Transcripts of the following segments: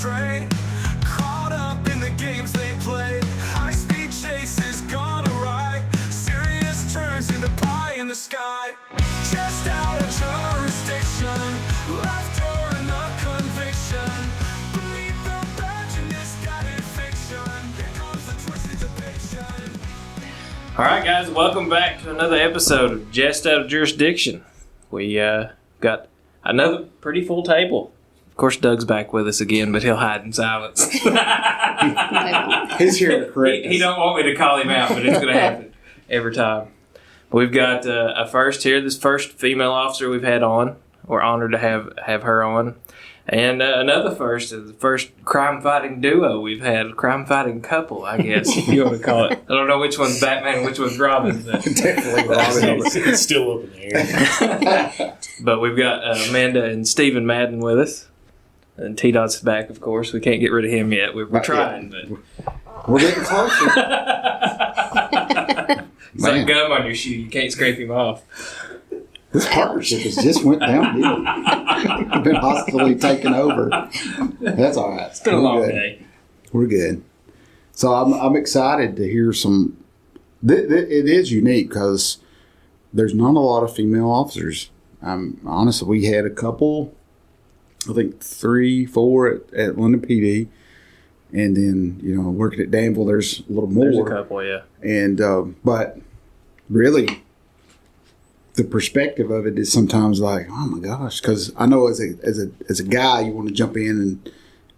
restraint, caught up in the games they play. High-speed chases gone awry, serious turns into pie in the sky. Just out of jurisdiction, laughter and a conviction. Beneath the badge of misguided fiction, here comes the twisted depiction. All right, guys, welcome back to another episode of Just Out of Jurisdiction. We got another pretty full table. Of course, Doug's back with us again, but he'll hide in silence. He's here to correct us. He don't want me to call him out, but it's going to happen every time. We've got a first here, this first female officer we've had on. We're honored to have her on. And another first, the first crime-fighting duo we've had, crime-fighting couple, I guess, if you want to call it. I don't know which one's Batman and which one's Robin. But Definitely Robin. It's still up in the air. But we've got Amanda and Stephen Madden with us. And T-Dot's back, of course. We can't get rid of him yet. We're trying, but... We're getting closer. It's like gum on your shoe. You can't scrape him off. This partnership has just went downhill. We've been hostilely taken over. That's all right. It's been a long day. We're good. So I'm excited to hear some... It is unique because there's not a lot of female officers. Honestly, we had a couple... I think 3, 4 at London PD, and then working at Danville, there's a little more. There's a couple, yeah. And but really, the perspective of it is sometimes like, oh my gosh, because I know as a guy, you want to jump in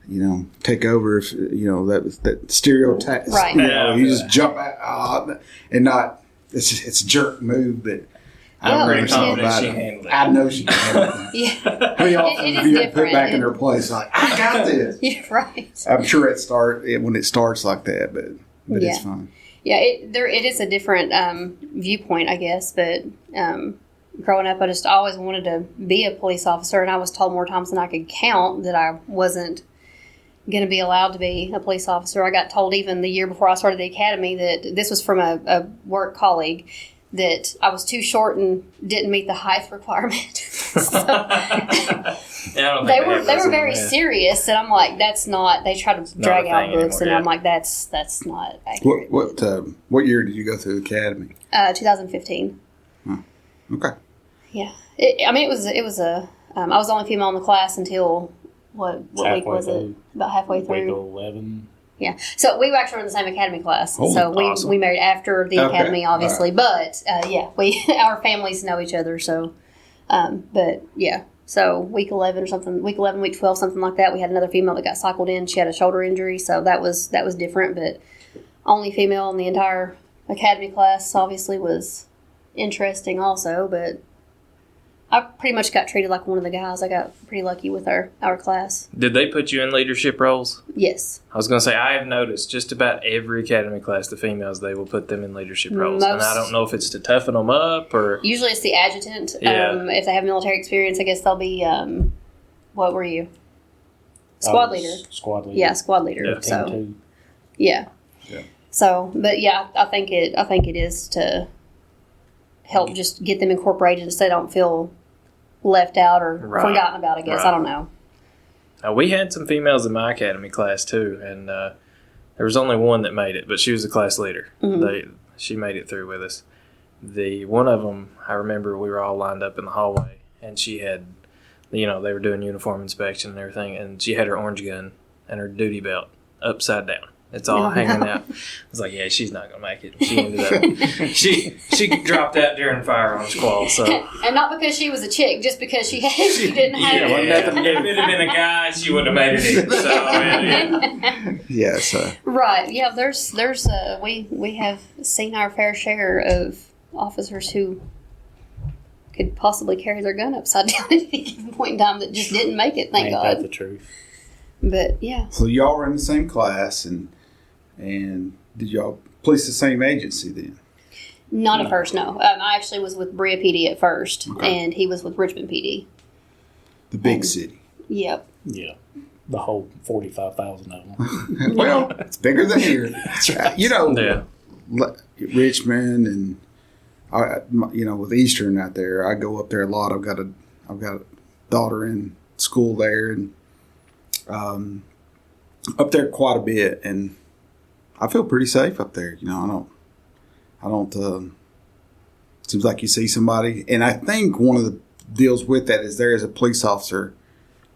and take over if that stereotype, right? You just jump out and not. It's a jerk move, but. I'm pretty confident she handled it. I know she can handle it. Yeah. How many often have you been put back in their place like, I got this? Yeah, right. I'm sure when it starts like that, but yeah. It's fun. Yeah, it is a different viewpoint, I guess, but growing up, I just always wanted to be a police officer, and I was told more times than I could count that I wasn't going to be allowed to be a police officer. I got told even the year before I started the academy that this was from a work colleague, that I was too short and didn't meet the height requirement. They were very serious, and I'm like, that's not. They try to drag out books, and I'm like, that's not accurate. What year did you go through the academy? 2015. Huh. Okay. Yeah, it was a. I was the only female in the class until what week was it? About halfway through. Week 11. Yeah, so we actually were in the same academy class. Oh, so awesome. we married after the academy, obviously. Right. But our families know each other. So, but yeah, so week 11 or something, week 11, week 12, something like that. We had another female that got cycled in. She had a shoulder injury, so that was different. But only female in the entire academy class obviously was interesting, also. But I pretty much got treated like one of the guys. I got pretty lucky with our class. Did they put you in leadership roles? Yes. I was going to say, I have noticed just about every academy class, the females, they will put them in leadership roles. And I don't know if it's to toughen them up or... Usually it's the adjutant. Yeah. If they have military experience, I guess they'll be, what were you? Squad leader. Squad leader. Yeah, squad leader. Yeah. So, Team 2. yeah. Yeah. So, but yeah, I think it is to help just get them incorporated so they don't feel left out or forgotten about, I guess. Right. I don't know. We had some females in my academy class too, and there was only one that made it, but she was the class leader. Mm-hmm. She made it through with us. The one of them, I remember we were all lined up in the hallway, and she had, they were doing uniform inspection and everything, and she had her orange gun and her duty belt upside down. It's all hanging out. I was like, yeah, she's not going to make it. She ended up, she dropped out during firearms squall. So. And not because she was a chick, just because she didn't have it. If it had been a guy, she wouldn't have made it either. So, yeah. Yes. Right. Yeah. There's we have seen our fair share of officers who could possibly carry their gun upside down at any given point in time that just didn't make it. Thank Ain't God. that the truth? But yeah. So y'all were in the same class, and did y'all police the same agency then? Not at first, no. I actually was with Brea PD at first, Okay. and he was with Richmond PD. The big city. Yep. Yeah. The whole 45,000 of them. Well, it's bigger than here. That's right. Yeah. Richmond and with Eastern out there, I go up there a lot. I've got a daughter in school there, and up there quite a bit, and I feel pretty safe up there. You know, I don't. Seems like you see somebody, and I think one of the deals with that is there is a police officer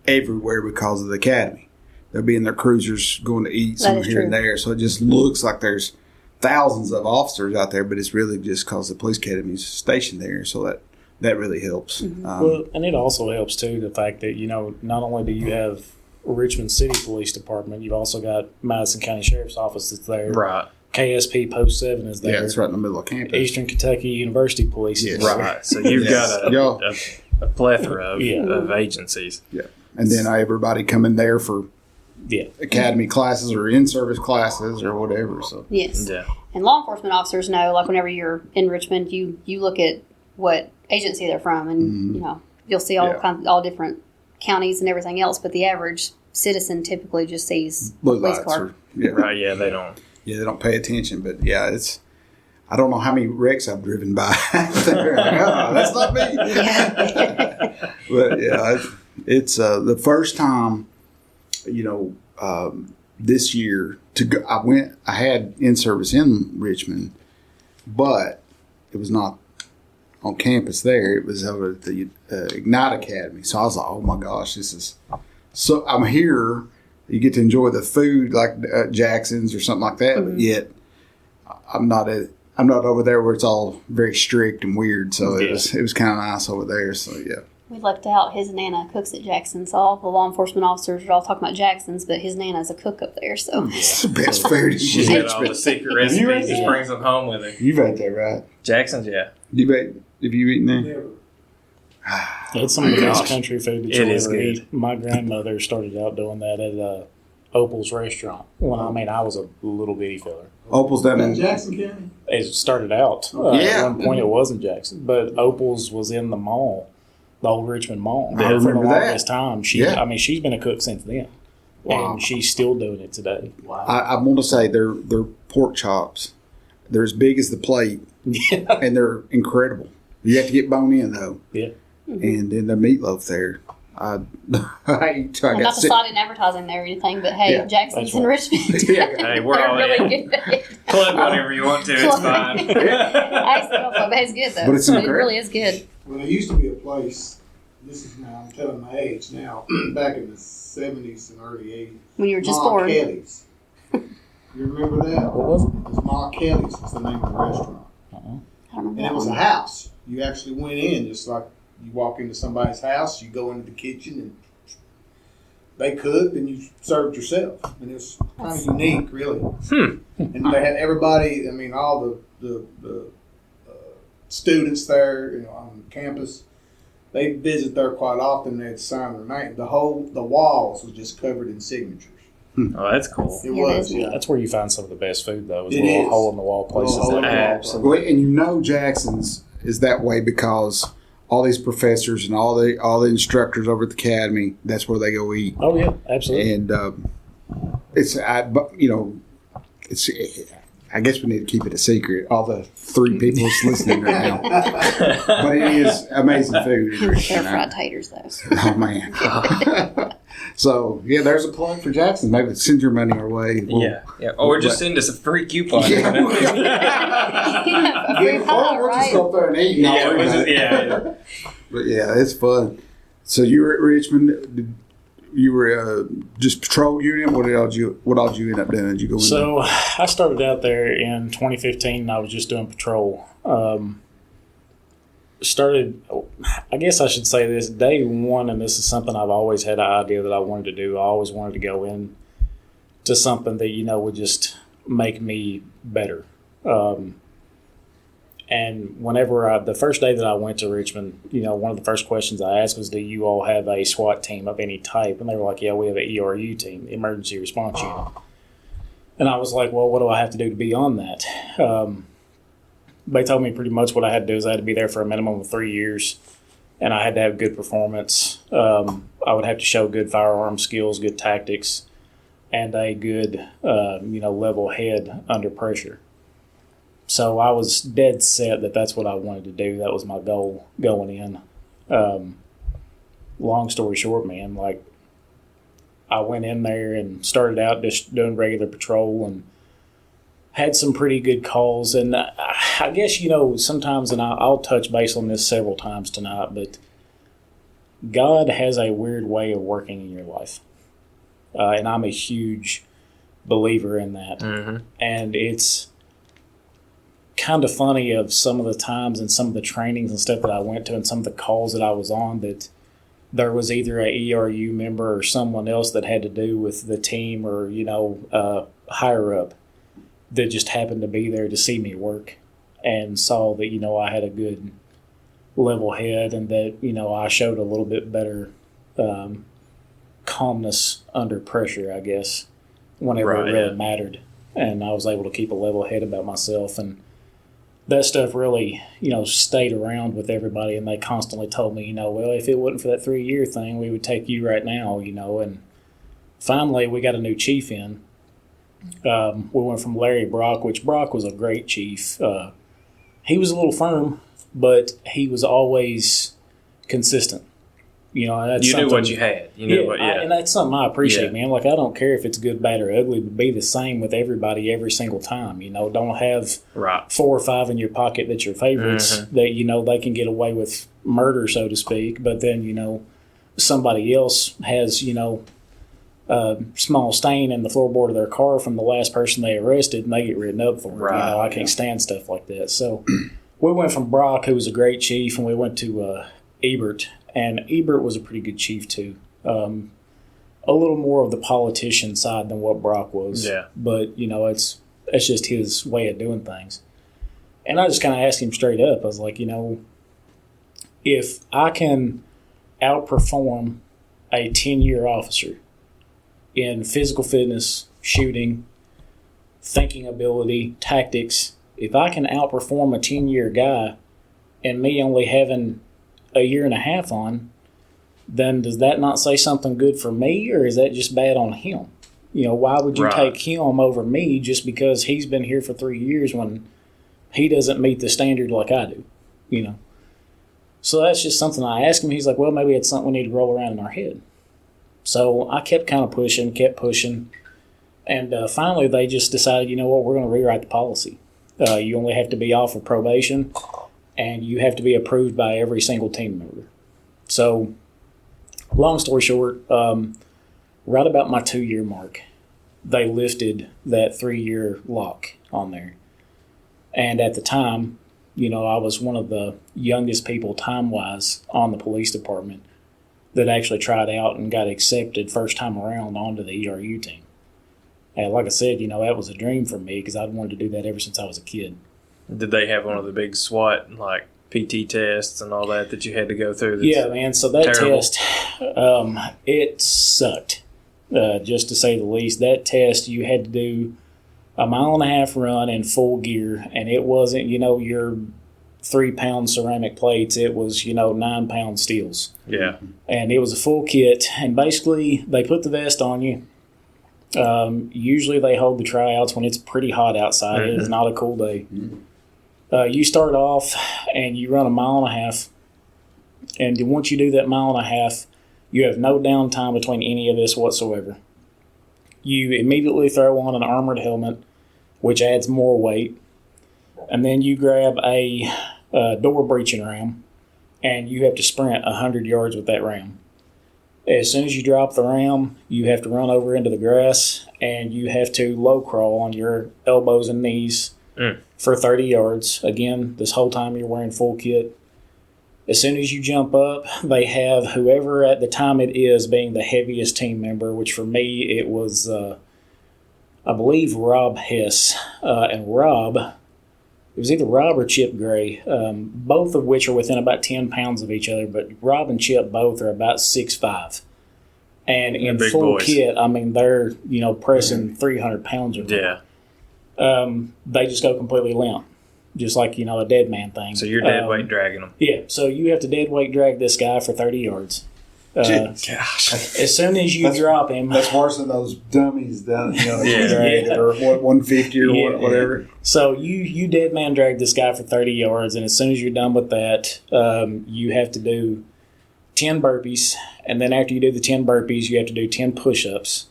everywhere because of the academy. They'll be in their cruisers going to eat somewhere here and there, so it just looks like there's thousands of officers out there, but it's really just because the police academy is stationed there, so that really helps. Well, and it also helps too the fact that not only do you have Richmond City Police Department, you've also got Madison County Sheriff's Office that's there. Right. KSP Post 7 is there. Yeah, it's right in the middle of campus. Eastern Kentucky University Police is there. Right. So you've got a plethora of agencies. Yeah. And then everybody coming there for academy classes or in-service classes or whatever. So Yes. Yeah. And law enforcement officers know, like whenever you're in Richmond, you look at what agency they're from, and you'll see all different counties and everything else. But the average citizen typically just sees blue police lights car. Right. Yeah. They don't. Yeah, they don't pay attention, but I don't know how many wrecks I've driven by. They're like, oh, that's not me. Yeah. But it's the first time, this year to go. I had in service in Richmond, but it was not on campus there. It was over at the Ignite Academy. So I was like, oh my gosh, this is so. I'm here. You get to enjoy the food like Jackson's or something like that, but yet I'm not over there where it's all very strict and weird. So it was kind of nice over there. So yeah. We left out his nana cooks at Jackson's. So all the law enforcement officers are all talking about Jackson's, but his nana's a cook up there. So it's the best food in She's got all the Richmond. secret recipes. Just brings them home with her. You've ate there, right? Jackson's, yeah. Have you eaten there? Never. It's some of the best country food that you'll is ever good. eat. My grandmother started out doing that at Opal's restaurant. When I was a little bitty fella. Opal's down in Jackson County? It started out. At one point, it wasn't Jackson, but Opal's was in the mall, the old Richmond Mall. I remember for the that. longest time. She's been a cook since then, and she's still doing it today. Wow. I want to say their pork chops. They're as big as the plate, and they're incredible. You have to get bone in though. Yeah. And then the meatloaf there. I not to slide in advertising there or anything, but hey, Jackson's in Richmond. Hey, we're all really in. good. Plug whatever you want to. It's fine. I still don't know, but it's good though. But it's it incredible. really is good. Well, there used to be a place, this is now, I'm telling my age now, back in the 70s and early 80s. When you were just Ma born. Kelly's. You remember that? What was it? It was Ma Kelly's was the name of the restaurant. I don't remember And that it was a one. house. You actually went in, just like you walk into somebody's house, you go into the kitchen and they cooked and you served yourself. And it was kind of unique, really. And they had everybody, all the students there, on campus, they visit there quite often. They'd sign their name. The walls was just covered in signatures. Oh, that's cool. It Yeah, was, that is yeah. That's where you find some of the best food, though. Is It little is. hole in the wall places. Little hole in the wall. Absolutely. And Jackson's is that way because all these professors and all the instructors over at the academy, that's where they go eat. Oh yeah, absolutely. And it's I guess we need to keep it a secret. All the 3 people that's listening right now, but it is amazing food. They're fried taters though. Oh man! So yeah, there's a plug for Jackson. Maybe send your money our way. Yeah. Or just send us a free coupon. A free pie, We'll just right? go up there and eat. Yeah. But yeah, it's fun. So you were at Richmond. You were just patrol unit. What all did you end up doing? Did you go in? So I started out there in 2015. And I was just doing patrol. I guess I should say this, day one, and this is something I've always had an idea that I wanted to do. I always wanted to go in to something that, would just make me better. And whenever the first day that I went to Richmond, one of the first questions I asked was, do you all have a SWAT team of any type? And they were like, yeah, we have an ERU team, Emergency Response Unit. And I was like, well, what do I have to do to be on that? They told me pretty much what I had to do is I had to be there for a minimum of 3 years, and I had to have good performance. I would have to show good firearm skills, good tactics, and a good, level head under pressure. So I was dead set that that's what I wanted to do. That was my goal going in. Long story short, man, I went in there and started out just doing regular patrol and had some pretty good calls. And I guess, sometimes, and I'll touch base on this several times tonight, but God has a weird way of working in your life. And I'm a huge believer in that. Mm-hmm. And it's kind of funny of some of the times and some of the trainings and stuff that I went to and some of the calls that I was on that there was either a ERU member or someone else that had to do with the team or, higher up that just happened to be there to see me work and saw that, I had a good level head and that, I showed a little bit better calmness under pressure, I guess, whenever it really mattered. And I was able to keep a level head about myself. And that stuff really, stayed around with everybody. And they constantly told me, well, if it wasn't for that 3-year thing, we would take you right now, And finally, we got a new chief in. We went from Larry Brock, which Brock was a great chief. He was a little firm, but he was always consistent. That's you knew what you had. You knew and that's something I appreciate, man. Like, I don't care if it's good, bad, or ugly, but be the same with everybody every single time. Don't have 4 or 5 in your pocket that's your favorites that, they can get away with murder, so to speak. But then, somebody else has, a small stain in the floorboard of their car from the last person they arrested, and they get written up for it. Right. I can't stand stuff like that. So we went from Brock, who was a great chief, and we went to Ebert. And Ebert was a pretty good chief, too. A little more of the politician side than what Brock was. Yeah. But, it's just his way of doing things. And I just kind of asked him straight up. I was like, if I can outperform a 10-year officer in physical fitness, shooting, thinking ability, tactics, if I can outperform a 10-year guy and me only having a year and a half on, then does that not say something good for me, or is that just bad on him? Why would you take him over me just because he's been here for 3 years when he doesn't meet the standard like I do? So that's just something I asked him. He's like, well, maybe it's something we need to roll around in our head. So I kept kind of pushing, and finally they just decided, we're going to rewrite the policy. You only have to be off of probation, and you have to be approved by every single team member. So, long story short, right about my 2-year mark, they lifted that 3-year lock on there. And at the time, I was one of the youngest people time-wise on the police department that actually tried out and got accepted first time around onto the ERU team. And like I said, that was a dream for me because I'd wanted to do that ever since I was a kid. Did they have one of the big SWAT, like PT tests and all that you had to go through? Yeah, man. So that terrible. test, it sucked, just to say the least. That test, you had to do a 1.5 mile run in full gear, and it wasn't, your 3-pound ceramic plates. It was, 9-pound steels. Yeah. And it was a full kit, and basically they put the vest on you. Usually they hold the tryouts when it's pretty hot outside. It is not a cool day. You start off and you run a 1.5 miles, and once you do that 1.5 miles, you have no downtime between any of this whatsoever. You immediately throw on an armored helmet, which adds more weight, and then you grab a door breaching ram, and you have to sprint 100 yards with that ram. As soon as you drop the ram, you have to run over into the grass, and you have to low crawl on your elbows and knees for 30 yards. Again, this whole time you're wearing full kit. As soon as you jump up, they have whoever at the time it is being the heaviest team member, which for me it was, I believe, Rob Hess. And Rob, it was either Rob or Chip Gray, both of which are within about 10 pounds of each other, but Rob and Chip both are about 6'5". And in full kit, I mean, they're, pressing 300 pounds or more. Yeah. They just go completely limp, just like, a dead man thing. So you're dead weight dragging them. Yeah, so you have to dead weight drag this guy for 30 yards. Gosh. As soon as you drop him. That's worse than those dummies down, Yeah. or 150 or whatever. So you dead man drag this guy for 30 yards, and as soon as you're done with that, you have to do 10 burpees, and then after you do the 10 burpees, you have to do 10 push-ups.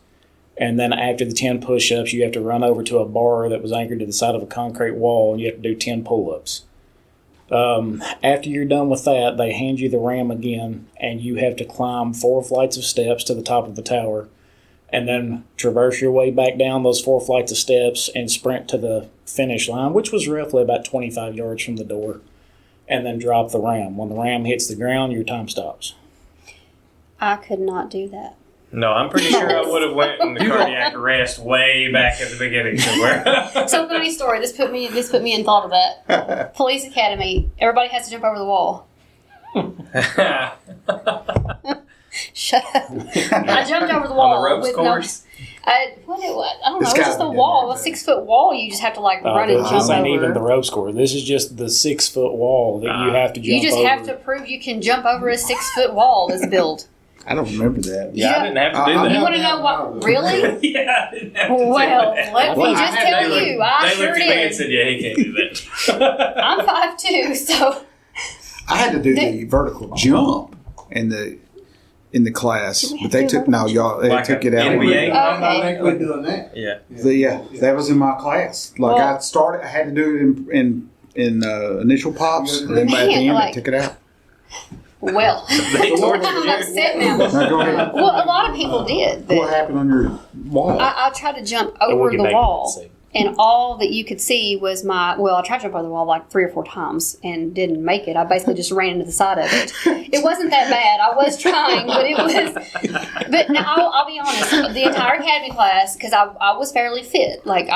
And then after the 10 push-ups, you have to run over to a bar that was anchored to the side of a concrete wall, and you have to do 10 pull-ups. After you're done with that, they hand you the ram again, and you have to climb 4 flights of steps to the top of the tower, and then traverse your way back down those 4 flights of steps and sprint to the finish line, which was roughly about 25 yards from the door, and then drop the ram. When the ram hits the ground, your time stops. I could not do that. No, I'm pretty sure I would have went in the cardiac arrest way back at the beginning somewhere. So funny story. This put me in thought of that. Police Academy. Everybody has to jump over the wall. Shut up. I jumped over the wall. On the ropes course? I don't know. It was just a wall, a 6-foot wall. You just have to run and jump This ain't over. even the ropes course. This is just the 6-foot wall that you have to jump over. You just have to prove you can jump over a 6-foot wall that's built. I don't remember that. Yeah, I didn't have to do that. You want to know what? Really? Yeah, I didn't have to do Well, that. let me just tell you, I They sure looked at me and did. said, yeah, he can't do that. I'm 5'2", so I had to do the vertical jump in the class, but they took they took it out. NBA? I think we're doing that. Yeah. Yeah, that was in my class. Like Well- I had to do it in initial pops, and then by the end they took it out. well, They tortured I'm you. upset now. Now go ahead. Well, a lot of people did, What but happened on your wall? I tried to jump we'll over get the back to wall, that, see. and all that you could see was I tried to jump over the wall like 3 or 4 times and didn't make it. I basically just ran into the side of it. It wasn't that bad. I was trying, but it was. But now I'll be honest. The entire academy class, because I was fairly fit. Like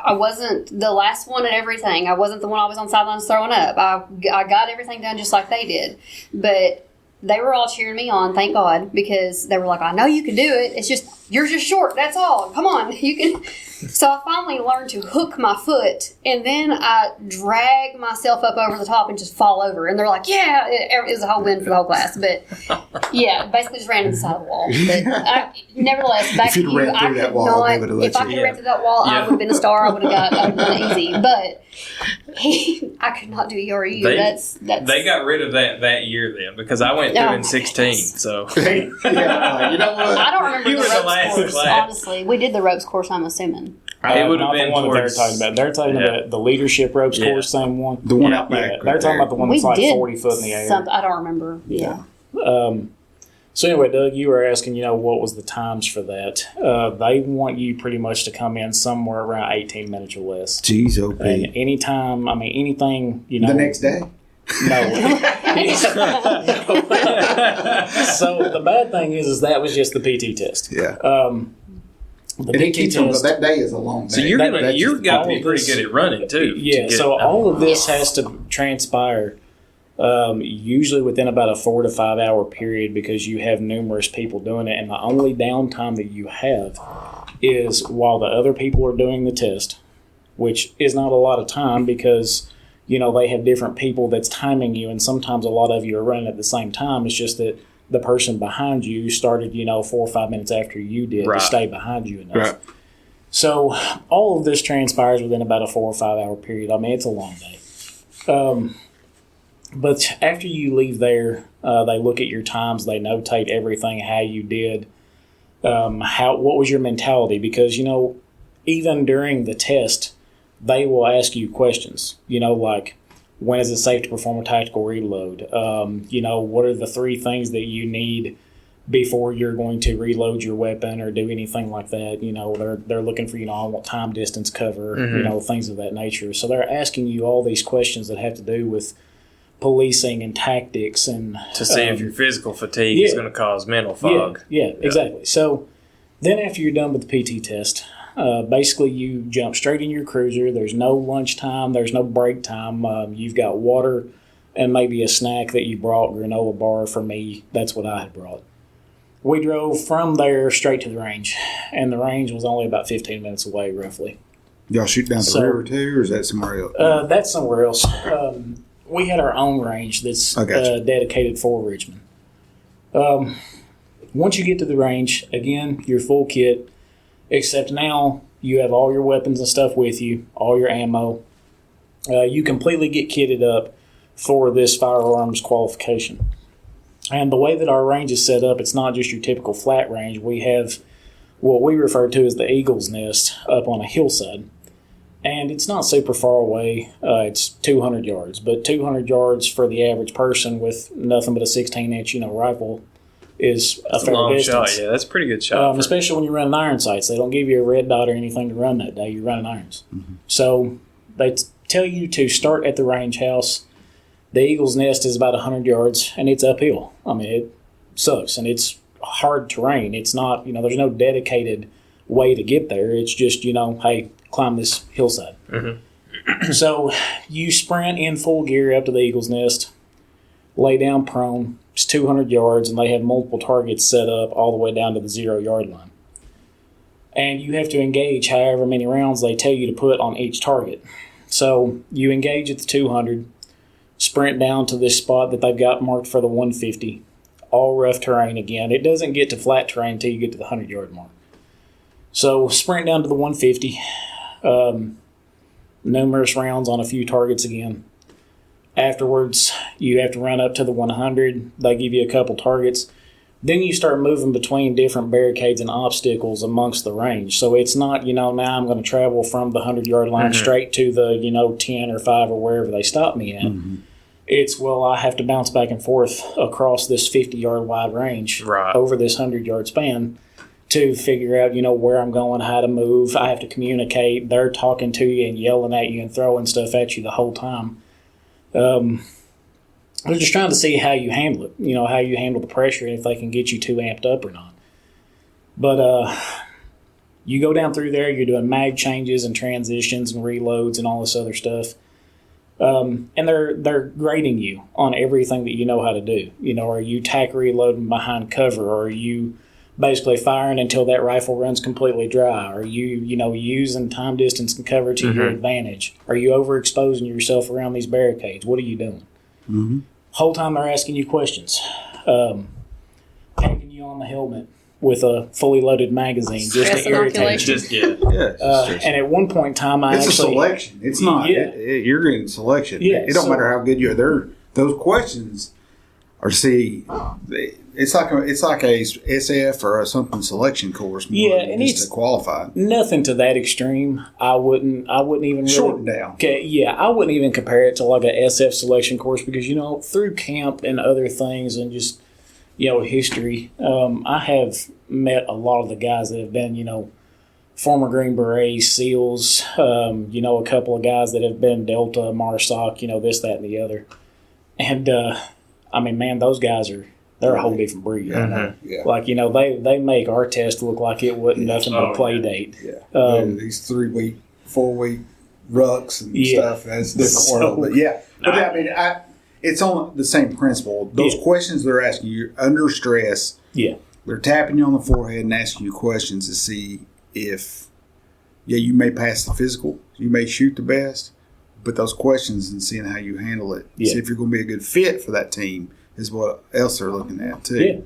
I wasn't the last one at everything. I wasn't the one always on sidelines throwing up. I got everything done just like they did, but. They were all cheering me on, thank God, because they were like, I know you can do it. It's just, you're just short. That's all. Come on. You can. So I finally learned to hook my foot, and then I drag myself up over the top and just fall over. And they're like, yeah, it was a whole win for the whole class. But yeah, basically just ran to the side of the wall. But nevertheless, back If to you'd you, ran I through that could wall, not, they would've let if I you. could have ran through that wall, I would have been a star. I would have done it easy. But I could not do ERU. That's They got rid of that year then because I went through in 16. So Yeah, you know what? I don't remember You the were the ropes last course, class. honestly. We did the ropes course, I'm assuming. it would have Not been the one that they're towards. talking about. They're talking about the leadership ropes Yeah. course, same one. The one Yeah. out back. Yeah, right they're talking there. about the one that's like 40 foot in the air. something. I don't remember. Yeah. So anyway, Doug, you were asking, what was the times for that? They want you pretty much to come in somewhere around 18 minutes or less. Jeez, OP. And anytime, anything, The next day? No. So the bad thing is that was just the PT test. Yeah. The And it PT keeps on, test. that day is a long day. So you're That's you're just got to all be of pretty this. good at running too. Yeah, so all of this has to transpire usually within about a 4 to 5 hour period because you have numerous people doing it, and the only downtime that you have is while the other people are doing the test, which is not a lot of time because they have different people that's timing you, and sometimes a lot of you are running at the same time. It's just that the person behind you started 4 or 5 minutes after you did Right. to stay behind you enough. Right. So all of this transpires within about a 4 or 5 hour period. It's a long day. But after you leave there, they look at your times. They notate everything, how you did, what was your mentality. Because, even during the test, they will ask you questions, like, when is it safe to perform a tactical reload? What are the 3 things that you need before you're going to reload your weapon or do anything like that? They're looking for, I want time, distance, cover, things of that nature. So they're asking you all these questions that have to do with policing and tactics and to see if your physical fatigue is going to cause mental fog. Yeah, exactly. So then after you're done with the PT test, basically you jump straight in your cruiser. There's no lunch time. There's no break time. You've got water and maybe a snack that you brought, granola bar. For me, that's what I had brought. We drove from there straight to the range, and the range was only about 15 minutes away, roughly. Y'all shoot down the So- river too, or is that somewhere else? That's somewhere else. We had our own range that's I gotcha. dedicated for Richmond. Once you get to the range, again, you're full kit, except now you have all your weapons and stuff with you, all your ammo. You completely get kitted up for this firearms qualification. And the way that our range is set up, it's not just your typical flat range. We have what we refer to as the Eagle's Nest up on a hillside. And it's not super far away. It's 200 yards. But 200 yards for the average person with nothing but a 16-inch, rifle is a fair long distance. shot. Yeah, that's a pretty good shot. Especially when you're running iron sights. They don't give you a red dot or anything to run that day. You're running irons. Mm-hmm. So they tell you to start at the range house. The Eagle's Nest is about 100 yards, and it's uphill. I mean, it sucks, and it's hard terrain. It's not, there's no dedicated way to get there. It's just, hey, climb this hillside. Mm-hmm. So you sprint in full gear up to the Eagle's Nest, lay down prone. It's 200 yards, and they have multiple targets set up all the way down to the 0-yard line. And you have to engage however many rounds they tell you to put on each target. So you engage at the 200, sprint down to this spot that they've got marked for the 150, all rough terrain again. It doesn't get to flat terrain until you get to the 100-yard mark. So sprint down to the 150, numerous rounds on a few targets again. Afterwards, you have to run up to the 100. They give you a couple targets. Then you start moving between different barricades and obstacles amongst the range. So it's not, now I'm going to travel from the 100-yard line straight to the, 10 or 5 or wherever they stop me at. Mm-hmm. It's, I have to bounce back and forth across this 50-yard wide range over this 100-yard span to figure out, where I'm going, how to move. I have to communicate. They're talking to you and yelling at you and throwing stuff at you the whole time. They're just trying to see how you handle it, how you handle the pressure and if they can get you too amped up or not. But you go down through there, you're doing mag changes and transitions and reloads and all this other stuff. And they're grading you on everything that you know how to do. Are you tack reloading behind cover, or are you basically firing until that rifle runs completely dry? Are you, using time, distance, and cover to your advantage? Are you overexposing yourself around these barricades? What are you doing? Mm-hmm. Whole time they're asking you questions. Taking you on the helmet with a fully loaded magazine just to irritate you. And at one point in time, it's a selection. It's not. Yeah. You're getting selection. Yeah, it don't matter how good you are. Those questions are it's like a SF or something selection course. And it's to qualify. Nothing to that extreme. I wouldn't even shorten down. I wouldn't even compare it to like a SF selection course because through camp and other things and just history. I have met a lot of the guys that have been former Green Berets, SEALs. A couple of guys that have been Delta, MARSOC. This, that, and the other. And those guys they're a whole different breed. Mm-hmm. Yeah. Like, they make our test look like it wasn't nothing but a play date. Yeah. These 3-week, 4-week rucks and stuff. That's a different world. But it's on the same principle. Those questions they're asking you under stress. Yeah. They're tapping you on the forehead and asking you questions to see if, you may pass the physical. You may shoot the best. But those questions and seeing how you handle it, see if you're going to be a good fit for that team is what else they're looking at too. Yeah.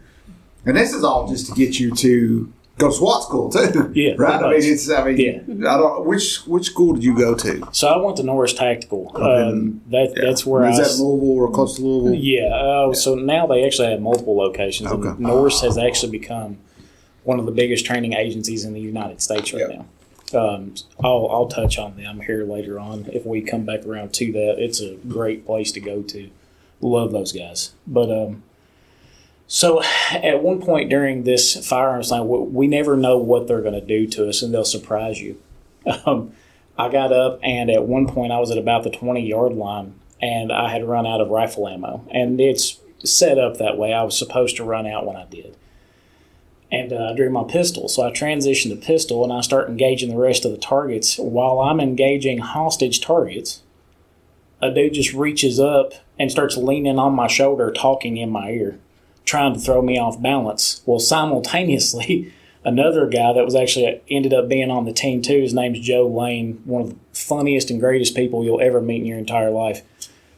And this is all just to get you to go to SWAT school too. Yeah. Right? I don't which school did you go to? So I went to Norris Tactical. That's where is that Louisville or close to Louisville? Yeah. So now they actually have multiple locations. Okay. And Norris has actually become one of the biggest training agencies in the United States right now. I'll touch on them here later on if we come back around to that. It's a great place to go to. Love those guys. But so at one point during this firearms line, we never know what they're going to do to us, and they'll surprise you. I got up, and at one point I was at about the 20-yard line, and I had run out of rifle ammo. And it's set up that way. I was supposed to run out when I did. And I drew my pistol. So I transitioned to pistol, and I start engaging the rest of the targets. While I'm engaging hostage targets, a dude just reaches up and starts leaning on my shoulder, talking in my ear, trying to throw me off balance. Well, simultaneously, another guy that was actually ended up being on the team too, his name's Joe Lane, one of the funniest and greatest people you'll ever meet in your entire life.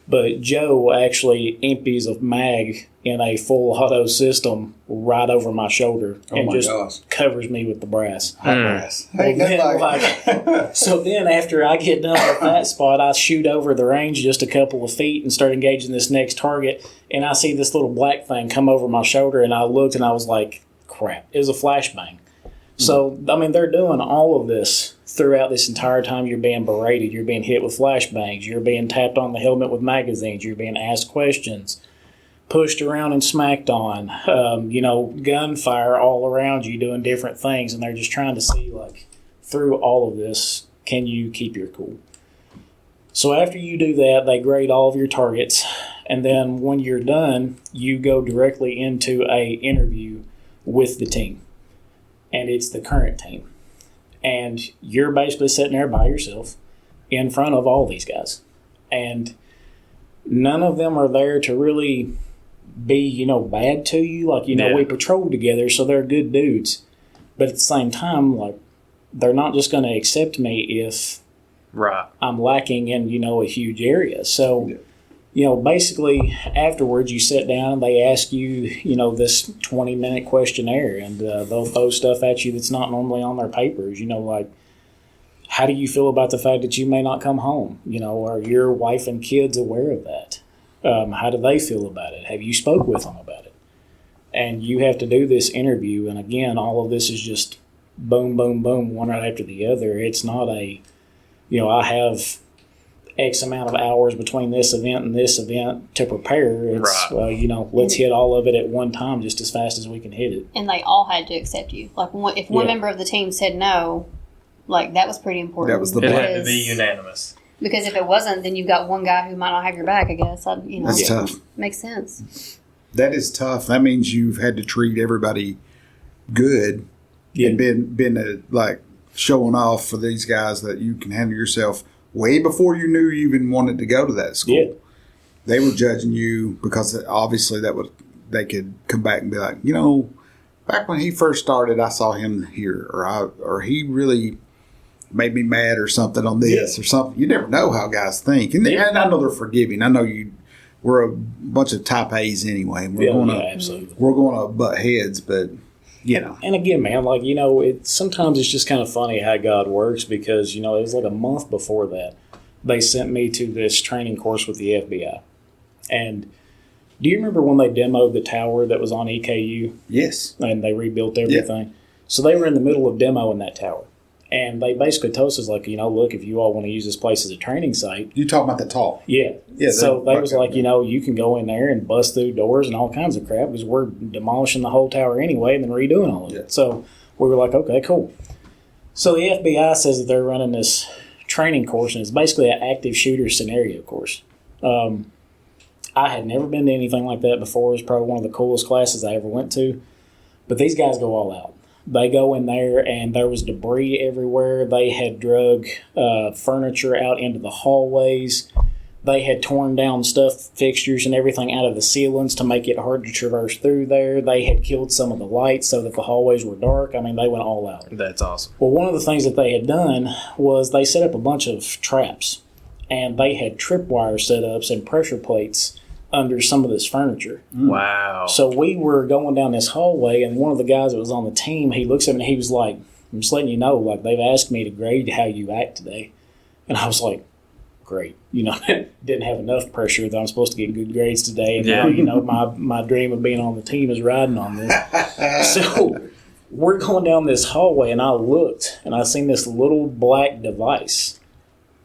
But Joe actually empties a mag in a full auto system right over my shoulder and just covers me with the brass. Hot brass. Well, then, so then after I get done with that spot, I shoot over the range just a couple of feet and start engaging this next target. And I see this little black thing come over my shoulder, and I looked and I was like, crap. It was a flashbang. So, I mean, they're doing all of this throughout this entire time. You're being berated. You're being hit with flashbangs. You're being tapped on the helmet with magazines. You're being asked questions, pushed around and smacked on, gunfire all around you doing different things. And they're just trying to see, like, through all of this, can you keep your cool? So after you do that, they grade all of your targets. And then when you're done, you go directly into a interview with the team. And it's the current team. And you're basically sitting there by yourself in front of all these guys. And none of them are there to really be, bad to you. Like, we patrol together, so they're good dudes. But at the same time, like, they're not just going to accept me if I'm lacking in, a huge area. So, basically afterwards you sit down and they ask you, this 20-minute questionnaire, and they'll throw stuff at you that's not normally on their papers. Like, how do you feel about the fact that you may not come home? Are your wife and kids aware of that? How do they feel about it? Have you spoke with them about it? And you have to do this interview. And again, all of this is just boom, boom, boom, one right after the other. It's not I have X amount of hours between this event and this event to prepare. It's, let's hit all of it at one time just as fast as we can hit it. And they all had to accept you. Like, if one member of the team said no, like, that was pretty important. That was the It had to be unanimous. Because if it wasn't, then you've got one guy who might not have your back, I guess. That's tough. Makes sense. That is tough. That means you've had to treat everybody good and been like showing off for these guys that you can handle yourself way before you knew you even wanted to go to that school. Yeah. They were judging you because obviously they could come back and be like, back when he first started, I saw him here, or he really made me mad or something on this or something. You never know how guys think. And I know they're forgiving. I know we're a bunch of type A's anyway. We're going to butt heads, but And again, man, like, sometimes it's just kind of funny how God works, because, it was like a month before that, they sent me to this training course with the FBI. And do you remember when they demoed the tower that was on EKU? Yes. And they rebuilt everything? Yeah. So they were in the middle of demoing that tower. And they basically told us, like, look, if you all want to use this place as a training site. You talking about the tall? Yeah. So they was like, you can go in there and bust through doors and all kinds of crap, because we're demolishing the whole tower anyway and then redoing all of it. So we were like, okay, cool. So the FBI says that they're running this training course, and it's basically an active shooter scenario course. I had never been to anything like that before. It was probably one of the coolest classes I ever went to. But these guys go all out. They go in there, and there was debris everywhere. They had drug furniture out into the hallways. They had torn down fixtures and everything out of the ceilings to make it hard to traverse through there. They had killed some of the lights so that the hallways were dark. I mean, they went all out. That's awesome. Well, one of the things that they had done was they set up a bunch of traps, and they had tripwire setups and pressure plates under some of this furniture. Wow. So we were going down this hallway, and one of the guys that was on the team, he looks at me and he was like, I'm just letting you know, like, they've asked me to grade how you act today. And I was like, great. Didn't have enough pressure that I'm supposed to get good grades today. And now, my dream of being on the team is riding on this. So we're going down this hallway, and I looked, and I seen this little black device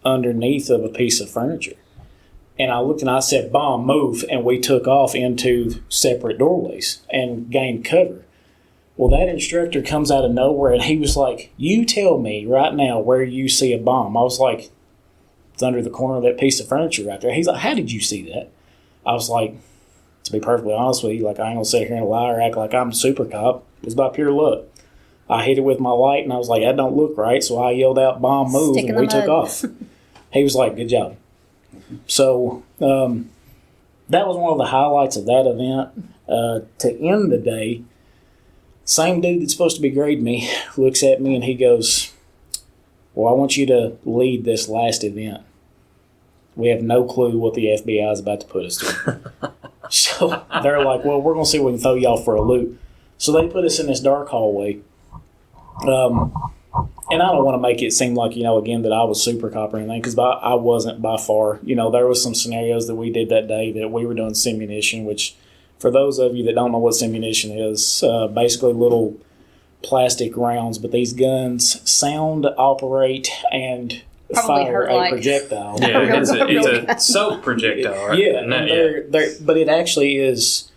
underneath of a piece of furniture. And I looked and I said, bomb, move. And we took off into separate doorways and gained cover. Well, that instructor comes out of nowhere, and he was like, you tell me right now where you see a bomb. I was like, it's under the corner of that piece of furniture right there. He's like, how did you see that? I was like, to be perfectly honest with you, like, I ain't going to sit here and lie or act like I'm a super cop. It was by pure luck. I hit it with my light, and I was like, that don't look right. So I yelled out, bomb, move, and we took off. He was like, good job. So that was one of the highlights of that event. To end the day, same dude that's supposed to be grading me looks at me and he goes, well, I want you to lead this last event. We have no clue what the FBI is about to put us through. So they're like, well, we're going to see if we can throw y'all for a loop. So they put us in this dark hallway. And I don't want to make it seem like, again, that I was super cop or anything, because I wasn't by far. There was some scenarios that we did that day that we were doing simunition, which for those of you that don't know what simunition is, basically little plastic rounds, but these guns sound, operate, and Probably fire hurt a like- projectile. Yeah, it's a soap projectile, right? Yeah, and but it actually is.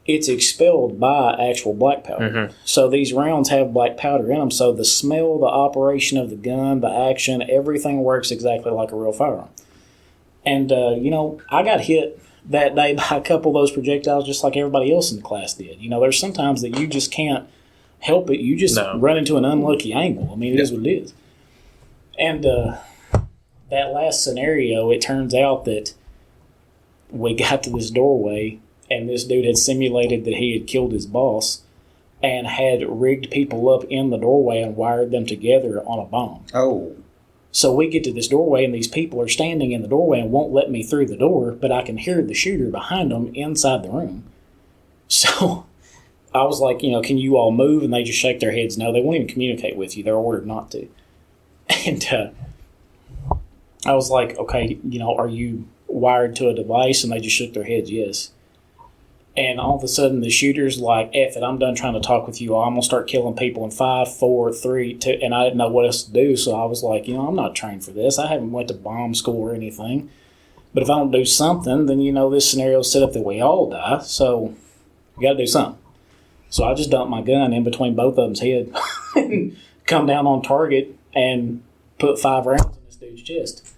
It's expelled by actual black powder. Mm-hmm. So these rounds have black powder in them. So the smell, the operation of the gun, the action, everything works exactly like a real firearm. And I got hit that day by a couple of those projectiles, just like everybody else in the class did. There's sometimes that you just can't help it. You just run into an unlucky angle. I mean, it is what it is. And that last scenario, it turns out that we got to this doorway, and this dude had simulated that he had killed his boss and had rigged people up in the doorway and wired them together on a bomb. Oh. So we get to this doorway, and these people are standing in the doorway and won't let me through the door, but I can hear the shooter behind them inside the room. So I was like, can you all move? And they just shake their heads. No, they won't even communicate with you. They're ordered not to. And I was like, okay, are you wired to a device? And they just shook their heads, yes. And all of a sudden, the shooter's like, F it, I'm done trying to talk with you. I'm going to start killing people in 5, 4, 3, 2. And I didn't know what else to do. So I was like, I'm not trained for this. I haven't went to bomb school or anything. But if I don't do something, then, this scenario's set up that we all die. So you got to do something. So I just dumped my gun in between both of them's head and come down on target and put 5 rounds in this dude's chest.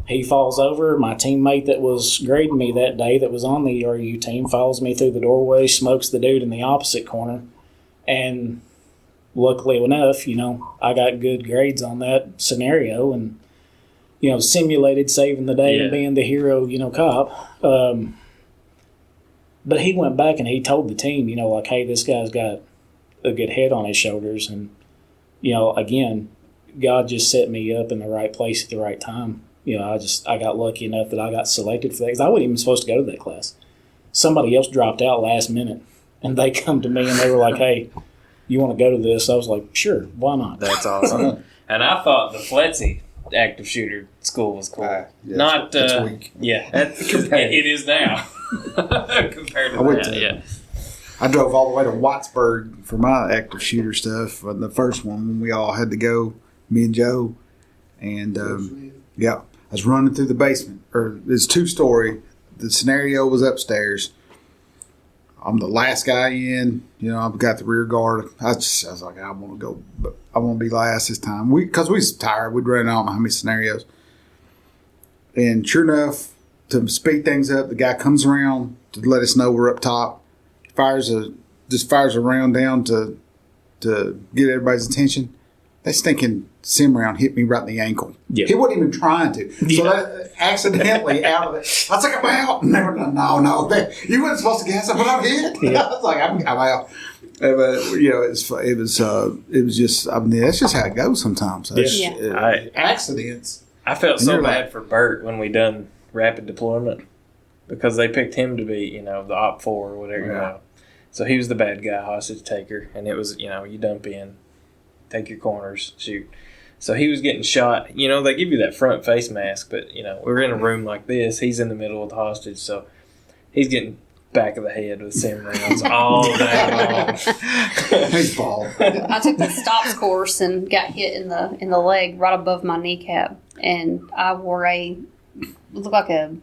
He falls over. My teammate that was grading me that day that was on the ERU team follows me through the doorway, smokes the dude in the opposite corner. And luckily enough, I got good grades on that scenario and, simulated saving the day and being the hero, cop. But he went back and he told the team, hey, this guy's got a good head on his shoulders. And, again, God just set me up in the right place at the right time. I got lucky enough that I got selected for that, because I wasn't even supposed to go to that class. Somebody else dropped out last minute, and they come to me and they were like, hey, you want to go to this? I was like, sure, why not? That's awesome. And I thought the FLETC active shooter school was cool. That's weak. Yeah, it is now compared to that. I drove all the way to Wattsburg for my active shooter stuff. The first one, when we all had to go, me and Joe, and I was running through the basement. It's 2-story. The scenario was upstairs. I'm the last guy in. I've got the rear guard. I was like, I want to go, but I want to be last this time. Because we was tired. We'd run, I don't know how many scenarios. And sure enough, to speed things up, the guy comes around to let us know we're up top. Fires a round down to get everybody's attention. That stinking sim round hit me right in the ankle. Yeah. He wasn't even trying to. So that accidentally out of it. I was like, I'm out. Never, no. You weren't supposed to guess it, but I'm hit. Yeah. I was like, I'm out. But, it was just, that's just how it goes sometimes. Accidents. I felt so bad for Bert when we done rapid deployment, because they picked him to be, the Op 4 or whatever, So he was the bad guy, hostage taker, and it was, you dump in, take your corners, shoot. So he was getting shot. They give you that front face mask, but, we're in a room like this. He's in the middle of the hostage, so he's getting back of the head with sim rounds all day long. He's bald. I took the stops course and got hit in the leg right above my kneecap, and I wore it looked like a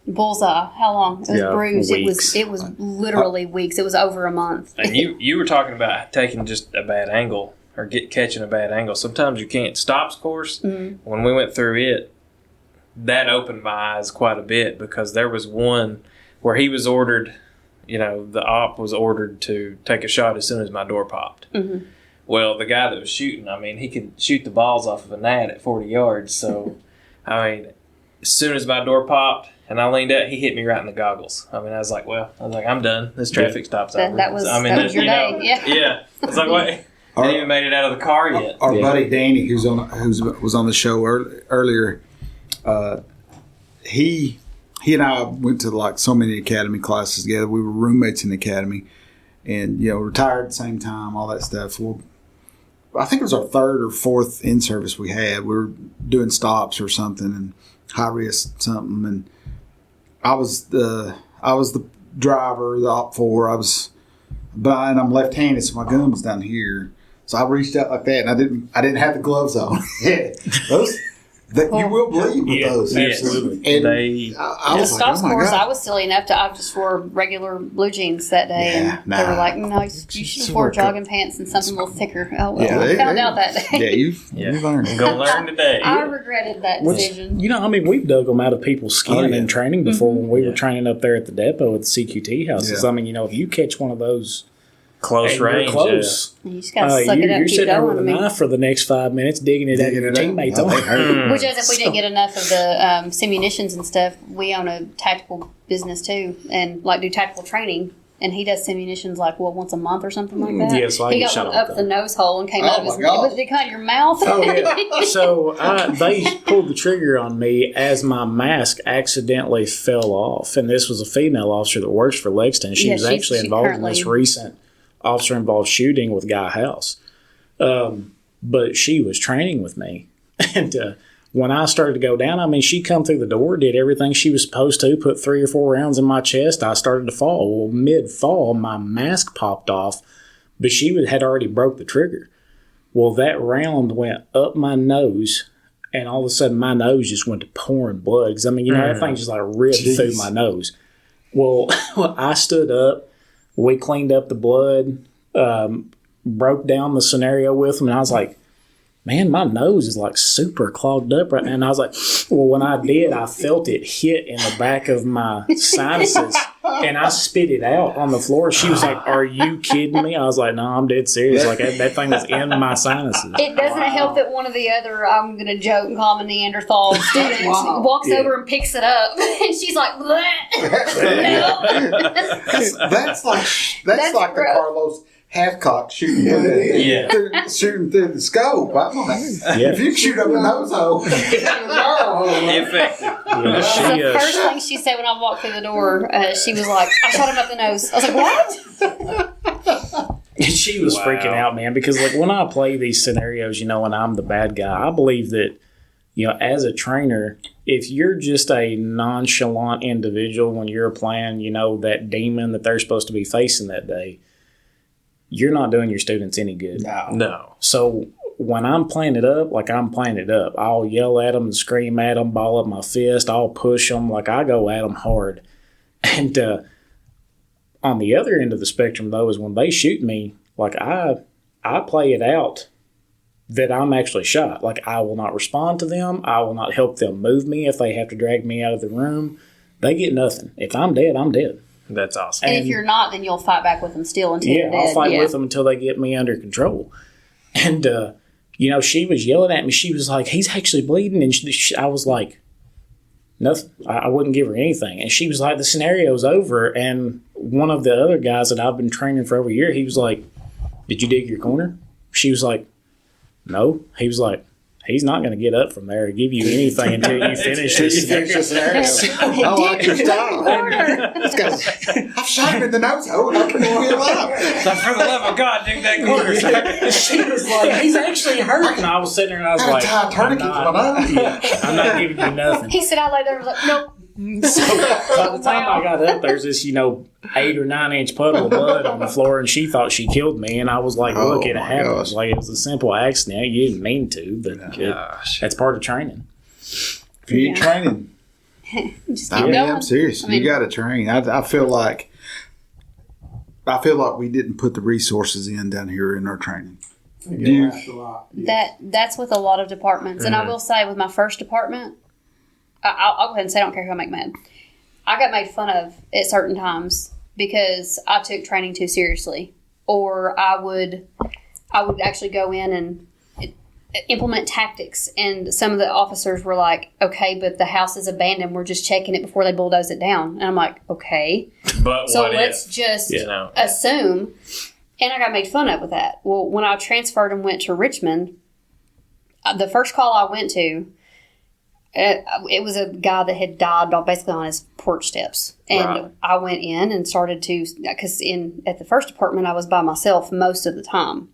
bullseye. How long? It was bruised. Weeks. It was literally weeks. It was over a month. And you were talking about taking just a bad angle or catching a bad angle. Sometimes you can't. Stops course, when we went through it, that opened my eyes quite a bit, because there was one where he was ordered, the op was ordered to take a shot as soon as my door popped. Mm-hmm. Well, the guy that was shooting, he could shoot the balls off of a gnat at 40 yards. So, as soon as my door popped and I leaned out, he hit me right in the goggles. I was like, I'm done. This traffic stop's over. That was your day. Yeah. I was like, wait. I haven't even made it out of the car yet. Our buddy Danny, who was on the show earlier, he and I went to like so many academy classes together. We were roommates in the academy, and retired at the same time, all that stuff. Well, I think it was our third or fourth in service we had. We were doing stops or something, and high risk something, and I was the driver, the op 4. I was behind. I'm left-handed, so my gun was down here. So I reached out like that, and I didn't have the gloves on. Those. You will bleed with those. Absolutely. And The I was like, stop oh my scores, God. I was silly enough to, I just wore regular blue jeans that day. Yeah, and they were nah. like, no, you should have wore jogging pants and something a little thicker. Oh, well, Yeah, I found out that day. Yeah, you learned. I'm gonna learn today. I regretted that decision. We've dug them out of people's skin Oh, yeah. in training before when we Yeah. were training up there at the depot at the CQT houses. Yeah. If you catch one of those Close and you're range. close, You just got to suck it up you're and keep sitting there going. with a knife for the next 5 minutes, digging it out of your teammates' Oh, they on. hurt. Which is, if we didn't get enough of the simunitions and stuff, we own a tactical business too, and like do tactical training. And he does simunitions like once a month or something like that. Yeah, so I he get got shot one all up the the time. nose hole and came Oh out of my his. God. Did it come out of your mouth? Oh, yeah. So they pulled the trigger on me as my mask accidentally fell off. And this was a female officer that works for Lexington. She Yeah, was actually she involved in currently- this recent officer-involved shooting with Guy House. But she was training with me. And when I started to go down, she come through the door, did everything she was supposed to, put 3 or 4 rounds in my chest. I started to fall. Well, mid-fall, my mask popped off, but she had already broke the trigger. Well, that round went up my nose, and all of a sudden my nose just went to pouring blood. Because, that thing just like ripped through my nose. Well, I stood up. We cleaned up the blood, broke down the scenario with them, and I was like, man, my nose is like super clogged up right now. And I was like, well, when I did, I felt it hit in the back of my sinuses, and I spit it out on the floor. She was like, are you kidding me? I was like, no, I'm dead serious. Like, that thing was in my sinuses. It doesn't help that one of the other, I'm going to joke and call him a Neanderthal students, walks over and picks it up, and she's like, "Bleh." No. That's like the gross. Carlos Halfcock shooting through the scope. If you shoot up a nose hole, Effective. Yeah, The first thing she said when I walked through the door, she was like, I shot him up the nose. I was like, what? And she was freaking out, man, because like when I play these scenarios, and I'm the bad guy, I believe that, as a trainer, if you're just a nonchalant individual when you're playing, that demon that they're supposed to be facing that day, you're not doing your students any good. No. So when I'm playing it up, like I'm playing it up, I'll yell at them and scream at them, ball up my fist, I'll push them, like I go at them hard. And on the other end of the spectrum, though, is when they shoot me, like I play it out that I'm actually shot. Like I will not respond to them. I will not help them move me if they have to drag me out of the room. They get nothing. If I'm dead, I'm dead. That's awesome. And if you're not, then you'll fight back with them still until you're dead. I'll fight with them until they get me under control. And, she was yelling at me. She was like, he's actually bleeding. And I was like, nothing. I wouldn't give her anything. And she was like, the scenario's over. And one of the other guys that I've been training for over a year, he was like, did you dig your corner? She was like, no. He was like, he's not going to get up from there and give you anything until you finish this scenario. I like your style. I've shot him in the nose hole. How can he be alive? So for the love of God, dig that corner. She was like, he's actually hurt. And I was sitting there and I was like, I'm not giving you nothing. He said, I lay there and was like, nope. So by the time I got up, there's this, 8 or 9 inch puddle of blood on the floor, and she thought she killed me. And I was like, look, it happened. gosh. Like, it was a simple accident. You didn't mean to, but that's part of training. If you ain't training, Just keep going. I'm serious. You got to train. I feel like we didn't put the resources in down here in our training. That's with a lot of departments. And I will say, with my first department, I'll go ahead and say I don't care who I make mad. I got made fun of at certain times because I took training too seriously, or I would actually go in and implement tactics, and some of the officers were like, okay, but the house is abandoned, we're just checking it before they bulldoze it down. And I'm like, okay, But so what let's if? just assume. And I got made fun of with that. Well, when I transferred and went to Richmond, the first call I went to, it was a guy that had died basically on his porch steps. And Right. I went in and started to, because at the first apartment, I was by myself most of the time.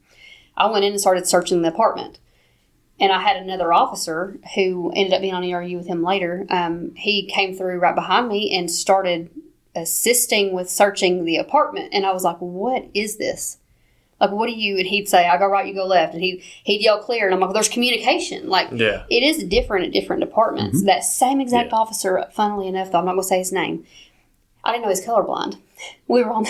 I went in and started searching the apartment. And I had another officer who ended up being on ERU with him later. He came through right behind me and started assisting with searching the apartment. And I was like, what is this? Like, what do you, and he'd say, I go right, you go left. And he'd yell clear. And I'm like, there's communication. Like, Yeah. it is different at different departments. That same exact officer, funnily enough, though, I'm not going to say his name. I didn't know he's colorblind. We were on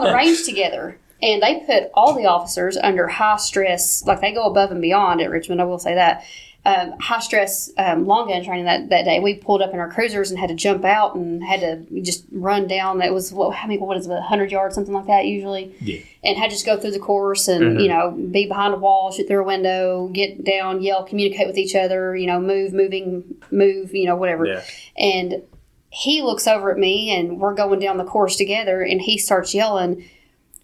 the range together. And they put all the officers under high stress, like they go above and beyond at Richmond, I will say that. High stress long gun training that day. We pulled up in our cruisers and had to jump out and had to just run down. That was, what is it, 100 yards, something like that usually? Yeah. And had to just go through the course and, be behind a wall, shoot through a window, get down, yell, communicate with each other, move, whatever. Yeah. And he looks over at me and we're going down the course together and he starts yelling,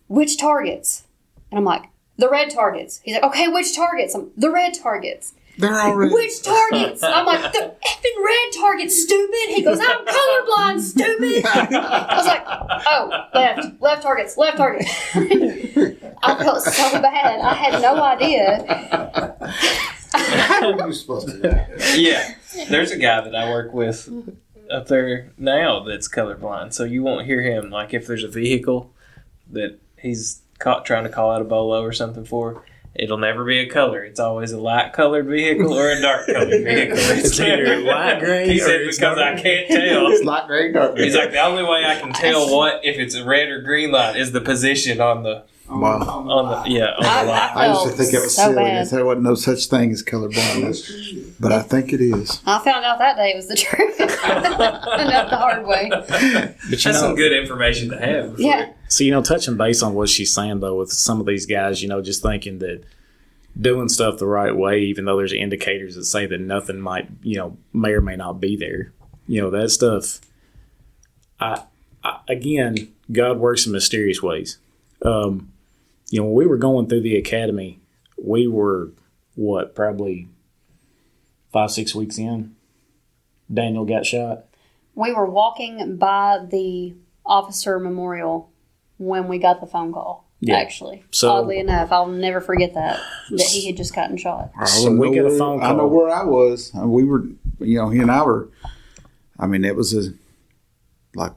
which targets? And I'm like, the red targets. He's like, okay, which targets? The red targets. They're already. Which targets? I'm like, the effing red targets, stupid. He goes, I'm colorblind, stupid. I was like, oh, left targets. I felt so bad. I had no idea. How are you supposed to do that? Yeah. There's a guy that I work with up there now that's colorblind. So you won't hear him, like if there's a vehicle that he's trying to call out a bolo or something for, it'll never be a color. It's always a light colored vehicle or a dark colored vehicle. It's either light gray He or said it's because dark. I can't tell. It's light gray, dark gray. He's like, the only way I can tell if it's a red or green light is the position on the Wow. on the light. I used to think it was so silly. bad. There wasn't no such thing as colorblindness, but I think it is. I found out that day it was the truth. Not the hard way. But That's some good information to have. before- Yeah. So, touching base on what she's saying, though, with some of these guys, just thinking that doing stuff the right way, even though there's indicators that say that nothing might, may or may not be there. That stuff, again, God works in mysterious ways. When we were going through the academy, we were, probably 5-6 weeks in, Daniel got shot. We were walking by the officer memorial when we got the phone call. Yeah. Actually, So- oddly enough, I'll never forget that he had just gotten shot. So we get a phone I know call. where I was. We were, he and I were. I mean, it was like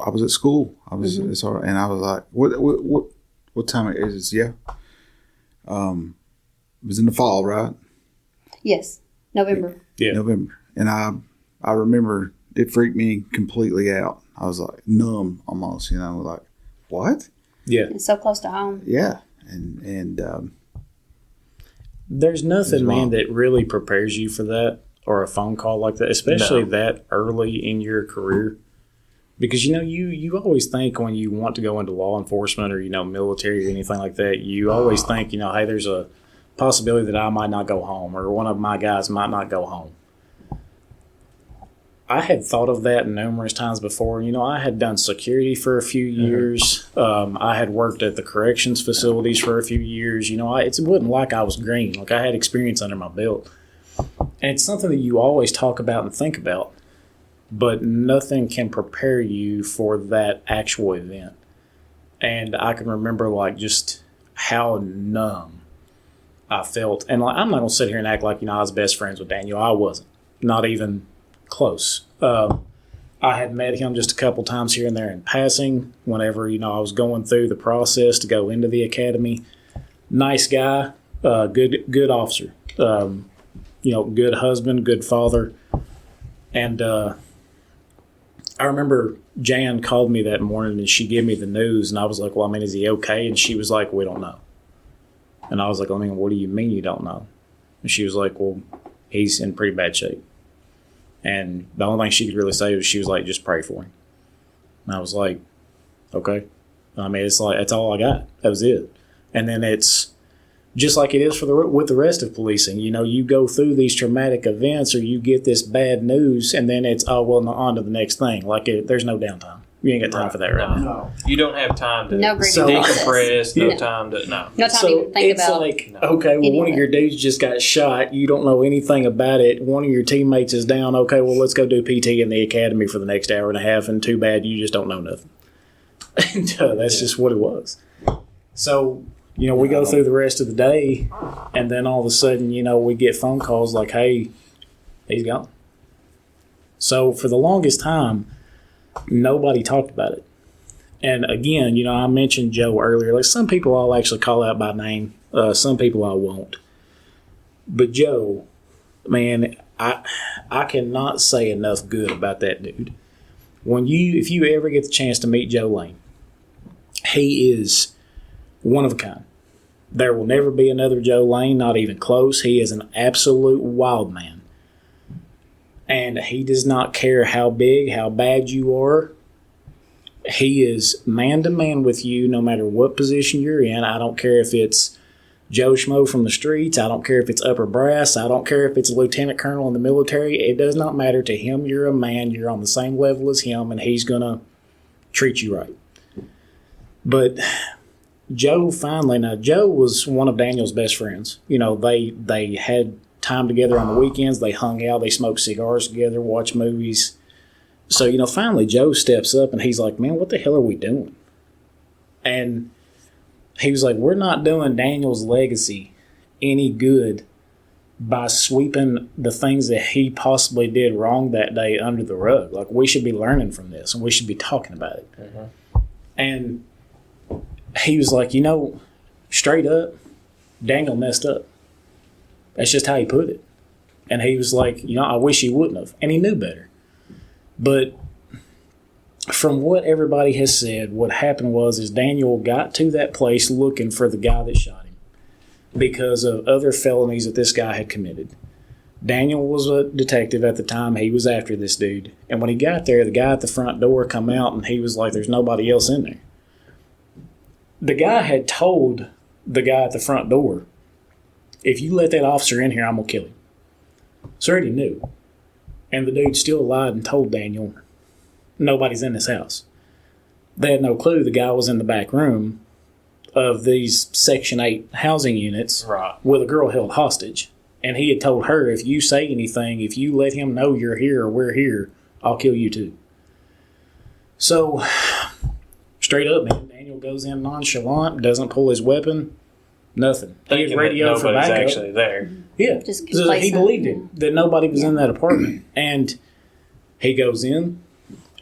I was at school. I was, and I was like, what time it is? Yeah. It was in the fall, right? Yes, November. Yeah. November, and I remember it freaked me completely out. I was like numb almost, like what? Yeah. It's so close to home. Yeah, and There's nothing, It's man, wrong. that really prepares you for that or a phone call like that, especially that early in your career. Because, you always think when you want to go into law enforcement or, military or anything like that, you always think, hey, there's a possibility that I might not go home or one of my guys might not go home. I had thought of that numerous times before. I had done security for a few years. I had worked at the corrections facilities for a few years. It wasn't like I was green. Like I had experience under my belt. And it's something that you always talk about and think about. But nothing can prepare you for that actual event. And I can remember just how numb I felt. And I'm not going to sit here and act like, I was best friends with Daniel. I wasn't. Not even close. I had met him just a couple times here and there in passing whenever, I was going through the process to go into the academy. Nice guy, good officer, good husband, good father. And I remember Jan called me that morning and she gave me the news and I was like, well, is he okay? And she was like, we don't know. And I was like, what do you mean you don't know? And she was like, well, he's in pretty bad shape. And the only thing she could really say was, she was like, just pray for him. And I was like, okay. It's like, that's all I got. That was it. And then it's just like it is with the rest of policing. You go through these traumatic events or you get this bad news and then it's, on to the next thing. Like there's no downtime. You ain't got time for that right now. No. You don't have time to No grieving process. decompress. No Yeah. time to no. No time to So even think it's about. like, No. okay, well, any one of of your it. dudes just got shot. You don't know anything about it. One of your teammates is down. Okay, well, let's go do PT in the academy for the next hour and a half. And too bad you just don't know nothing. And that's just what it was. So, we go through the rest of the day, and then all of a sudden, we get phone calls like, hey, he's gone. So for the longest time, nobody talked about it. And again, I mentioned Joe earlier. Like, some people I'll actually call out by name. Some people I won't. But Joe, man, I cannot say enough good about that dude. If you ever get the chance to meet Joe Lane, he is one of a kind. There will never be another Joe Lane, not even close. He is an absolute wild man. And he does not care how big, how bad you are. He is man to man with you no matter what position you're in. I don't care if it's Joe Schmo from the streets. I don't care if it's upper brass. I don't care if it's a lieutenant colonel in the military. It does not matter to him. You're a man. You're on the same level as him, and he's going to treat you right. But Joe Joe was one of Daniel's best friends. They had time together on the weekends. They hung out. They smoked cigars together, watched movies. So, finally Joe steps up and he's like, man, what the hell are we doing? And he was like, we're not doing Daniel's legacy any good by sweeping the things that he possibly did wrong that day under the rug. Like, we should be learning from this and we should be talking about it. Mm-hmm. And he was like, straight up, Daniel messed up. That's just how he put it. And he was like, I wish he wouldn't have. And he knew better. But from what everybody has said, what happened is Daniel got to that place looking for the guy that shot him because of other felonies that this guy had committed. Daniel was a detective at the time. He was after this dude. And when he got there, the guy at the front door come out and he was like, there's nobody else in there. The guy had told the guy at the front door, if you let that officer in here, I'm going to kill him. So he already knew. And the dude still lied and told Daniel, nobody's in this house. They had no clue the guy was in the back room of these Section 8 housing units with a girl held hostage. And he had told her, if you say anything, if you let him know you're here or we're here, I'll kill you too. So, straight up, man, Daniel goes in nonchalant, doesn't pull his weapon, nothing. He was radioed for backup. Actually there. Yeah, Just so he complacent. believed it, that nobody was in that apartment. And he goes in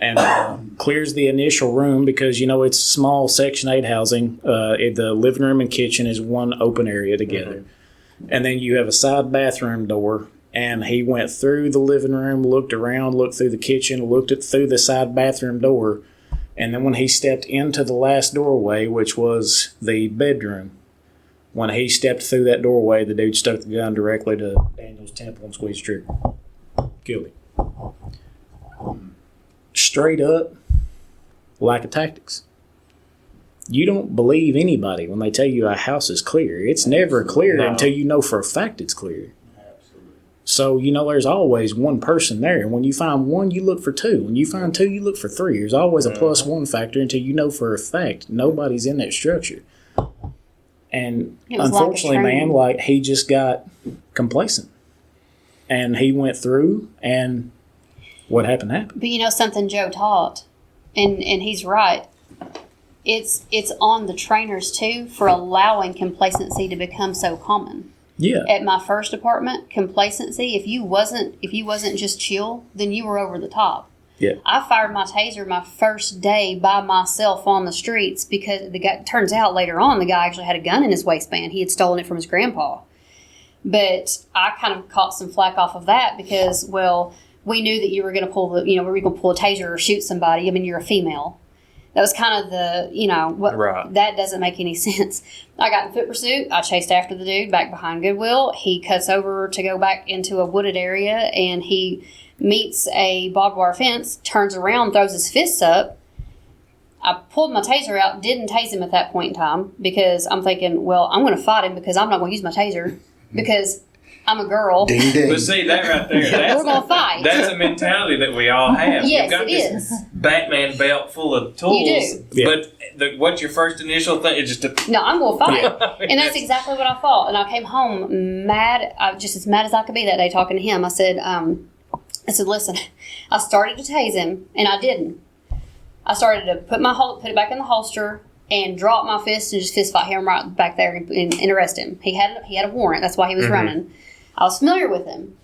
and clears the initial room because, it's small Section 8 housing. The living room and kitchen is one open area together. Mm-hmm. And then you have a side bathroom door. And he went through the living room, looked around, looked through the kitchen, looked through the side bathroom door. And then when he stepped into the last doorway, which was the bedroom, when he stepped through that doorway, the dude stuck the gun directly to Daniel's temple and squeezed the trigger. Killed him. Straight up, lack of tactics. You don't believe anybody when they tell you a house is clear. It's never clear until you know for a fact it's clear. Absolutely. So, there's always one person there. And when you find one, you look for two. When you find two, you look for three. There's always a plus one factor until you know for a fact nobody's in that structure. And unfortunately, man, he just got complacent. And he went through, and what happened happened. But something Joe taught, and he's right. It's on the trainers too for allowing complacency to become so common. Yeah. At my first apartment, complacency, if you wasn't just chill, then you were over the top. Yeah. I fired my taser my first day by myself on the streets because turns out later on the guy actually had a gun in his waistband. He had stolen it from his grandpa. But I kind of caught some flack off of that because, we knew that you were going to pull we were going to pull a taser or shoot somebody. I mean, you're a female. That was kind of that doesn't make any sense. I got in foot pursuit. I chased after the dude back behind Goodwill. He cuts over to go back into a wooded area and he meets a barbed wire fence, turns around, throws his fists up. I pulled my taser out, didn't tase him at that point in time because I'm thinking, I'm going to fight him because I'm not going to use my taser because I'm a girl. Ding ding. But see, that right there, We're going to fight. that's a mentality that we all have. Yes, You've got it this is. Batman belt full of tools. You do. But what's your first initial thing? It's just a... No, I'm going to fight. Yeah. And that's exactly what I thought. And I came home mad, just as mad as I could be that day talking to him. I said, listen, I started to tase him, and I didn't. I started to put it back in the holster and drop my fist and just fist fight him right back there and arrest him. He had a warrant. That's why he was running. I was familiar with him.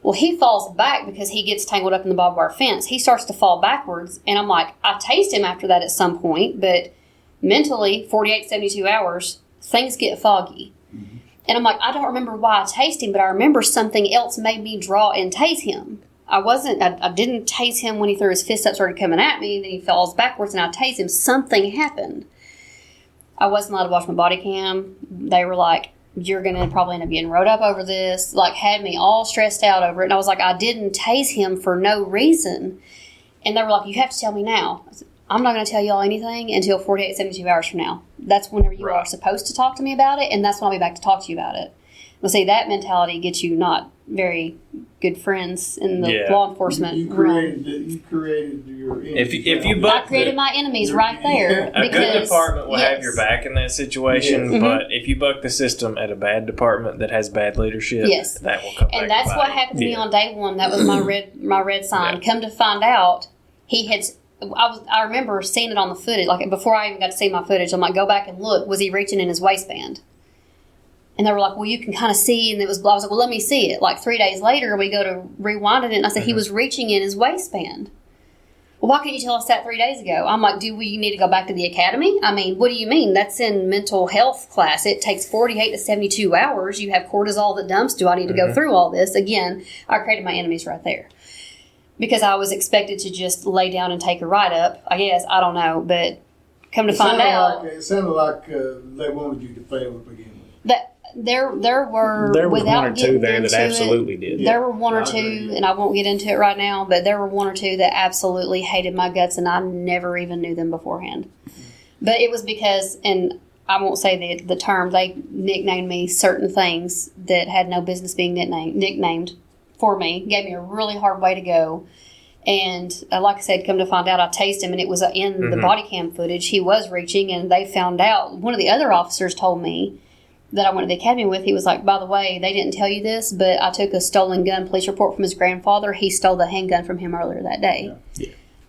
Well, he falls back because he gets tangled up in the barbed wire fence. He starts to fall backwards, and I'm like, I tased him after that at some point, but mentally, 48 to 72 hours, things get foggy. And I'm like, I don't remember why I tased him, but I remember something else made me draw and tase him. I didn't tase him when he threw his fist up, started coming at me, then he falls backwards, and I tased him. Something happened. I wasn't allowed to watch my body cam. They were like, you're going to probably end up getting wrote up over this, like had me all stressed out over it. And I was like, I didn't tase him for no reason. And they were like, you have to tell me now. I said, I'm not going to tell y'all anything until 48, 72 hours from now. That's whenever you are supposed to talk to me about it, and that's when I'll be back to talk to you about it. Well, see, that mentality gets you not very good friends in the law enforcement You realm. created your enemies. If you I buck created my enemies right there. a because, good department will have yes. your back in that situation, Yes. but if you buck the system at a bad department that has bad leadership, Yes. that will come back. And that's to what bite happened to me Yeah. on day one. That was my red sign. Come to find out, he had. I remember seeing it on the footage. Like before I even got to see my footage, I'm like, go back and look. Was he reaching in his waistband? And they were like, well, you can kind of see. And I was like, well, let me see it. Like 3 days later, we go to rewind it, and I said he was reaching in his waistband. Well, why couldn't you tell us that 3 days ago? I'm like, do we need to go back to the academy? I mean, what do you mean? That's in mental health class. It takes 48 to 72 hours. You have cortisol that dumps. Do I need to go through all this? Again, I created my enemies right there. Because I was expected to just lay down and take a write-up. I guess. I don't know. But come to find out. It sounded like they wanted you to fail to begin with. That there were one or two getting there that into absolutely it, did. There were one or I two, agree. and I won't get into it right now, but there were one or two that absolutely hated my guts, and I never even knew them beforehand. But it was because, and I won't say the term, they nicknamed me certain things that had no business being nicknamed for me, gave me a really hard way to go. And like I said, come to find out, I tased him, and it was in the body cam footage. He was reaching, and they found out. One of the other officers told me that I went to the academy with. He was like, by the way, they didn't tell you this, but I took a stolen gun police report from his grandfather. He stole the handgun from him earlier that day. Yeah.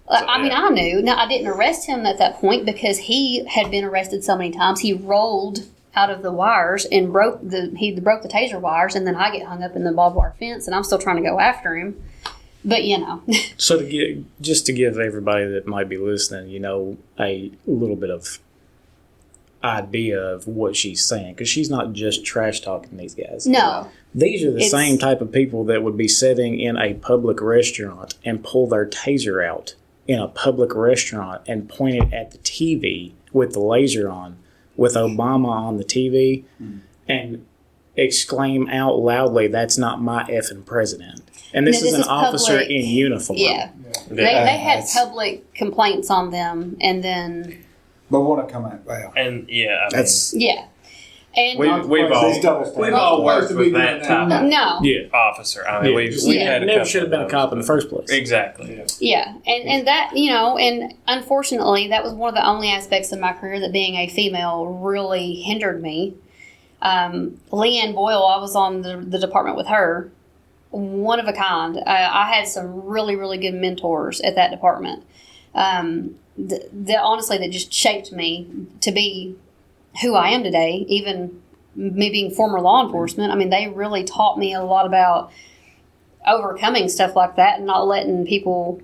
I mean, I knew. Now, I didn't arrest him at that point because he had been arrested so many times. He rolled out of the wires and broke the taser wires, and then I get hung up in the barbed wire fence, and I'm still trying to go after him. But, you know. So to give everybody that might be listening, a little bit of idea of what she's saying, because she's not just trash talking these guys. No. These are the same type of people that would be sitting in a public restaurant and pull their taser out in a public restaurant and point it at the TV with the laser on, with Obama on the TV, and exclaim out loudly, "That's not my effing president." And this is an officer public. in uniform. Yeah. They had public complaints on them, and then, But want to come out. Well, And yeah, that's yeah. And we've all These double standards. we've all worked with that type of no. Yeah. officer. I mean, we've had a Never couple should have been a of cop in those, the first place. Exactly. Yeah, and that, and unfortunately, that was one of the only aspects of my career that being a female really hindered me. Leanne Boyle, I was on the department with her, one of a kind. I had some really, really good mentors at that department. That honestly, that just shaped me to be who I am today, even me being former law enforcement. I mean, they really taught me a lot about overcoming stuff like that and not letting people.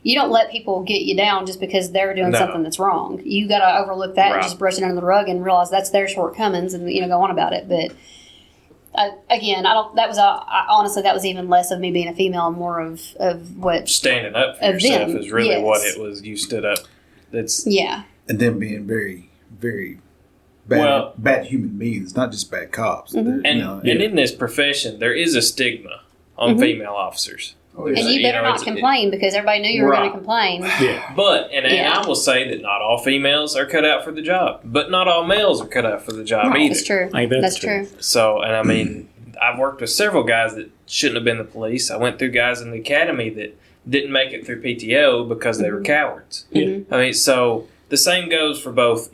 You don't let people get you down just because they're doing something that's wrong. You got to overlook that and just brush it under the rug and realize that's their shortcomings and go on about it. But again, I don't. That was honestly that was even less of me being a female and more of what Standing up for Of yourself them, is really yes. what it was. You stood up. That's yeah. and them being very, very bad, bad human beings, not just bad cops. Mm-hmm. and in this profession, there is a stigma on female officers. And you better not complain because everybody knew you were going to complain. Yeah. But, and I will say that not all females are cut out for the job, but not all males are cut out for the job either. That's true. Ain't that That's true? true. So, and I mean, I've worked with several guys that shouldn't have been the police. I went through guys in the academy that didn't make it through PTO because they were cowards. Mm-hmm. I mean, so the same goes for both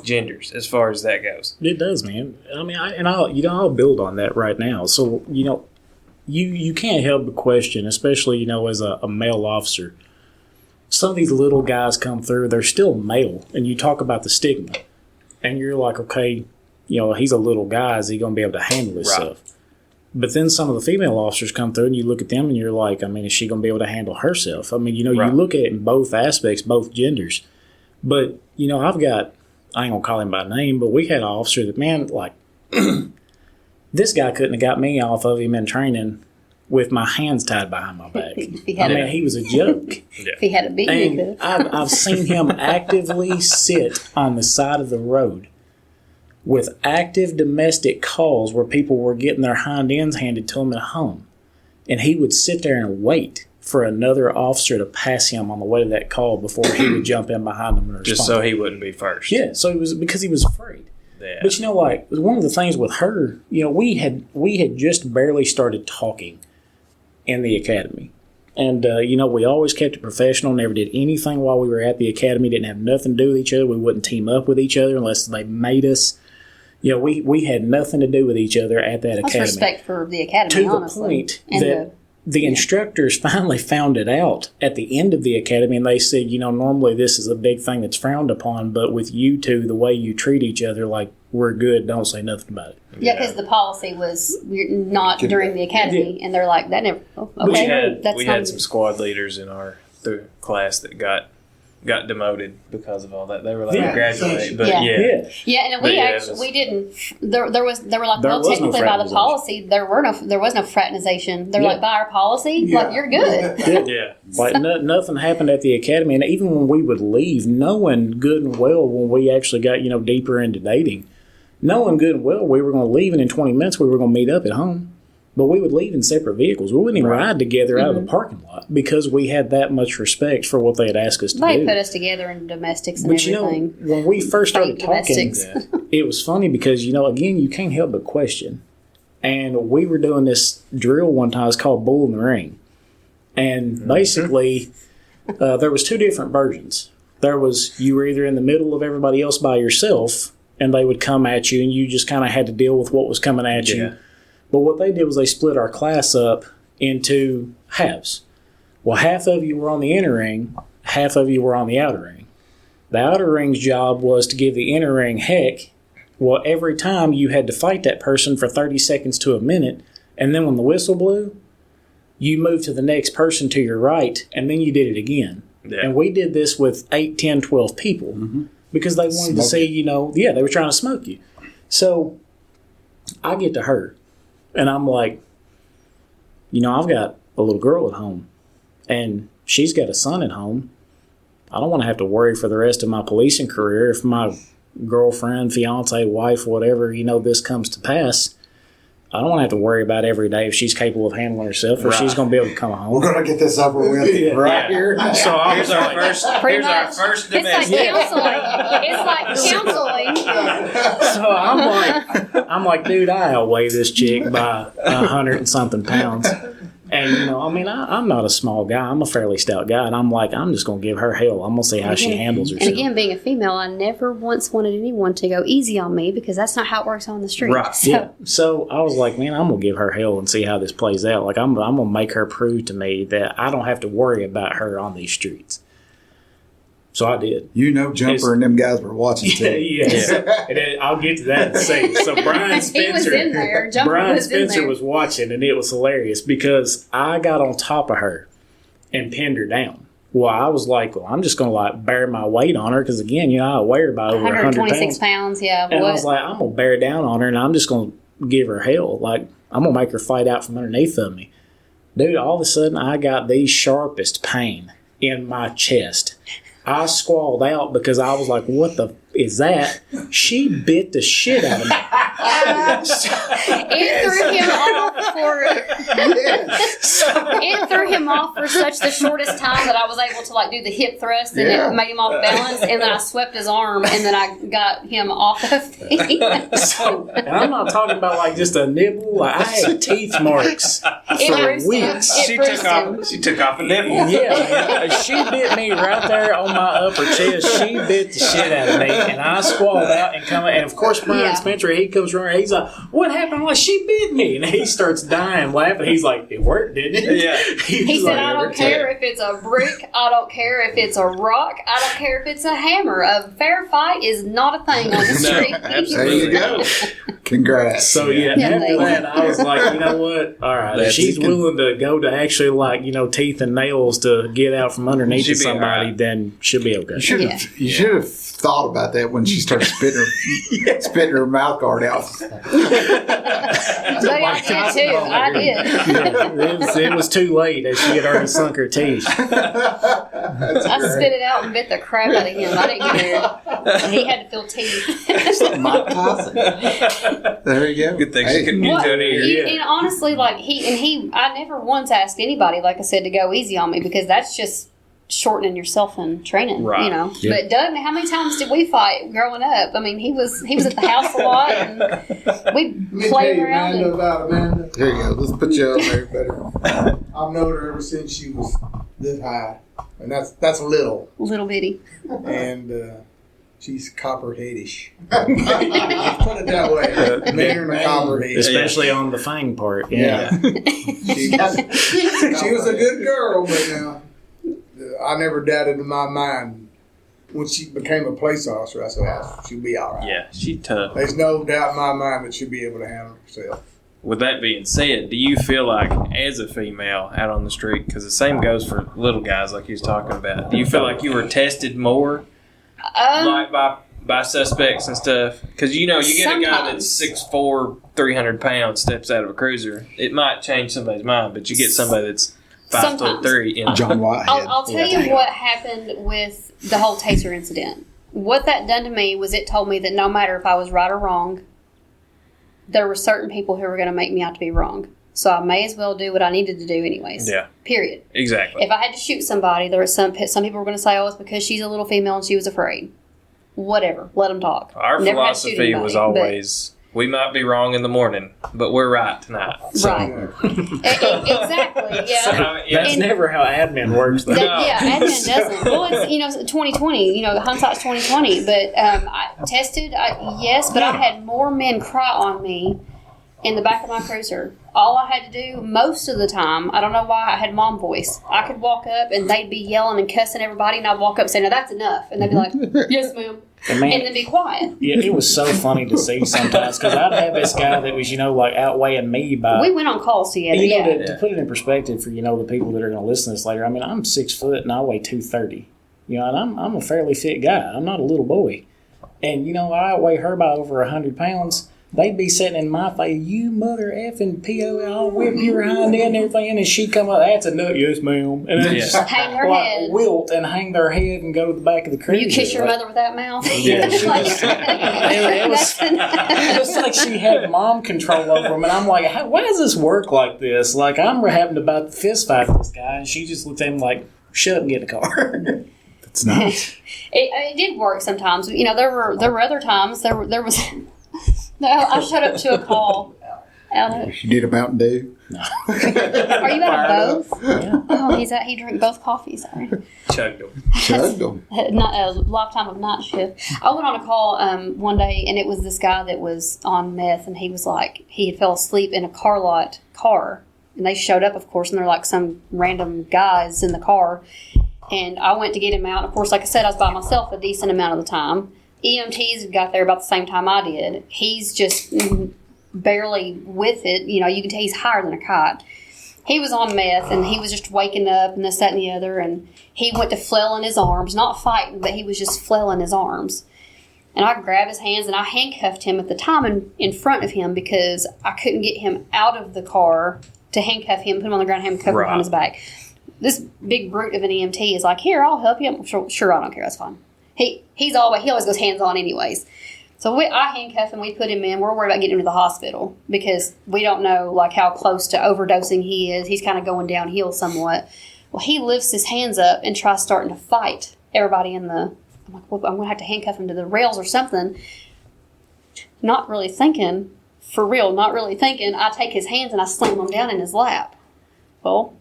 genders as far as that goes. It does, man. I mean, I'll build on that right now. So, you can't help but question, especially, as a male officer. Some of these little guys come through, they're still male, and you talk about the stigma. And you're like, okay, he's a little guy, is he going to be able to handle this stuff? But then some of the female officers come through, and you look at them, and you're like, I mean, is she going to be able to handle herself? I mean, you look at it in both aspects, both genders. But, I ain't going to call him by name, but we had an officer that, man, like, this guy couldn't have got me off of him in training with my hands tied behind my back. He was a joke. If he had a beat, and I've seen him actively sit on the side of the road with active domestic calls where people were getting their hind ends handed to them at home. And he would sit there and wait for another officer to pass him on the way to that call before he would jump in behind them and respond. Just so he wouldn't be first. Yeah, so it was because he was afraid. Yeah. But one of the things with her, we had just barely started talking in the academy. And, we always kept it professional, never did anything while we were at the academy, didn't have nothing to do with each other. We wouldn't team up with each other unless they made us. We had nothing to do with each other at that academy. That's respect for the academy, honestly. To the point that the instructors finally found it out at the end of the academy, and they said, normally this is a big thing that's frowned upon, but with you two, the way you treat each other, like, we're good, don't say nothing about it. Yeah, because the policy was we're not during the academy, and they're like, that never, okay. We had some squad leaders in our class that got demoted because of all that. They were like, graduate, but and we didn't. They were like, well, technically by the policy, there was no fraternization. They're like, by our policy, like you're good. Like nothing happened at the academy, and even when we would leave, knowing good and well when we actually got deeper into dating, knowing good and well we were going to leave, and in 20 minutes we were going to meet up at home. But we would leave in separate vehicles. We wouldn't even ride together out of the parking lot because we had that much respect for what they had asked us to do. They put us together in domestics and everything. When we first started talking, it was funny because, again, you can't help but question. And we were doing this drill one time. It's called Bull in the Ring. And basically, there was two different versions. There was you were either in the middle of everybody else by yourself, and they would come at you, and you just kind of had to deal with what was coming at you. But what they did was they split our class up into halves. Well, half of you were on the inner ring, half of you were on the outer ring. The outer ring's job was to give the inner ring heck. Well, every time you had to fight that person for 30 seconds to a minute, and then when the whistle blew, you moved to the next person to your right, and then you did it again. Yeah. And we did this with 8, 10, 12 people because they wanted to see, they were trying to smoke you. So I get to her. And I'm like, I've got a little girl at home, and she's got a son at home. I don't want to have to worry for the rest of my policing career if my girlfriend, fiance, wife, whatever, this comes to pass. I don't want to have to worry about every day if she's capable of handling herself or she's going to be able to come home. We're going to get this over with here. So here's our first domestic. It's like counseling. So I'm like, dude, I outweigh this chick by 100 and something pounds. And, I'm not a small guy. I'm a fairly stout guy. And I'm like, I'm just going to give her hell. I'm going to see how she handles herself. And again, being a female, I never once wanted anyone to go easy on me because that's not how it works on the street. Right. So I was like, man, I'm going to give her hell and see how this plays out. Like, I'm going to make her prove to me that I don't have to worry about her on these streets. So I did. Jumper and them guys were watching too. Yes. And I'll get to that in a second. So Brian Spencer, he was in there. Jumper was watching, and it was hilarious because I got on top of her and pinned her down. Well, I was like, I'm just going to bear my weight on her because, again, I weigh her by over 126 pounds. Yeah. And I was like, I'm going to bear down on her, and I'm just going to give her hell. Like, I'm going to make her fight out from underneath of me. Dude, all of a sudden, I got the sharpest pain in my chest. I squalled out because I was like, what the is that? She bit the shit out of me. It threw him off for it threw him off for such the shortest time that I was able to like do the hip thrust and it made him off balance, and then I swept his arm and then I got him off of me. And I'm not talking about like just a nibble. Like, I had teeth marks for weeks. She took off a nipple. Yeah, she bit me right there on my upper chest. She bit the shit out of me, and I squalled out and come. And of course, Brian Spencer, he comes around. He's like, "What happened?" I'm like, "She bit me," and he starts dying laughing. He's like, "It worked, didn't it?" Yeah. He said, "I don't care if it's a brick. I don't care if it's a rock. I don't care if it's a hammer. A fair fight is not a thing on the street." There you go. Congrats. So after that, I was like, you know what? All right, if she's willing to go to actually like teeth and nails to get out from underneath of somebody, then she'll be okay. You should have thought about that when she started spitting her mouth guard out. But I did too. I did. It was too late as she had already sunk her teeth. I spit it out and bit the crap out of him. I didn't care. He had to feel teeth. Mike Tyson. There you go. Good thing she couldn't get to an ear. And honestly, like I never once asked anybody, like I said, to go easy on me, because that's just shortening yourself and training, right. Yeah. But Doug, how many times did we fight growing up? I mean, he was at the house a lot, and we played around. Amanda. There you go. Let's put you up there better. I've known her ever since she was this high, and that's little bitty. and she's copperheadish. Put it that way. Marrying a copperhead. Especially on the fang part. Yeah. She was a good girl, but now I never doubted in my mind when she became a police officer. I said, she'll be all right. Yeah, she's tough. There's no doubt in my mind that she'll be able to handle herself. With that being said, do you feel like as a female out on the street, because the same goes for little guys like he was talking about, do you feel like you were tested more like by suspects and stuff? Because you get a guy that's 6'4", 300 pounds steps out of a cruiser, it might change somebody's mind, but you get somebody that's 5'3" in John Whitehead. I'll tell you what happened with the whole taser incident. What that done to me was it told me that no matter if I was right or wrong, there were certain people who were going to make me out to be wrong. So I may as well do what I needed to do anyways. Yeah. Period. Exactly. If I had to shoot somebody, there was some people were going to say, "Oh, it's because she's a little female and she was afraid." Whatever. Let them talk. Our Never had to shoot philosophy anybody, was always, we might be wrong in the morning, but we're right tonight. So. Right. Exactly. Yeah. So, That's never how admin works, though. Admin doesn't. Well, it's 2020. Hindsight's 2020. But I tested. Yes, but I had more men cry on me in the back of my cruiser. All I had to do most of the time, I don't know why, I had mom voice. I could walk up and they'd be yelling and cussing everybody, and I'd walk up and say, "Now that's enough," and they'd be like, "Yes, ma'am," and then be quiet. Yeah, it was so funny to see sometimes, because I'd have this guy that was like outweighing me by. We went on calls together. To put it in perspective for the people that are going to listen to this later. I mean, I'm 6 foot and I weigh 230. And I'm a fairly fit guy. I'm not a little boy, and I outweigh her by over 100 pounds. They'd be sitting in my face, "You mother effing PO, I'll whip your hind end and everything," and she'd come up, "That's a nut, yes, ma'am," and then just hang her head, wilt and hang their head and go to the back of the cruiser. You kiss your mother with that mouth. Yeah, it was like she had mom control over him, and I'm like, why does this work like this? Like, I'm having to about fist fight with this guy, and she just looked at him like, "Shut up and get in the car." That's nice. It did work sometimes. There were other times. There was. No, I showed up to a call. You did a Mountain Dew? No. Are you out of both? Yeah. Oh, he drank both coffees. Sorry. Chugged them. Not a lifetime of night shift. I went on a call one day, and it was this guy that was on meth, and he was like, he had fell asleep in a car, and they showed up, of course, and they're like some random guys in the car, and I went to get him out. Of course, like I said, I was by myself a decent amount of the time. EMTs got there about the same time I did. He's just barely with it. You can tell he's higher than a kite. He was on meth, and he was just waking up and this, that, and the other, and he went to flailing his arms, not fighting, but he was just flailing his arms. And I grabbed his hands, and I handcuffed him at the time in front of him, because I couldn't get him out of the car to handcuff him, put him on the ground, handcuff him behind his back. This big brute of an EMT is like, "Here, I'll help you." I'm sure, I don't care. That's fine. He always goes hands on anyways. So I handcuff him. We put him in. We're worried about getting him to the hospital because we don't know like how close to overdosing he is. He's kind of going downhill somewhat. Well, he lifts his hands up and tries starting to fight everybody in the. I'm like, well, I'm going to have to handcuff him to the rails or something. Not really thinking, for real, not really thinking. I take his hands and I slam them down in his lap. Well,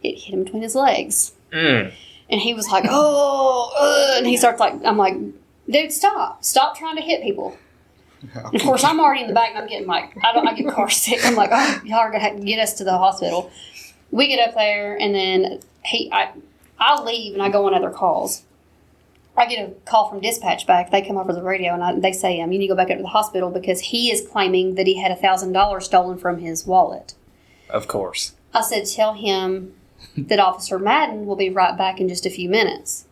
it hit him between his legs. And he was like, and he starts like, I'm like, dude, stop trying to hit people. And of course, I'm already in the back and I'm getting like, I get car sick. I'm like, oh, y'all are going to have to get us to the hospital. We get up there and then I leave and I go on other calls. I get a call from dispatch back. They come over the radio and they say, you need to go back up to the hospital because he is claiming that he had $1,000 stolen from his wallet. Of course. I said, tell him that Officer Madden will be right back in just a few minutes.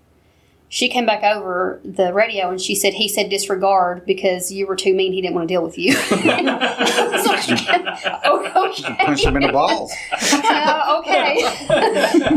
She came back over the radio and she said, he said disregard because you were too mean. He didn't want to deal with you. Okay. Punch him in the balls. Okay.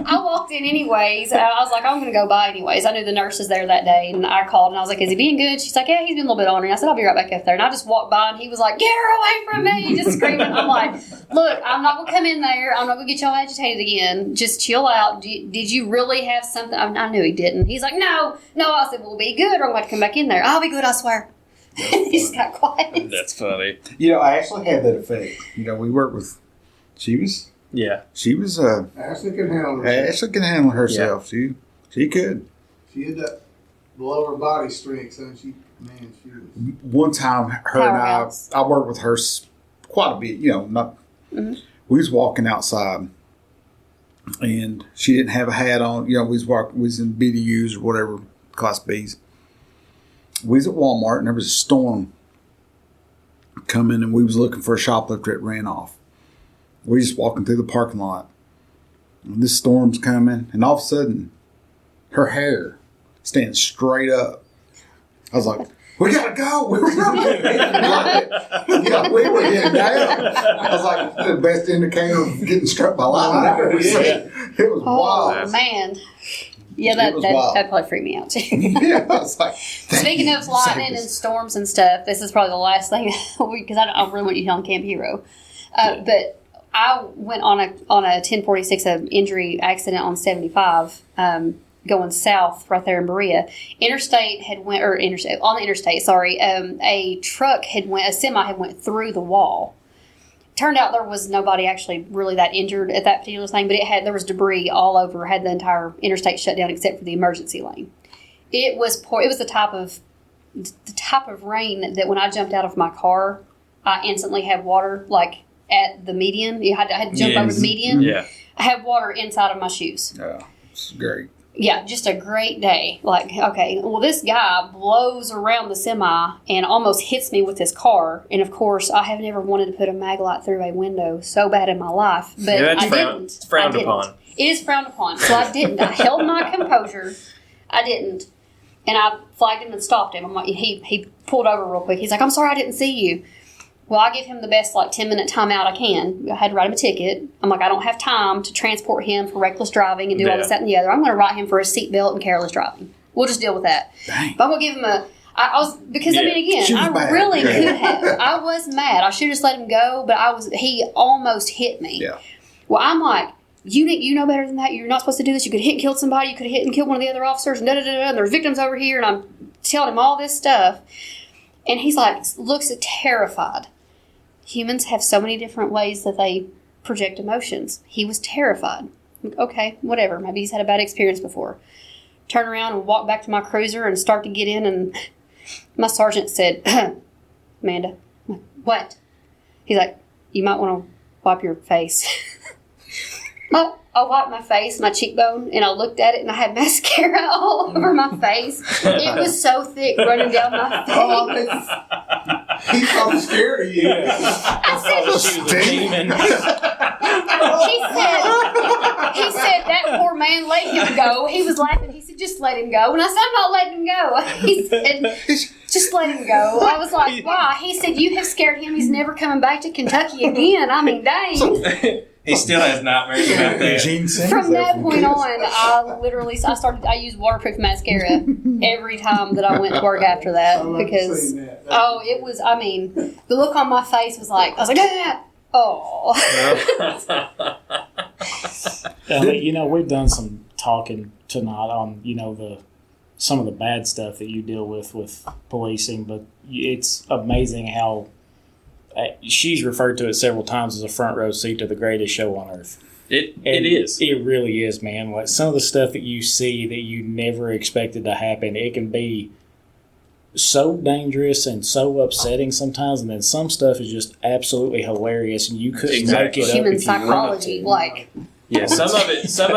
I walked in anyways. I was like, I'm going to go by anyways. I knew the nurse was there that day and I called and I was like, is he being good? She's like, yeah, he's been a little bit ornery. I said, I'll be right back up there. And I just walked by and he was like, get her away from me, just screaming. I'm like, look, I'm not going to come in there. I'm not going to get y'all agitated again. Just chill out. Did you really have something? I knew he didn't. He's like, no. I said, we'll be good or I'm going to come back in there. I'll be good, I swear. He just got quiet. That's funny. I actually had that effect. We worked with, she was Ashley can handle herself. Ashley can handle herself. Yeah. She could. She had that lower body strength, so she was. One time, her and I worked with her quite a bit, not, we was walking outside and she didn't have a hat on, we was in BDUs or whatever, Class Bs. We was at Walmart and there was a storm coming and we was looking for a shoplifter that ran off. We just walking through the parking lot and this storm's coming and all of a sudden her hair stands straight up. I was like, we gotta go. We were running. We were getting down. I was like, the best indicator of getting struck by lightning I've ever seen. It was wild. Oh, man. Yeah, that probably freaked me out too. Yeah, I was like, speaking of lightning and storms and stuff, this is probably the last thing because I really want you to tell on Camp Hero. But I went on a 1046 injury accident on 75. Going south right there in Berea. On the interstate, a semi had went through the wall. Turned out there was nobody actually really that injured at that particular thing, but there was debris all over, had the entire interstate shut down except for the emergency lane. It was poor. It was the type of rain that when I jumped out of my car, I instantly had water like at the median. I had to jump over the median. Yeah. I had water inside of my shoes. Yeah, it's great. Yeah, just a great day. Like, okay, well, this guy blows around the semi and almost hits me with his car. And, of course, I have never wanted to put a mag light through a window so bad in my life. But I didn't. It's frowned upon. It is frowned upon. So I didn't. I held my composure. I didn't. And I flagged him and stopped him. I'm like, he pulled over real quick. He's like, I'm sorry I didn't see you. Well, I give him the best, 10-minute timeout I can. I had to write him a ticket. I'm like, I don't have time to transport him for reckless driving and do all this, that, and the other. I'm going to write him for a seatbelt and careless driving. We'll just deal with that. Dang. But I'm going to give him I really could have. I was mad. I should have just let him go, but he almost hit me. Yeah. Well, I'm like, you know better than that. You're not supposed to do this. You could hit and kill somebody. You could have hit and killed one of the other officers, and and there's victims over here, and I'm telling him all this stuff. And he's like, looks terrified. Humans have so many different ways that they project emotions. He was terrified. Okay, whatever. Maybe he's had a bad experience before. Turn around and walk back to my cruiser and start to get in, and my sergeant said, Amanda, I'm like, what? He's like, you might want to wipe your face. I wiped my face, my cheekbone, and I looked at it, and I had mascara all over my face. It was so thick running down my face. He's so scared of you. I said, She was a demon. he said, that poor man, let him go. He was laughing. He said, just let him go. And I said, I'm not letting him go. He said, just let him go. I was like, why? He said, you have scared him. He's never coming back to Kentucky again. I mean, dang. He still has nightmares about that. Gene Simmons From there that from point Kiss. on, I used waterproof mascara every time that I went to work after that I like because seeing that. it was. I mean, the look on my face was like, I was like, ah, oh. We've done some talking tonight on some of the bad stuff that you deal with policing, but it's amazing how she's referred to it several times as a front row seat to the greatest show on earth. It is. It really is, man. Like some of the stuff that you see that you never expected to happen, it can be so dangerous and so upsetting sometimes, and then some stuff is just absolutely hilarious, and you couldn't make it up Human if you wanted psychology, to. like. Yeah, some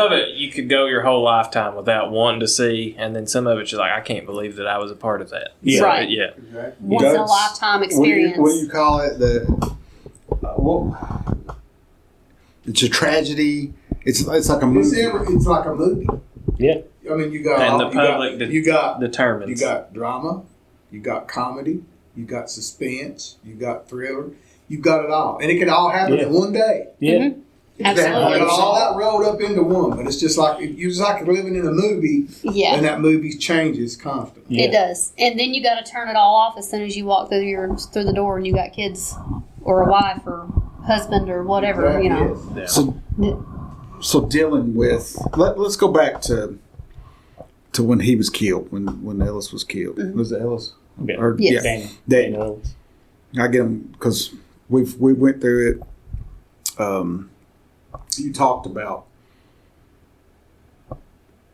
of it you could go your whole lifetime without wanting to see, and then some of it's just like, I can't believe that I was a part of that. Yeah. So, Right. yeah. Exactly. Once in a lifetime experience. What do you call it? It's a tragedy. It's like a movie. It's like a movie. Yeah. I mean, you got And the public determines. You got drama, you got comedy, you got suspense, you got thriller, you got it all, and it could all happen in one day. Yeah. Mm-hmm. It could happen Absolutely. all that rolled up into one, but it's just like you're just like living in a movie, Yeah. and that movie changes constantly. Yeah. It does, and then you got to turn it all off as soon as you walk through the door, and you got kids, or a wife, or husband, or whatever. Exactly. You know. Yeah. So dealing with let's go back to when he was killed, when Ellis was killed. Was it Ellis? Yeah. Or, Yes. yeah. Daniel. I get him because we went through it. You talked about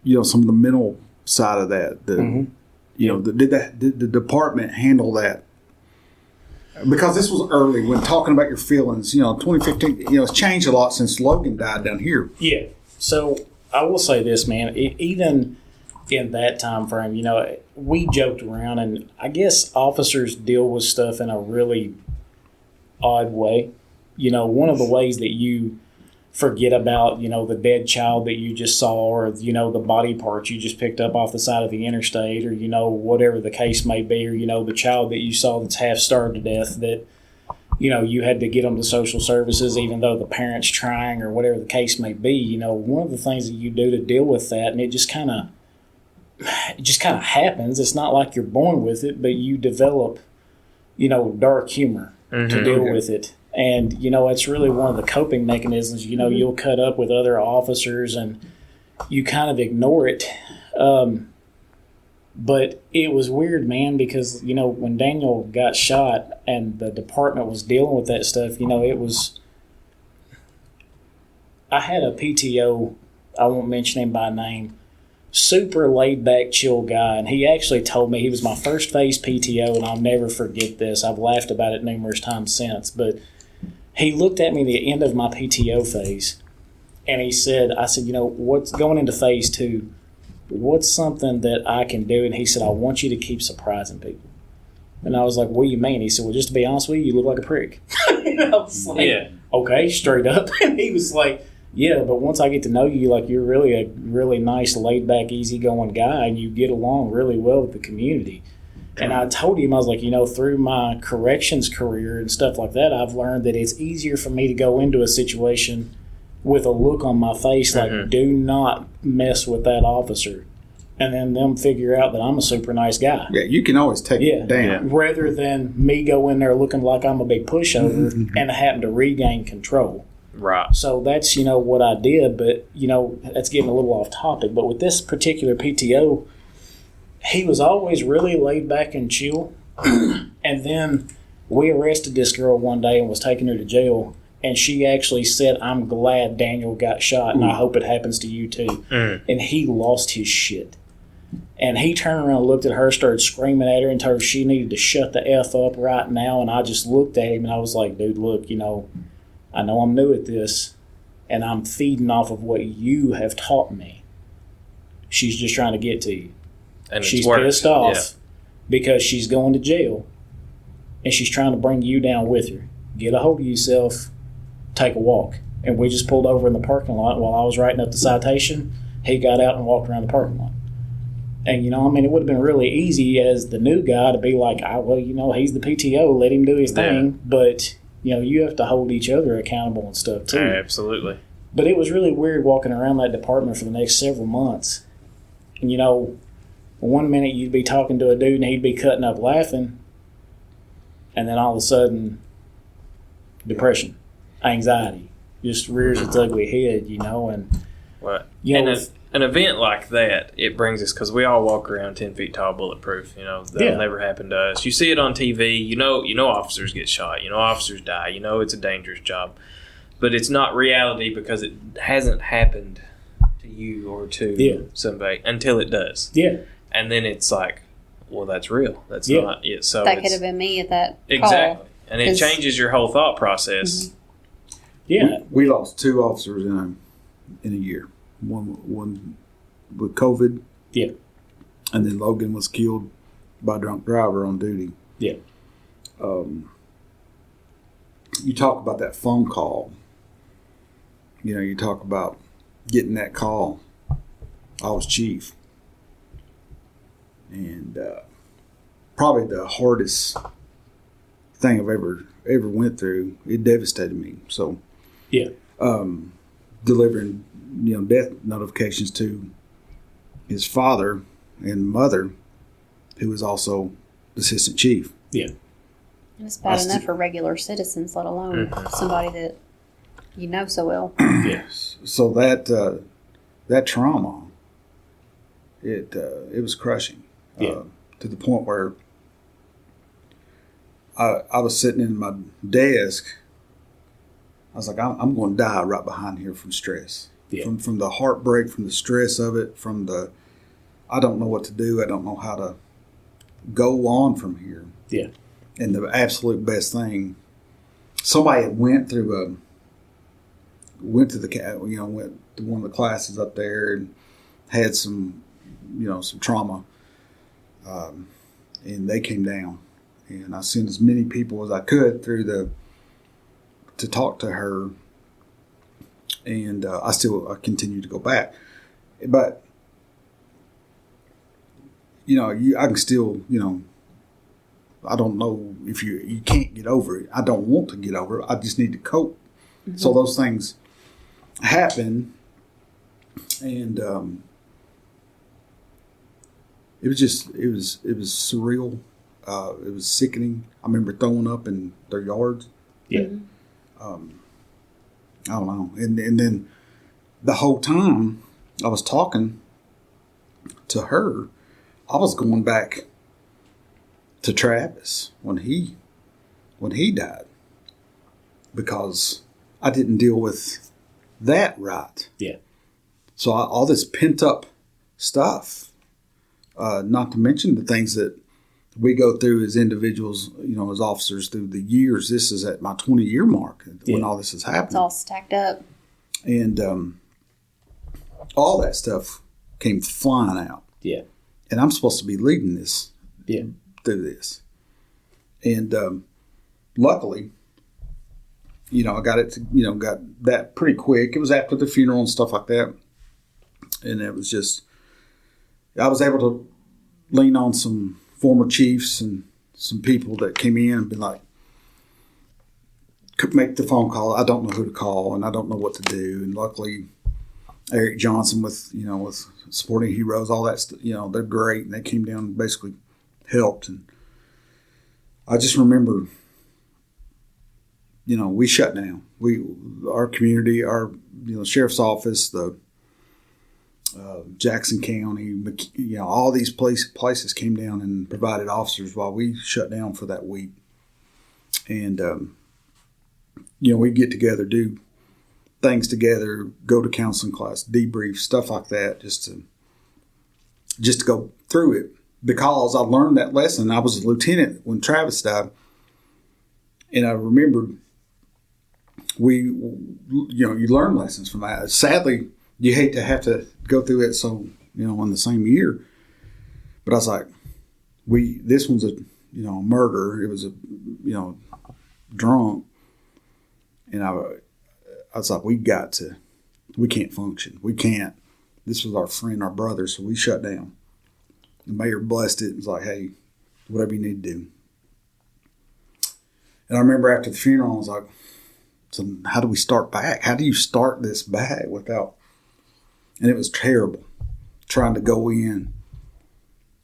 some of the mental side of that. Did the department handle that? Because this was early when talking about your feelings. 2015. It's changed a lot since Logan died down here. Yeah. So I will say this, man. Even in that time frame, we joked around, and I guess officers deal with stuff in a really odd way. One of the ways that you forget about, the dead child that you just saw, or, the body parts you just picked up off the side of the interstate, or, whatever the case may be, or, the child that you saw that's half starved to death that, you had to get them to social services even though the parent's trying, or whatever the case may be. One of the things that you do to deal with that, and it just kind of happens. It's not like you're born with it, but you develop, dark humor to deal with it. And, it's really one of the coping mechanisms. You'll cut up with other officers and you kind of ignore it. But it was weird, man, because, when Daniel got shot and the department was dealing with that stuff, it was... I had a PTO, I won't mention him by name, super laid-back, chill guy, and he actually told me he was my first phase PTO, and I'll never forget this. I've laughed about it numerous times since, but he looked at me at the end of my PTO phase, and I said, what's going into phase 2? What's something that I can do? And he said, I want you to keep surprising people. And I was like, what do you mean? He said, well, just to be honest with you look like a prick. And I was like, Yeah. Okay, straight up. And he was like, yeah, but once I get to know you, like, you're really a really nice, laid-back, easygoing guy, and you get along really well with the community. And I told him, I was like, through my corrections career and stuff like that, I've learned that it's easier for me to go into a situation with a look on my face like, do not mess with that officer. And then them figure out that I'm a super nice guy. Yeah, you can always take it down. Yeah. Rather than me go in there looking like I'm a big pushover and happen to regain control. Right. So that's, what I did, but, that's getting a little off topic. But with this particular PTO, he was always really laid back and chill. And then we arrested this girl one day and was taking her to jail. And she actually said, I'm glad Daniel got shot, and I hope it happens to you too. And he lost his shit. And he turned around and looked at her, started screaming at her, and told her she needed to shut the F up right now. And I just looked at him, and I was like, dude, look, I know I'm new at this, and I'm feeding off of what you have taught me. She's just trying to get to you. And She's it's worked. pissed off because she's going to jail, and she's trying to bring you down with her. Get a hold of yourself, take a walk. And we just pulled over in the parking lot while I was writing up the citation. He got out and walked around the parking lot. And, it would have been really easy as the new guy to be like, he's the PTO, let him do his thing. But, you have to hold each other accountable and stuff too. Absolutely. But it was really weird walking around that department for the next several months. And, one minute you'd be talking to a dude and he'd be cutting up laughing. And then all of a sudden, depression, anxiety, just rears its ugly head, and Right. An event like that, it brings us, because we all walk around 10 feet tall, bulletproof. That'll never happen to us. You see it on TV. Officers get shot. Officers die. It's a dangerous job. But it's not reality because it hasn't happened to you or to somebody until it does. Yeah. And then it's like, well, that's real. That's not it. So that could have been me at that exactly. call. And it changes your whole thought process. Mm-hmm. Yeah. We lost 2 officers in a year. One with COVID. Yeah. And then Logan was killed by a drunk driver on duty. Yeah. You talk about that phone call. You talk about getting that call. I was chief. And probably the hardest thing I've ever went through. It devastated me. So, yeah. Delivering, death notifications to his father and mother, who was also the assistant chief. Yeah. It's bad enough for regular citizens, let alone somebody that you know so well. Yes. So that trauma, it was crushing. Yeah. To the point where I was sitting in my desk. I was like, I'm going to die right behind here from stress. Yeah. From the heartbreak, from the stress of it, from the, I don't know what to do. I don't know how to go on from here. Yeah. And the absolute best thing, somebody had went to went to one of the classes up there and had some trauma, and they came down, and I sent as many people as I could to talk to her, and I continue to go back, but I can still I don't know if you can't get over it. I don't want to get over it. I just need to cope. Mm-hmm. So those things happen, and it was surreal. It was sickening. I remember throwing up in their yards. Yeah. I don't know. And then the whole time I was talking to her, I was going back to Travis when he died, because I didn't deal with that right. Yeah. So all this pent up stuff, not to mention the things that we go through as individuals, as officers through the years. This is at my 20-year mark when all this has happened. It's all stacked up. And all that stuff came flying out. Yeah. And I'm supposed to be leading this. Yeah. Through this. And luckily, I got it, got that pretty quick. It was after the funeral and stuff like that. And it was just, I was able to lean on some former chiefs and some people that came in and been like, could make the phone call. I don't know who to call and I don't know what to do. And luckily, Eric Johnson with Supporting Heroes, all that, they're great. And they came down and basically helped. And I just remember, we shut down. Our community, our sheriff's office, the Jackson County, all these places came down and provided officers while we shut down for that week. And we get together, do things together, go to counseling class, debrief, stuff like that, just to go through it. Because I learned that lesson. I was a lieutenant when Travis died, and I remembered you learn lessons from that. Sadly, you hate to have to go through it in the same year. But I was like, this one's a murder. It was a drunk, and I was like, we can't function. We can't. This was our friend, our brother, so we shut down. The mayor blessed it and was like, hey, whatever you need to do. And I remember after the funeral, I was like, so how do we start back? How do you start this back without? And it was terrible trying to go in.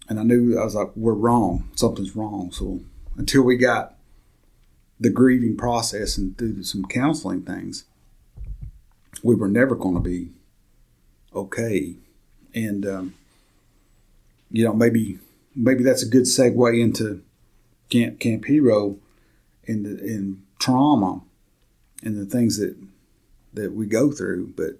And I knew, I was like, we're wrong. Something's wrong. So until we got the grieving process and through some counseling things, we were never going to be okay. And, maybe that's a good segue into Camp Hero and trauma and the things that we go through. But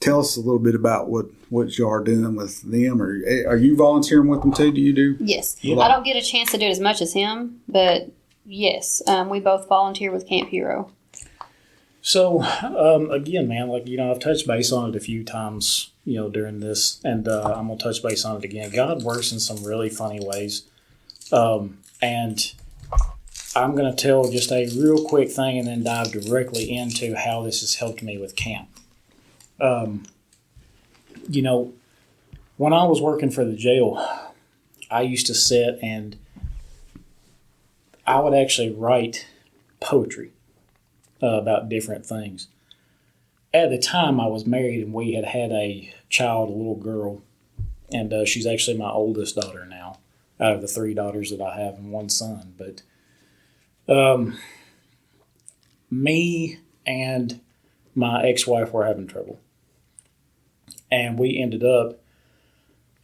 tell us a little bit about what you are doing with them. Or are you volunteering with them too? Do you do? Yes. I don't get a chance to do it as much as him, but yes, we both volunteer with Camp Hero. So, again, man, I've touched base on it a few times, during this, and I'm going to touch base on it again. God works in some really funny ways. And I'm going to tell just a real quick thing and then dive directly into how this has helped me with camp. When I was working for the jail, I used to sit and I would actually write poetry about different things. At the time, I was married and we had a child, a little girl, and she's actually my oldest daughter now, out of the 3 daughters that I have and 1 son. But me and my ex-wife were having trouble. And we ended up,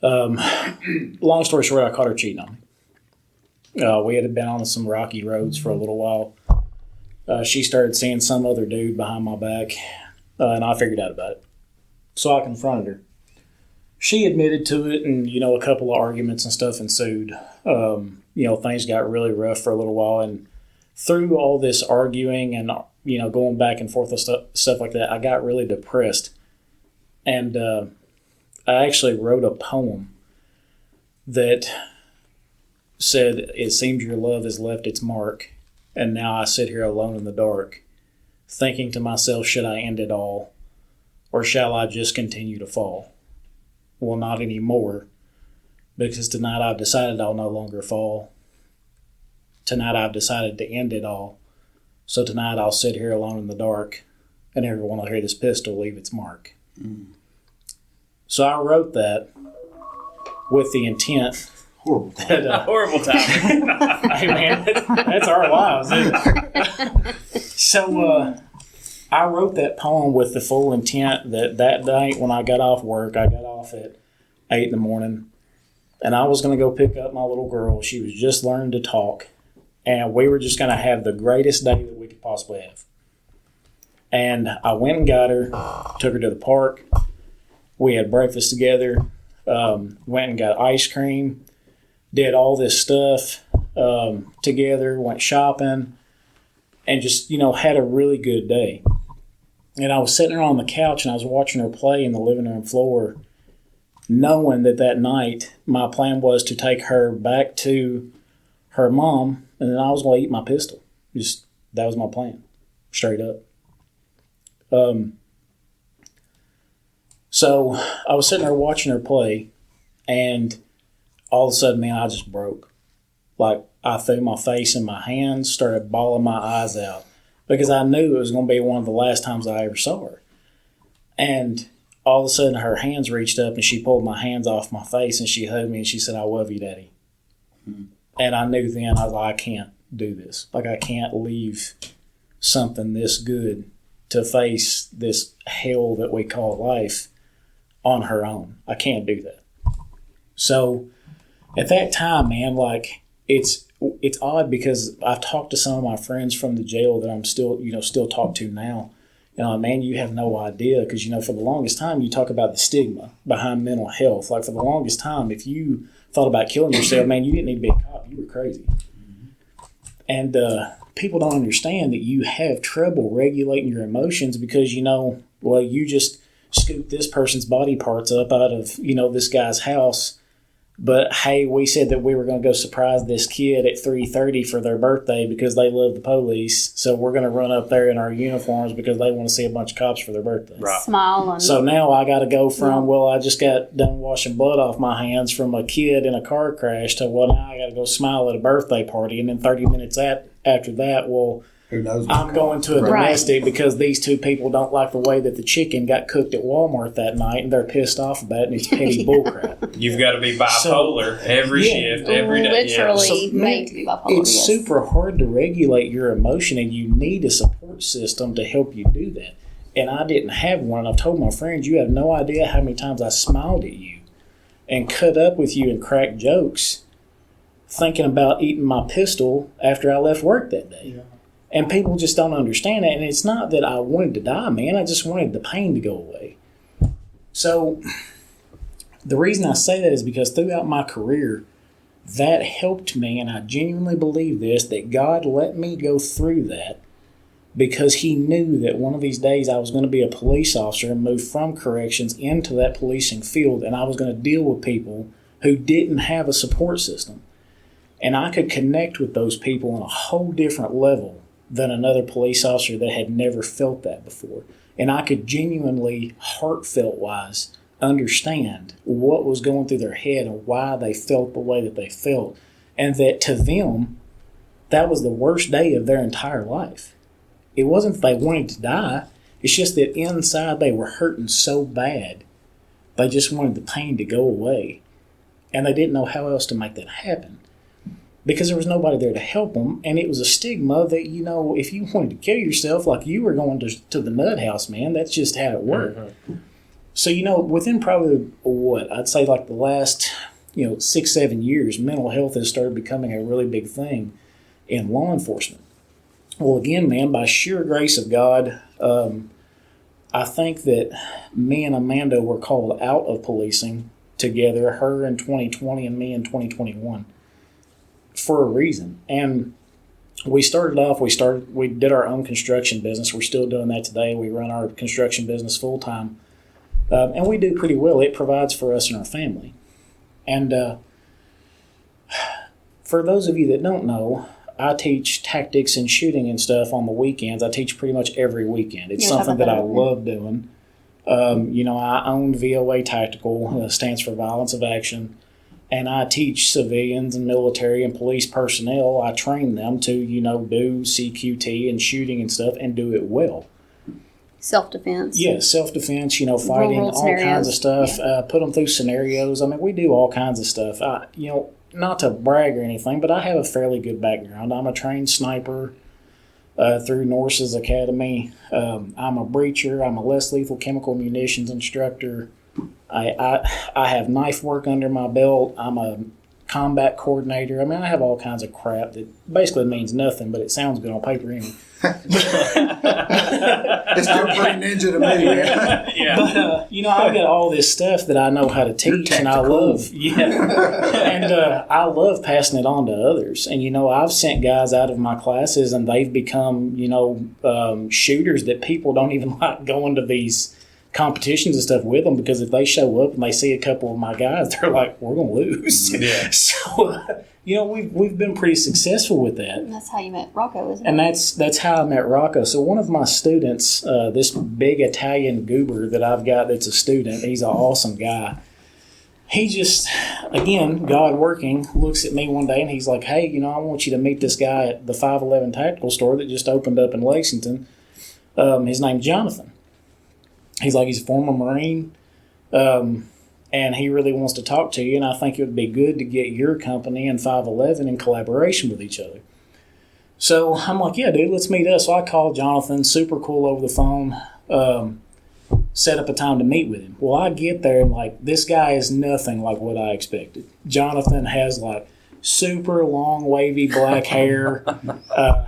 long story short, I caught her cheating on me. We had been on some rocky roads for a little while. She started seeing some other dude behind my back, and I figured out about it. So I confronted her. She admitted to it, and, a couple of arguments and stuff ensued. Things got really rough for a little while, and through all this arguing and, going back and forth with stuff like that, I got really depressed. And I actually wrote a poem that said, "It seems your love has left its mark, and now I sit here alone in the dark, thinking to myself, should I end it all, or shall I just continue to fall? Well, not anymore, because tonight I've decided I'll no longer fall. Tonight I've decided to end it all, so tonight I'll sit here alone in the dark, and everyone will hear this pistol leave its mark." So I wrote that with the intent that Horrible time. hey man, that's our lives, isn't it? So I wrote that poem with the full intent that night when I got off work, I got off at 8 in the morning, and I was going to go pick up my little girl. She was just learning to talk, and we were just going to have the greatest day that we could possibly have. And I went and got her, took her to the park. We had breakfast together, went and got ice cream, did all this stuff together, went shopping, and just, had a really good day. And I was sitting there on the couch and I was watching her play in the living room floor, knowing that night my plan was to take her back to her mom, and then I was going to eat my pistol. That was my plan, straight up. So I was sitting there watching her play, and all of a sudden, man, I just broke. Like, I threw my face in my hands, started bawling my eyes out, because I knew it was going to be one of the last times I ever saw her. And all of a sudden, her hands reached up, and she pulled my hands off my face, and she hugged me, and she said, "I love you, Daddy." And I knew then, I was like, I can't do this. Like, I can't leave something this good to face this hell that we call life on her own. I can't do that. So at that time, man, like, it's odd because I've talked to some of my friends from the jail that I'm still talk to now. Man, you have no idea, because, for the longest time, you talk about the stigma behind mental health. Like, for the longest time, if you thought about killing yourself, man, you didn't need to be a cop. You were crazy. And people don't understand that you have trouble regulating your emotions because, you just scooped this person's body parts up out of, this guy's house But hey, we said that we were going to go surprise this kid at 3:30 for their birthday because they love the police. So we're going to run up there in our uniforms because they want to see a bunch of cops for their birthday. Right. Smile and So now I got to go from, well, I just got done washing blood off my hands from a kid in a car crash to, well, now I got to go smile at a birthday party. And then 30 minutes after that, well, Who knows? I'm going to a Right. domestic because these two people don't like the way that the chicken got cooked at Walmart that night, and they're pissed off about it, and it's petty bullcrap. You've got to be bipolar every Yeah. shift, every day. literally So, made to be bipolar. It's yes. super hard to regulate your emotion, and you need a support system to help you do that. And I didn't have one. I've told my friends, you have no idea how many times I smiled at you and cut up with you and cracked jokes thinking about eating my pistol after I left work that day. Yeah. And people just don't understand that. And it's not that I wanted to die, man. I just wanted the pain to go away. So the reason I say that is because throughout my career, that helped me, and I genuinely believe this, that God let me go through that because he knew that one of these days I was going to be a police officer and move from corrections into that policing field, and I was going to deal with people who didn't have a support system. And I could connect with those people on a whole different level than another police officer that had never felt that before. And I could genuinely, heartfelt-wise, understand what was going through their head and why they felt the way that they felt. And that to them, that was the worst day of their entire life. It wasn't that they wanted to die. It's just that inside they were hurting so bad, they just wanted the pain to go away. And they didn't know how else to make that happen, because there was nobody there to help them, and it was a stigma that, you know, if you wanted to kill yourself, like you were going to the nut house, man, that's just how it worked. Mm-hmm. So, you know, within probably, I'd say like the last, 6-7 years, mental health has started becoming a really big thing in law enforcement. Well, again, man, by sheer grace of God, I think that me and Amanda were called out of policing together, her in 2020 and me in 2021. For a reason. And we started off, we did our own construction business. We're still doing that today. We run our construction business full time. And we do pretty well. It provides for us and our family. And for those of you that don't know, I teach tactics and shooting and stuff on the weekends. I teach pretty much every weekend. It's something that I love doing. I own VOA Tactical, stands for Violence of Action. And I teach civilians and military and police personnel. I train them to, do CQT and shooting and stuff and do it well. Self-defense. Yeah, self-defense, fighting, all kinds of stuff. Yeah. Put them through scenarios. I mean, we do all kinds of stuff. Not to brag or anything, but I have a fairly good background. I'm a trained sniper through Norse's Academy. I'm a breacher. I'm a less lethal chemical munitions instructor. I have knife work under my belt. I'm a combat coordinator. I mean, I have all kinds of crap that basically means nothing, but it sounds good on paper anyway. It's still pretty ninja to me, man. Yeah. But, I've got all this stuff that I know how to teach, and I love, and I love passing it on to others. And, I've sent guys out of my classes, and they've become, shooters that people don't even like going to these competitions and stuff with them, because if they show up and they see a couple of my guys, they're like, we're going to lose. Yeah. So, we've been pretty successful with that. And that's how you met Rocco, isn't it? And that's how I met Rocco. So one of my students, this big Italian goober that I've got that's a student, he's an awesome guy. He just, again, God working, looks at me one day and he's like, hey, I want you to meet this guy at the 511 Tactical store that just opened up in Lexington. His name's Jonathan. He's like, he's a former Marine, and he really wants to talk to you, and I think it would be good to get your company and 511 in collaboration with each other. So I'm like, yeah, dude, let's meet up. So I called Jonathan, super cool over the phone, set up a time to meet with him. Well, I get there, and, this guy is nothing like what I expected. Jonathan has, super long, wavy black hair.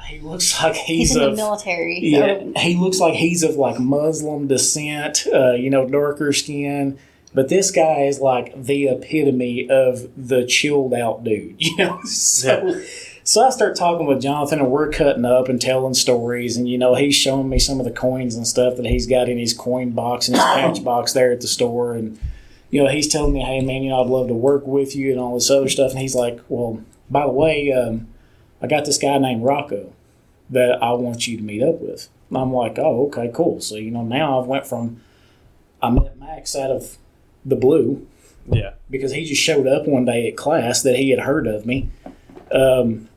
He looks like he's in of the military. Yeah, he looks like he's of Muslim descent. Darker skin. But this guy is the epitome of the chilled out dude. So I start talking with Jonathan, and we're cutting up and telling stories, and he's showing me some of the coins and stuff that he's got in his coin box and his patch box there at the store, and he's telling me, hey, man, I'd love to work with you and all this other stuff. And he's like, well, by the way, I got this guy named Rocco that I want you to meet up with. And I'm like, oh, okay, cool. So, now I met Max out of the blue. Yeah. Because he just showed up one day at class that he had heard of me. And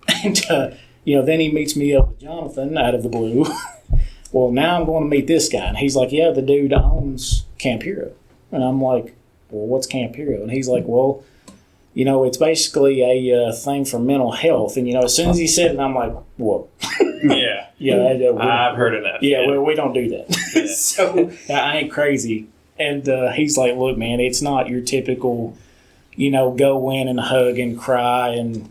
then he meets me up with Jonathan out of the blue. Well, now I'm going to meet this guy. And he's like, yeah, the dude owns Camp Hero. And I'm like, well, what's Camp Hero? And he's like, well, it's basically a thing for mental health. And, as soon as he said it, I'm like, whoa. Yeah. I've heard of that. Yeah, we don't do that. Yeah. So I ain't crazy. And he's like, look, man, it's not your typical, go in and hug and cry and,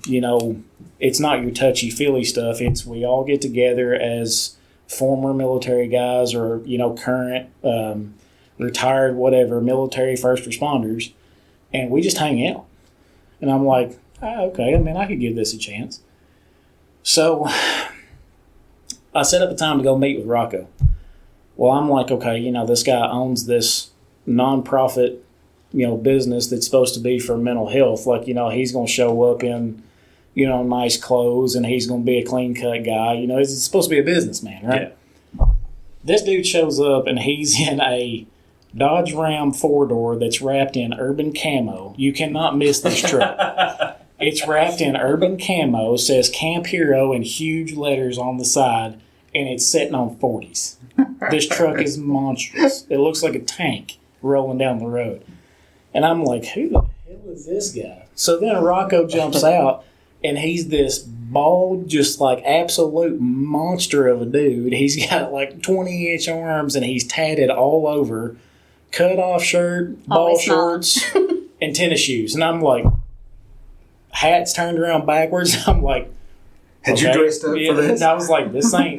it's not your touchy-feely stuff. It's we all get together as former military guys or, current, retired, whatever, military first responders, and we just hang out. And I'm like, okay, I could give this a chance. So I set up a time to go meet with Rocco. Well, I'm like, okay, this guy owns this nonprofit, business that's supposed to be for mental health. Like, he's going to show up in, nice clothes and he's going to be a clean cut guy. He's supposed to be a businessman, right? Yeah. This dude shows up and he's in a Dodge Ram 4-door that's wrapped in urban camo. You cannot miss this truck. It's wrapped in urban camo, says Camp Hero in huge letters on the side, and it's sitting on 40s. This truck is monstrous. It looks like a tank rolling down the road. And I'm like, who the hell is this guy? So then Rocco jumps out, and he's this bald, just like absolute monster of a dude. He's got like 20-inch arms, and he's tatted all over. Cut off shirt, ball shorts, and tennis shoes. And I'm like, hats turned around backwards. I'm like, Had you dressed up for this? And I was like, this ain't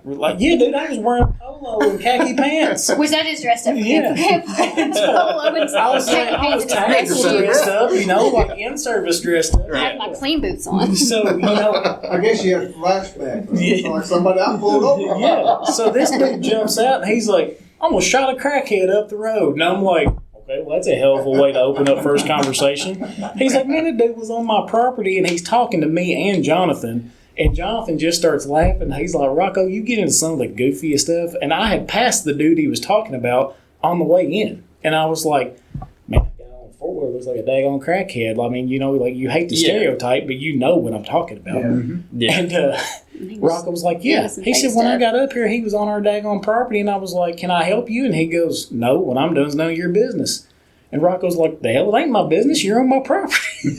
like, yeah, dude, I was wearing a polo and khaki pants. Which I just dressed up for Yeah. polo and I was khaki I was pants tagged and dressed up, like in service dressed up. I had my clean boots on. So, I guess you have a flashback. Yeah. Like somebody I pulled over. yeah. So this dude jumps out and he's like, I almost shot a crackhead up the road. And I'm like, okay, well, that's a hell of a way to open up first conversation. He's like, man, the dude was on my property, and he's talking to me and Jonathan. And Jonathan just starts laughing. He's like, Rocco, you get into some of the goofiest stuff. And I had passed the dude he was talking about on the way in. And I was like, man, that guy on the four-wheeler looks like a daggone crackhead. I mean, like you hate the stereotype, but you know what I'm talking about. Yeah. Mm-hmm. Yeah. And Rocco was like, yeah. He said, when I got up here, he was on our daggone property. And I was like, can I help you? And he goes, no, what I'm doing is none of your business. And Rocco's like, the hell, it ain't my business. You're on my property.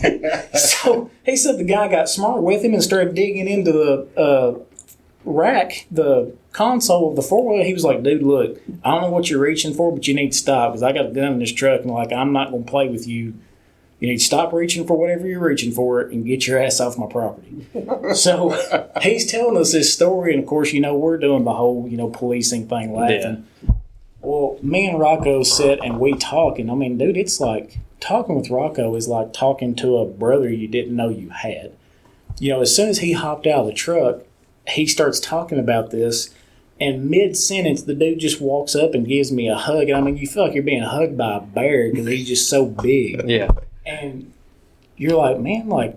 So he said the guy got smart with him and started digging into the rack, the console of the four-wheeler. He was like, dude, look, I don't know what you're reaching for, but you need to stop because I got a gun in this truck. And like, I'm not going to play with you. You need to stop reaching for whatever you're reaching for and get your ass off my property. So he's telling us this story. And of course, we're doing the whole, policing thing, laughing. Yeah. Well, me and Rocco sit and we talk, and I mean, dude, it's like talking with Rocco is like talking to a brother you didn't know you had. As soon as he hopped out of the truck, he starts talking about this, and mid-sentence, the dude just walks up and gives me a hug. And I mean, you feel like you're being hugged by a bear because he's just so big. Yeah. And you're like, man, like,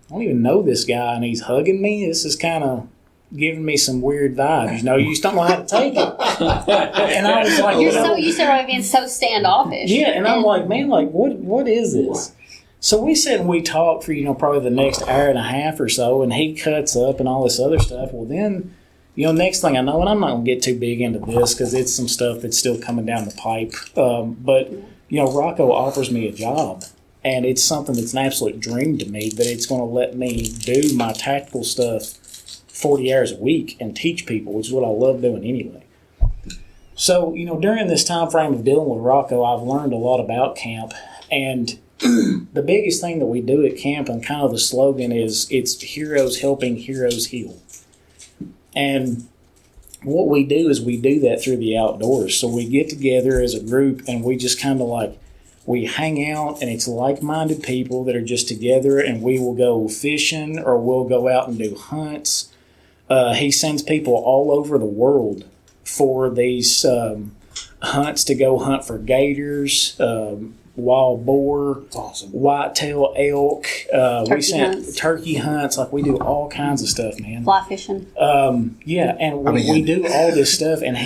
I don't even know this guy, and he's hugging me. This is kind of giving me some weird vibes. You just don't know how to take it. And I was like, you started being so standoffish. Yeah, and I'm like, man, like, what is this? So we sat and we talked for, probably the next hour and a half or so, and he cuts up and all this other stuff. Well, then, next thing I know, and I'm not going to get too big into this because it's some stuff that's still coming down the pipe, but, Rocco offers me a job. And it's something that's an absolute dream to me, that it's going to let me do my tactical stuff 40 hours a week and teach people, which is what I love doing anyway. So, during this time frame of dealing with Rocco, I've learned a lot about camp. And the biggest thing that we do at camp, and kind of the slogan is, it's heroes helping heroes heal. And what we do is we do that through the outdoors. So we get together as a group and we just kind of like, we hang out, and it's like-minded people that are just together, and we will go fishing or we'll go out and do hunts. He sends people all over the world for these hunts to go hunt for gators, wild boar, That's awesome. whitetail elk. We sent hunts. turkey hunts. Like, we do all kinds of stuff, man. Fly fishing. Yeah, and we do all this stuff, and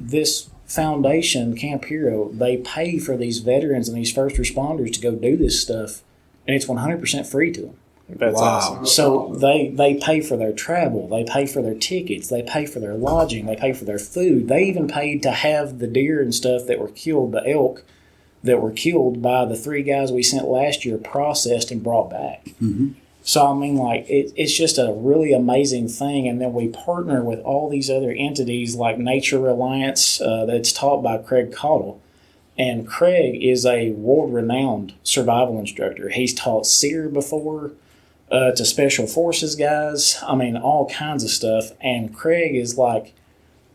this foundation, Camp Hero, they pay for these veterans and these first responders to go do this stuff, and it's 100% free to them. That's awesome. So they pay for their travel, they pay for their tickets, they pay for their lodging, they pay for their food. They even paid to have the deer and stuff that were killed, the elk that were killed by the 3 guys we sent last year, processed and brought back. Mm-hmm. So, I mean, like, it's just a really amazing thing. And then we partner with all these other entities like Nature Alliance that's taught by Craig Caudill. And Craig is a world-renowned survival instructor. He's taught SEER before to Special Forces guys. I mean, all kinds of stuff. And Craig is like,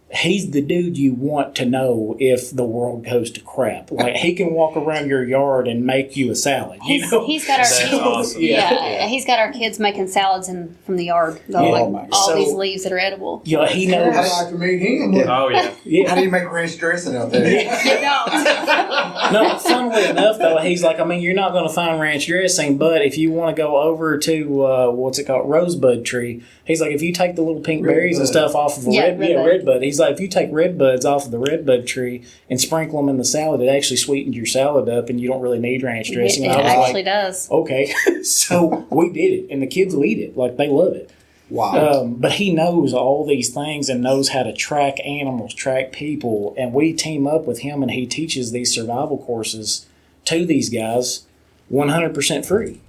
he's the dude you want to know if the world goes to crap. Like, he can walk around your yard and make you a salad. He's got our awesome. he's got our kids making salads from the yard. All these leaves that are edible. Yeah, he knows. I'd like to meet him. Oh, yeah. Yeah. How do you make ranch dressing out there? You don't. No, funnily enough, though, he's like, I mean, you're not going to find ranch dressing, but if you want to go over to, what's it called, Rosebud Tree, he's like, if you take the little pink berries and stuff off of the redbud. He's like, if you take red buds off of the redbud tree and sprinkle them in the salad, it actually sweetens your salad up, and you don't really need ranch dressing. It And I was actually like, does. okay. So we did it, and the kids will eat it. Like, they love it. Wow. But he knows all these things and knows how to track animals, track people, and we team up with him, and he teaches these survival courses to these guys 100% free.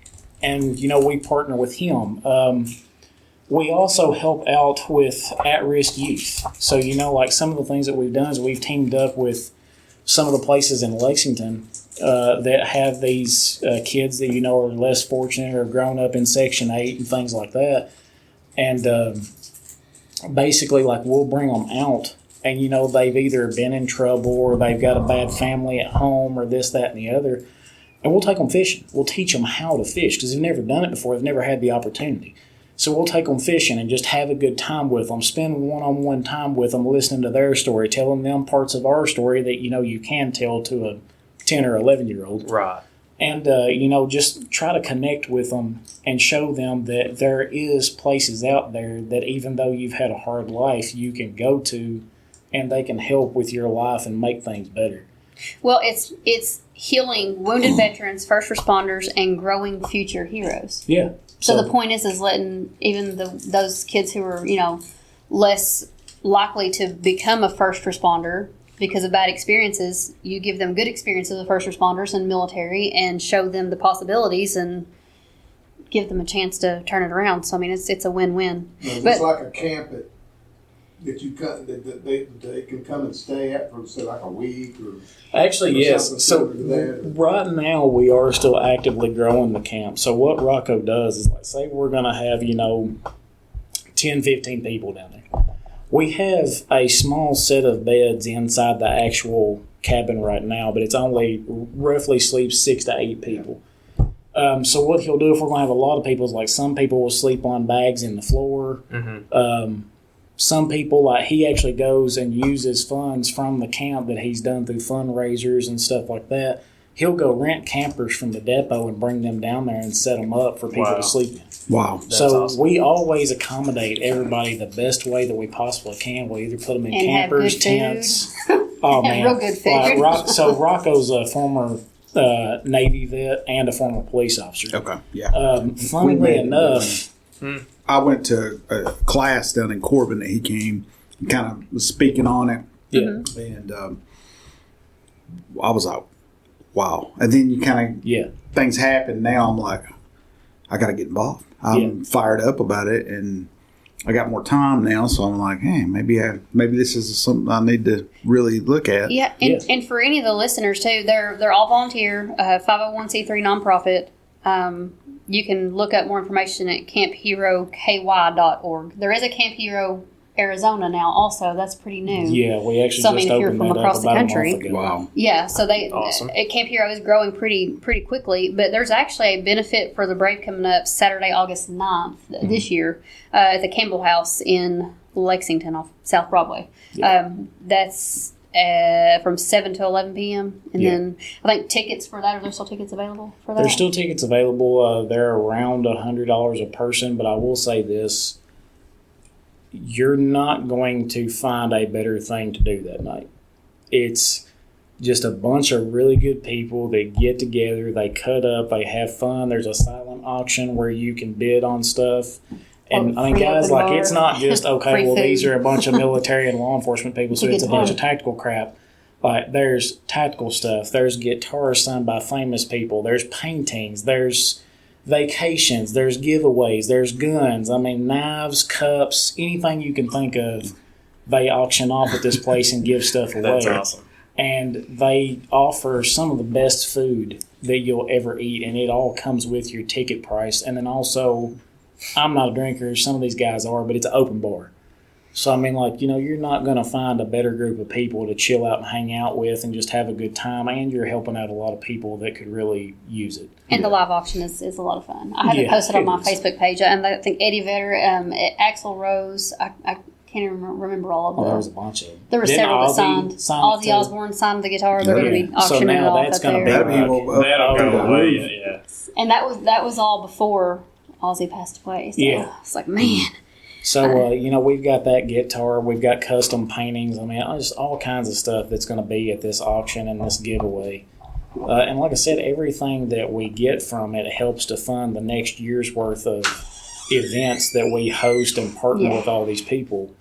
And, we partner with him. We also help out with at-risk youth. So, like, some of the things that we've done is we've teamed up with some of the places in Lexington that have these kids that, are less fortunate or grown up in Section 8 and things like that. And basically, like, we'll bring them out, and, they've either been in trouble or they've got a bad family at home or this, that, and the other. And we'll take them fishing. We'll teach them how to fish because they've never done it before. They've never had the opportunity. So we'll take them fishing and just have a good time with them, spend one-on-one time with them, listening to their story, telling them parts of our story that, you can tell to a 10 or 11-year-old. Right. And, just try to connect with them and show them that there is places out there that even though you've had a hard life, you can go to and they can help with your life and make things better. Well, it's healing wounded veterans, first responders, and growing future heroes. Yeah. So the point is letting even those kids who are, less likely to become a first responder because of bad experiences, you give them good experiences of first responders and military and show them the possibilities and give them a chance to turn it around. So, I mean, it's a win-win. It's like a camp that you come, that they can come and stay at for, say, like a week or... Actually, or yes. something So similar to that. right now we are still actively growing the camp. So what Rocco does is, like, say we're going to have, 10, 15 people down there. We have a small set of beds inside the actual cabin right now, but it's only roughly sleeps 6 to 8 people. So what he'll do if we're going to have a lot of people is, like, some people will sleep on bags in the floor. Mm-hmm. Some people, like, he actually goes and uses funds from the camp that he's done through fundraisers and stuff like that. He'll go rent campers from the depot and bring them down there and set them up for people to sleep in. Wow. So awesome. we always accommodate everybody the best way that we possibly can. We either put them in And have campers, good food. tents. Oh, man. Real good food. So Rocco's a former Navy vet and a former police officer. Okay. Yeah. Funnily enough... I went to a class down in Corbin that he came and kind of was speaking on it. Yeah. And I was like, wow. And then you kind of, things happen. Now I'm like, I got to get involved. I'm fired up about it, and I got more time now. So I'm like, hey, maybe this is something I need to really look at. Yeah, and for any of the listeners too, they're all volunteer, 501c3 nonprofit. You can look up more information at campheroky.org. There is a Camp Hero Arizona now also. That's pretty new. Yeah, we actually So, I just mean, if you're opened from that across up the about country. a month ago. Wow. Yeah, so Awesome. Camp Hero is growing pretty quickly, but there's actually a benefit for the Brave coming up Saturday, August 9th this year at the Campbell House in Lexington off South Broadway. That's from 7 to 11 p.m. And then I think tickets for that, are there still tickets available for that? There's still tickets available. They're around $100 a person, but I will say this. You're not going to find a better thing to do that night. It's just a bunch of really good people that get together, they cut up, they have fun. There's a silent auction where you can bid on stuff. And I mean, guys, like, it's not just, okay, well, these are a bunch of military and law enforcement people, so it's a bunch of tactical crap. Like, there's tactical stuff. There's guitars signed by famous people. There's paintings. There's vacations. There's giveaways. There's guns. I mean, knives, cups, anything you can think of, they auction off at this place and give stuff away. That's awesome. And they offer some of the best food that you'll ever eat, and it all comes with your ticket price. And then also, I'm not a drinker. Some of these guys are, but it's an open bar. So, I mean, like, you're not going to find a better group of people to chill out and hang out with and just have a good time. And you're helping out a lot of people that could really use it. And the live auction is a lot of fun. I have it posted on my Facebook page. And I think Eddie Vedder, Axl Rose, I can't even remember all of them. Well, there was a bunch of them. There were several that signed. Ozzy Osbourne signed the guitar. They're going to be auctioning it off up there. That'll go away, yeah. And that was all before Ozzy passed away. So it's like, man. So, we've got that guitar. We've got custom paintings. I mean, just all kinds of stuff that's going to be at this auction and this giveaway. And like I said, everything that we get from it helps to fund the next year's worth of events that we host and partner with all these people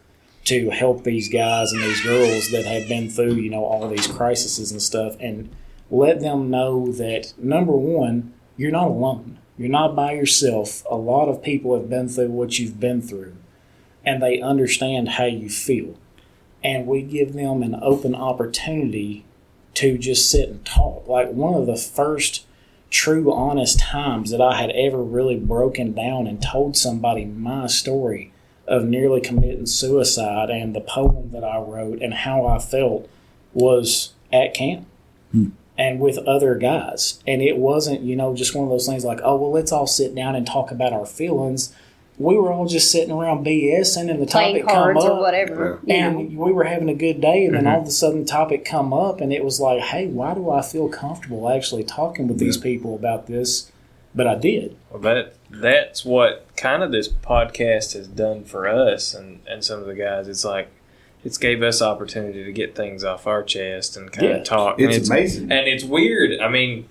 to help these guys and these girls that have been through, all these crises and stuff, and let them know that, number one, you're not alone. You're not by yourself. A lot of people have been through what you've been through, and they understand how you feel. And we give them an open opportunity to just sit and talk. Like, one of the first true, honest times that I had ever really broken down and told somebody my story of nearly committing suicide and the poem that I wrote and how I felt was at camp and with other guys. And it wasn't, just one of those things like, oh, well, let's all sit down and talk about our feelings. We were all just sitting around BSing and the playing topic come up. or whatever. And we were having a good day, and then all of a sudden the topic come up, and it was like, hey, why do I feel comfortable actually talking with these people about this? But I did. Well, that's what kind of this podcast has done for us and some of the guys. It's like, it's gave us opportunity to get things off our chest and kind of talk. It's amazing. And it's weird. I mean,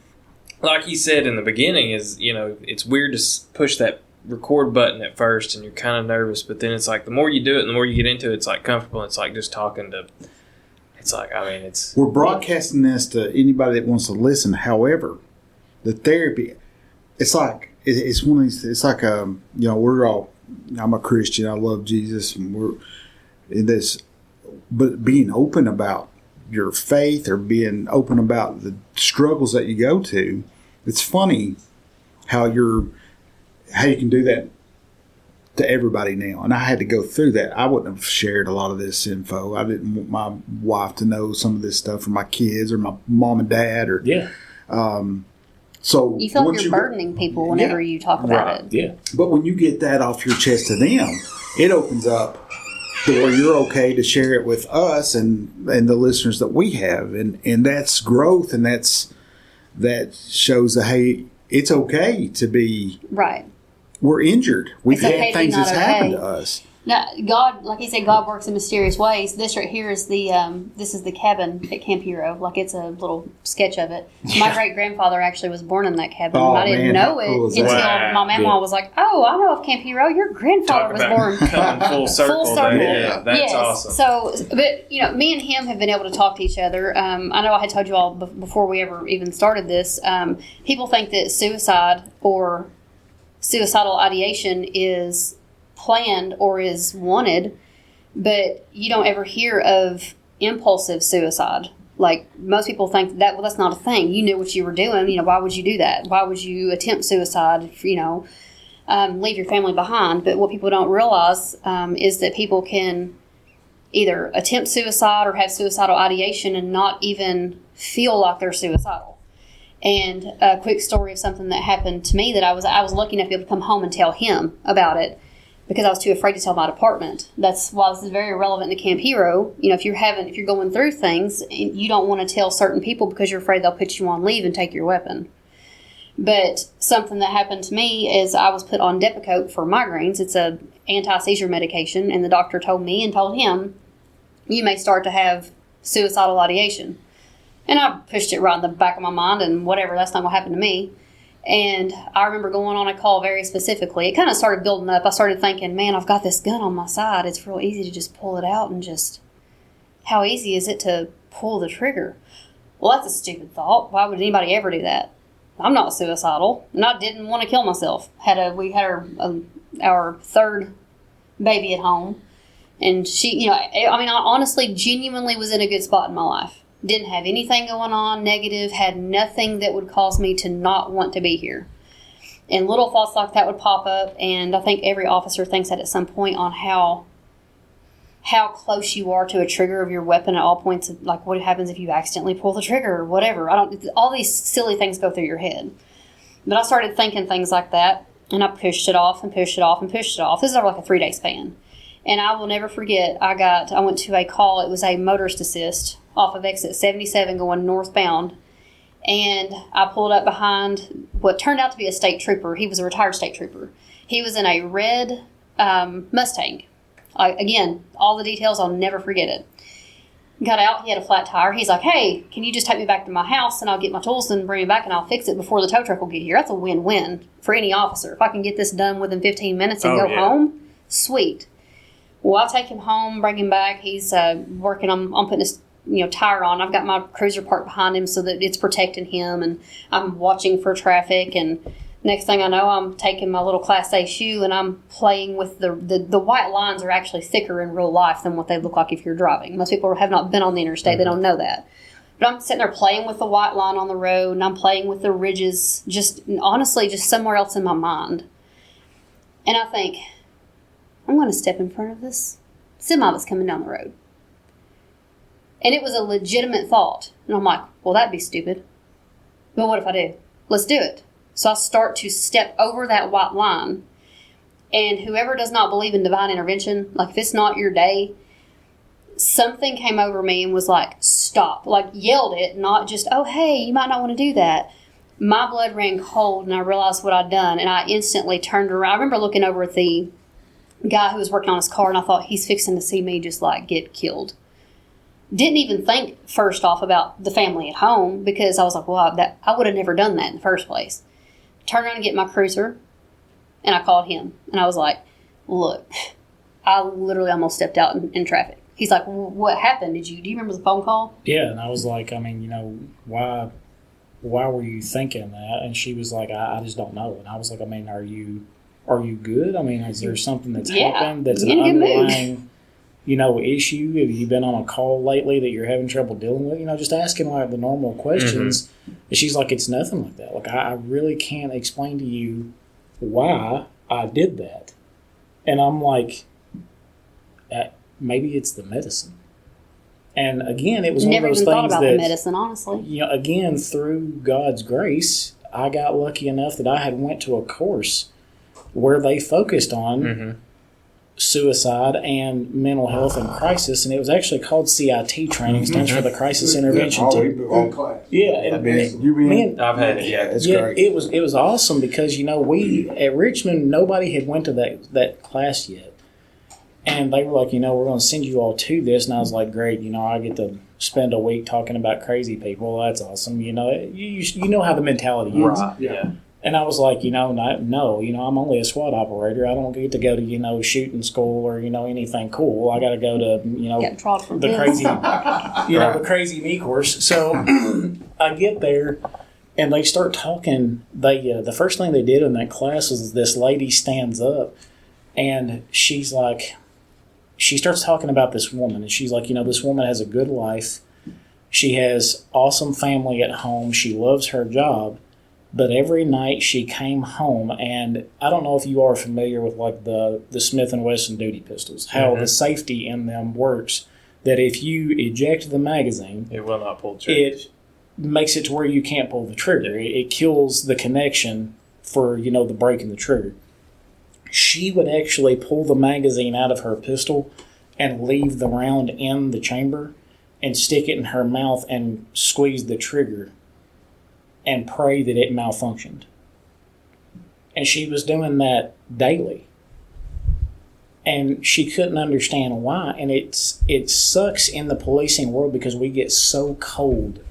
like you said in the beginning, it's weird to push that record button at first and you're kind of nervous, but then it's like the more you do it and the more you get into it, it's like comfortable. It's like just talking to, it's like, I mean, we're broadcasting this to anybody that wants to listen. However, the therapy, it's like, it's one of these, it's like, we're all, I'm a Christian, I love Jesus, and we're in this, but being open about your faith or being open about the struggles that you go to, it's funny how you can do that to everybody now. And I had to go through that. I wouldn't have shared a lot of this info. I didn't want my wife to know some of this stuff from my kids or my mom and dad. So you feel like you're burdening people whenever you talk about it. Yeah. But when you get that off your chest to them, it opens up to where you're okay to share it with us and the listeners that we have. And that's growth, and that shows that, hey, it's okay to be we're injured. We've had things that's happened to us. Now, God, like he said, God works in mysterious ways. This right here is the cabin at Camp Hero. Like, it's a little sketch of it. My great grandfather actually was born in that cabin. Oh, I didn't know it until my mama was like, "Oh, I know of Camp Hero. Your grandfather was born." Coming full circle. Full circle. Yeah, that's awesome. So, but me and him have been able to talk to each other. I know I had told you all before we ever even started this. People think that suicide or suicidal ideation is planned or is wanted, but you don't ever hear of impulsive suicide. Like, most people think that's not a thing. You knew what you were doing. Why would you do that? Why would you attempt suicide? Leave your family behind. But what people don't realize is that people can either attempt suicide or have suicidal ideation and not even feel like they're suicidal. And a quick story of something that happened to me that I was lucky enough to be able to come home and tell him about it. because I was too afraid to tell my department. That's why this is very relevant to Camp Hero. You know, if you're going through things, you don't want to tell certain people because you're afraid they'll put you on leave and take your weapon. But something that happened to me is I was put on Depakote for migraines. It's a anti-seizure medication, and the doctor told me and told him, you may start to have suicidal ideation. And I pushed it right in the back of my mind, and whatever, that's not going to happen to me. And I remember going on a call very specifically. It kind of started building up. I started thinking, man, I've got this gun on my side. It's real easy to just pull it out and just, how easy is it to pull the trigger? Well, that's a stupid thought. Why would anybody ever do that? I'm not suicidal, and I didn't want to kill myself. We had our third baby at home, and she, you know, I mean, I honestly, genuinely was in a good spot in my life. Didn't have anything going on negative, had nothing that would cause me to not want to be here. And little thoughts like that would pop up, and I think every officer thinks that at some point on how close you are to a trigger of your weapon at all points, like what happens if you accidentally pull the trigger or whatever. All these silly things go through your head. But I started thinking things like that, and I pushed it off and pushed it off and pushed it off. This is over like a 3-day span. And I will never forget, I went to a call. It was a motorist assist off of exit 77 going northbound. And I pulled up behind what turned out to be a state trooper. He was a retired state trooper. He was in a red Mustang. Again, all the details, I'll never forget it. Got out, he had a flat tire. He's like, hey, can you just take me back to my house and I'll get my tools and bring me back and I'll fix it before the tow truck will get here. That's a win-win for any officer. If I can get this done within 15 minutes and go home, sweet. Well, I'll take him home, bring him back. He's working on putting his tire on. I've got my cruiser parked behind him so that it's protecting him, and I'm watching for traffic. And next thing I know, I'm taking my little Class A shoe and I'm playing with the white lines are actually thicker in real life than what they look like if you're driving. Most people have not been on the interstate. Mm-hmm. They don't know that. But I'm sitting there playing with the white line on the road, and I'm playing with the ridges, honestly, just somewhere else in my mind. And I think, I'm going to step in front of this semi that's coming down the road. And it was a legitimate thought. And I'm like, well, that'd be stupid. But what if I do? Let's do it. So I start to step over that white line. And whoever does not believe in divine intervention, like if it's not your day, something came over me and was like, stop. Like yelled it, not just, oh, hey, you might not want to do that. My blood ran cold and I realized what I'd done. And I instantly turned around. I remember looking over at the guy who was working on his car, and I thought, he's fixing to see me just like get killed. Didn't even think first off about the family at home, because I was like, well, I would have never done that in the first place. Turned around and get my cruiser, and I called him, and I was like, look, I literally almost stepped out in traffic. He's like, well, what happened? Do you remember the phone call? Yeah, and I was like, I mean, why were you thinking that? And she was like, I just don't know. And I was like, I mean, are you good? I mean, is there something that's happened that's an underlying, issue? Have you been on a call lately that you're having trouble dealing with? Just asking like the normal questions. Mm-hmm. And she's like, it's nothing like that. Like, I really can't explain to you why I did that. And I'm like, maybe it's the medicine. And again, it was one of those things that... Never even thought about the medicine, honestly. Again, through God's grace, I got lucky enough that I had went to a course where they focused on suicide and mental health and crisis, and it was actually called CIT training. It stands for the Crisis Intervention Team. Yeah, I've had it. Yeah, it's great. It was awesome because we at Richmond, nobody had went to that class yet, and they were like, we're going to send you all to this, and I was like, great, I get to spend a week talking about crazy people. That's awesome. You know how the mentality is. Right. Yeah. And I was like, no, I'm only a SWAT operator. I don't get to go to, shooting school or, anything cool. I got to go to, the crazy, the crazy me course. So I get there and they start talking. The first thing they did in that class was this lady stands up and she's like, she starts talking about this woman. And she's like, this woman has a good life. She has awesome family at home. She loves her job. But every night she came home, and I don't know if you are familiar with like the Smith & Wesson duty pistols, how the safety in them works, that if you eject the magazine, it will not pull the trigger. It makes it to where you can't pull the trigger. It kills the connection for, the break in the trigger. she would actually pull the magazine out of her pistol and leave the round in the chamber and stick it in her mouth and squeeze the trigger and pray that it malfunctioned. And she was doing that daily. And she couldn't understand why. And it sucks in the policing world because we get so cold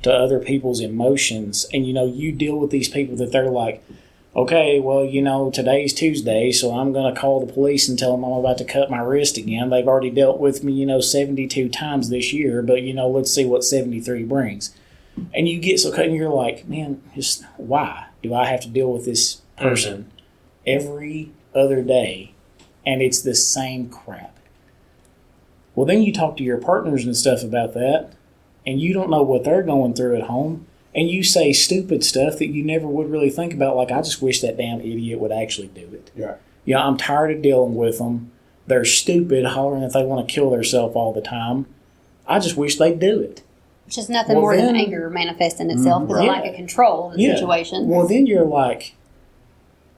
to other people's emotions. And, you deal with these people that they're like, okay, well, today's Tuesday, so I'm going to call the police and tell them I'm about to cut my wrist again. They've already dealt with me, 72 times this year, but, let's see what 73 brings. And you get so cut and you're like, man, just why do I have to deal with this person every other day? And it's the same crap. Well, then you talk to your partners and stuff about that, and you don't know what they're going through at home. And you say stupid stuff that you never would really think about, like, I just wish that damn idiot would actually do it. Yeah. I'm tired of dealing with them. They're stupid, hollering if they want to kill themselves all the time. I just wish they'd do it. Which is nothing more than anger manifesting itself because of lack of control of the situation. Well, then you're like,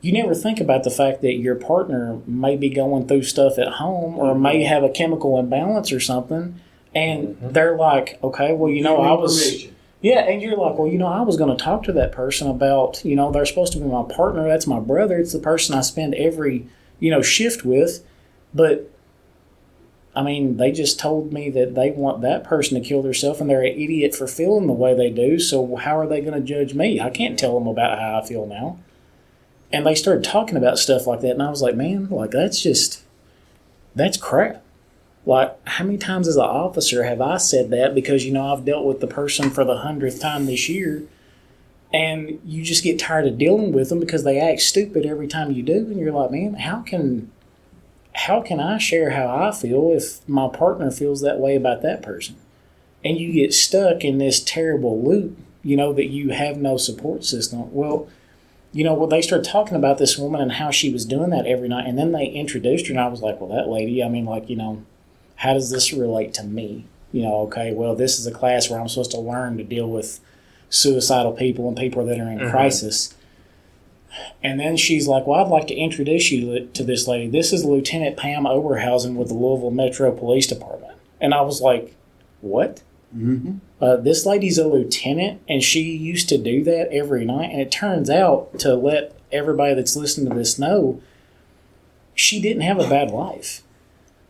you never think about the fact that your partner may be going through stuff at home or may have a chemical imbalance or something. And they're like, okay, well, I was... Yeah, and you're like, well, I was going to talk to that person about, they're supposed to be my partner. That's my brother. It's the person I spend every, shift with. But, I mean, they just told me that they want that person to kill themselves and they're an idiot for feeling the way they do. So how are they going to judge me? I can't tell them about how I feel now. And they started talking about stuff like that. And I was like, man, like, that's crap. Like, how many times as an officer have I said that because, I've dealt with the person for the 100th time this year, and you just get tired of dealing with them because they act stupid every time you do, and you're like, man, how can I share how I feel if my partner feels that way about that person? And you get stuck in this terrible loop, that you have no support system. Well, they started talking about this woman and how she was doing that every night, and then they introduced her, and I was like, well, that lady, I mean, like, how does this relate to me? Okay, well, this is a class where I'm supposed to learn to deal with suicidal people and people that are in crisis. And then she's like, well, I'd like to introduce you to this lady. This is Lieutenant Pam Oberhausen with the Louisville Metro Police Department. And I was like, what? This lady's a lieutenant, and she used to do that every night. And it turns out, to let everybody that's listening to this know, she didn't have a bad life.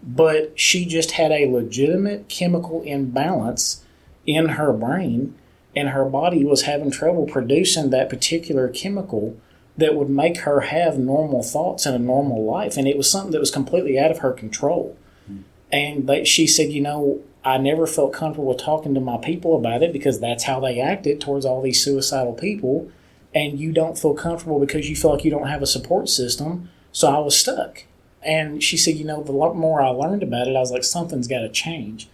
But she just had a legitimate chemical imbalance in her brain, and her body was having trouble producing that particular chemical that would make her have normal thoughts and a normal life. And it was something that was completely out of her control. And she said, I never felt comfortable talking to my people about it because that's how they acted towards all these suicidal people. And you don't feel comfortable because you feel like you don't have a support system. So I was stuck. And she said, the lot more I learned about it, I was like, something's got to change.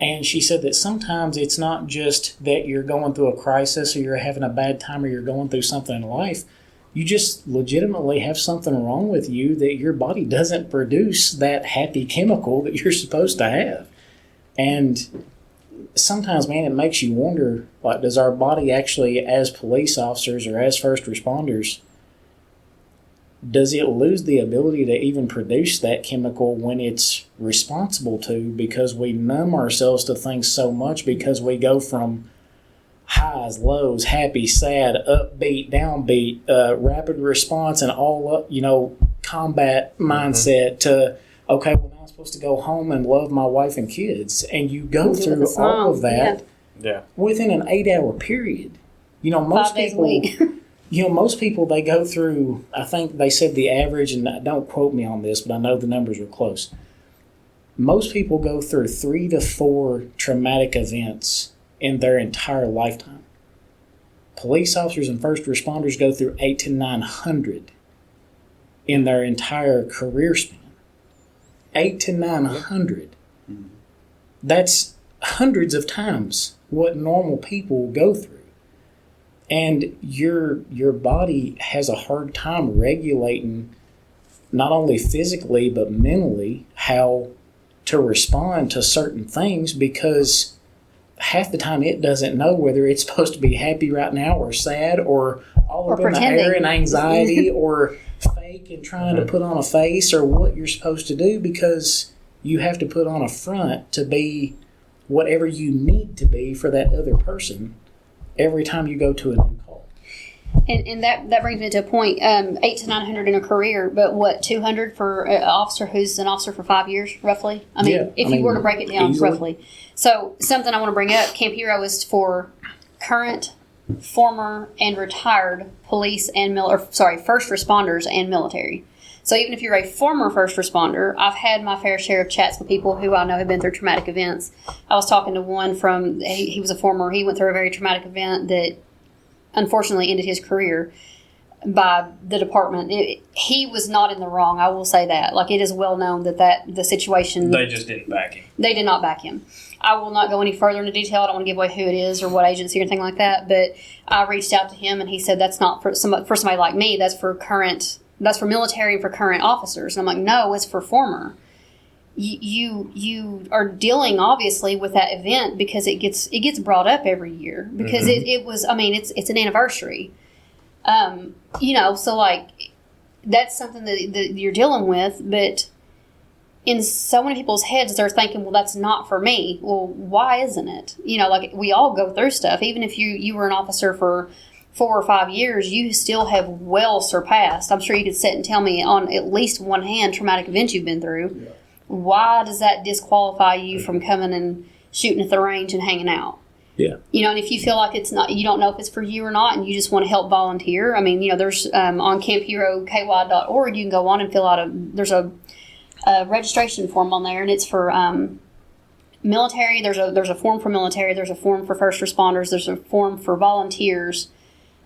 And she said that sometimes it's not just that you're going through a crisis or you're having a bad time or you're going through something in life. You just legitimately have something wrong with you that your body doesn't produce that happy chemical that you're supposed to have. And sometimes, man, it makes you wonder, like, does our body actually, as police officers or as first responders, does it lose the ability to even produce that chemical when it's responsible to, because we numb ourselves to things so much because we go from highs, lows, happy, sad, upbeat, downbeat, rapid response, and all up, combat mindset to, okay, well, now I'm supposed to go home and love my wife and kids. And you go through all of that within an 8-hour period. Most 5 days people, a week. Most people, they go through, I think they said the average, and don't quote me on this, but I know the numbers are close. Most people go through 3 to 4 traumatic events in their entire lifetime. Police officers and first responders go through 800 to 900 in their entire career span. 800 to 900. That's hundreds of times what normal people go through. And your body has a hard time regulating, not only physically but mentally, how to respond to certain things, because half the time it doesn't know whether it's supposed to be happy right now or sad or all up in the air and anxiety or fake fake and trying to put on a face or what you're supposed to do, because you have to put on a front to be whatever you need to be for that other person every time you go to a new call. And that brings me to a point, 800 to 900 in a career, but what, 200 for an officer who's an officer for 5 years, roughly? I mean, if you were to break it down, easily. roughly. So something I want to bring up, Camp Hero is for current, former, and retired police and first responders and military. So even if you're a former first responder, I've had my fair share of chats with people who I know have been through traumatic events. I was talking to one he was a former, he went through a very traumatic event that unfortunately ended his career by the department. He was not in the wrong, I will say that. Like, it is well known that the situation... They just didn't back him. They did not back him. I will not go any further into detail. I don't want to give away who it is or what agency or anything like that, but I reached out to him and he said that's not for somebody like me, that's for military and for current officers. And I'm like, no, it's for former. You are dealing obviously with that event because it gets brought up every year because it was, I mean, it's an anniversary. So like that's something that you're dealing with, but in so many people's heads they're thinking, well, that's not for me. Well, why isn't it? Like we all go through stuff. Even if you were an officer for 4 or 5 years, you still have well surpassed. I'm sure you could sit and tell me on at least one hand traumatic events you've been through. Yeah. Why does that disqualify you from coming and shooting at the range and hanging out? Yeah. And if you feel like it's not, you don't know if it's for you or not, and you just want to help volunteer. I mean, there's on campheroky.org, you can go on and fill out there's a registration form on there, and it's for military. There's a form for military. There's a form for first responders. There's a form for volunteers.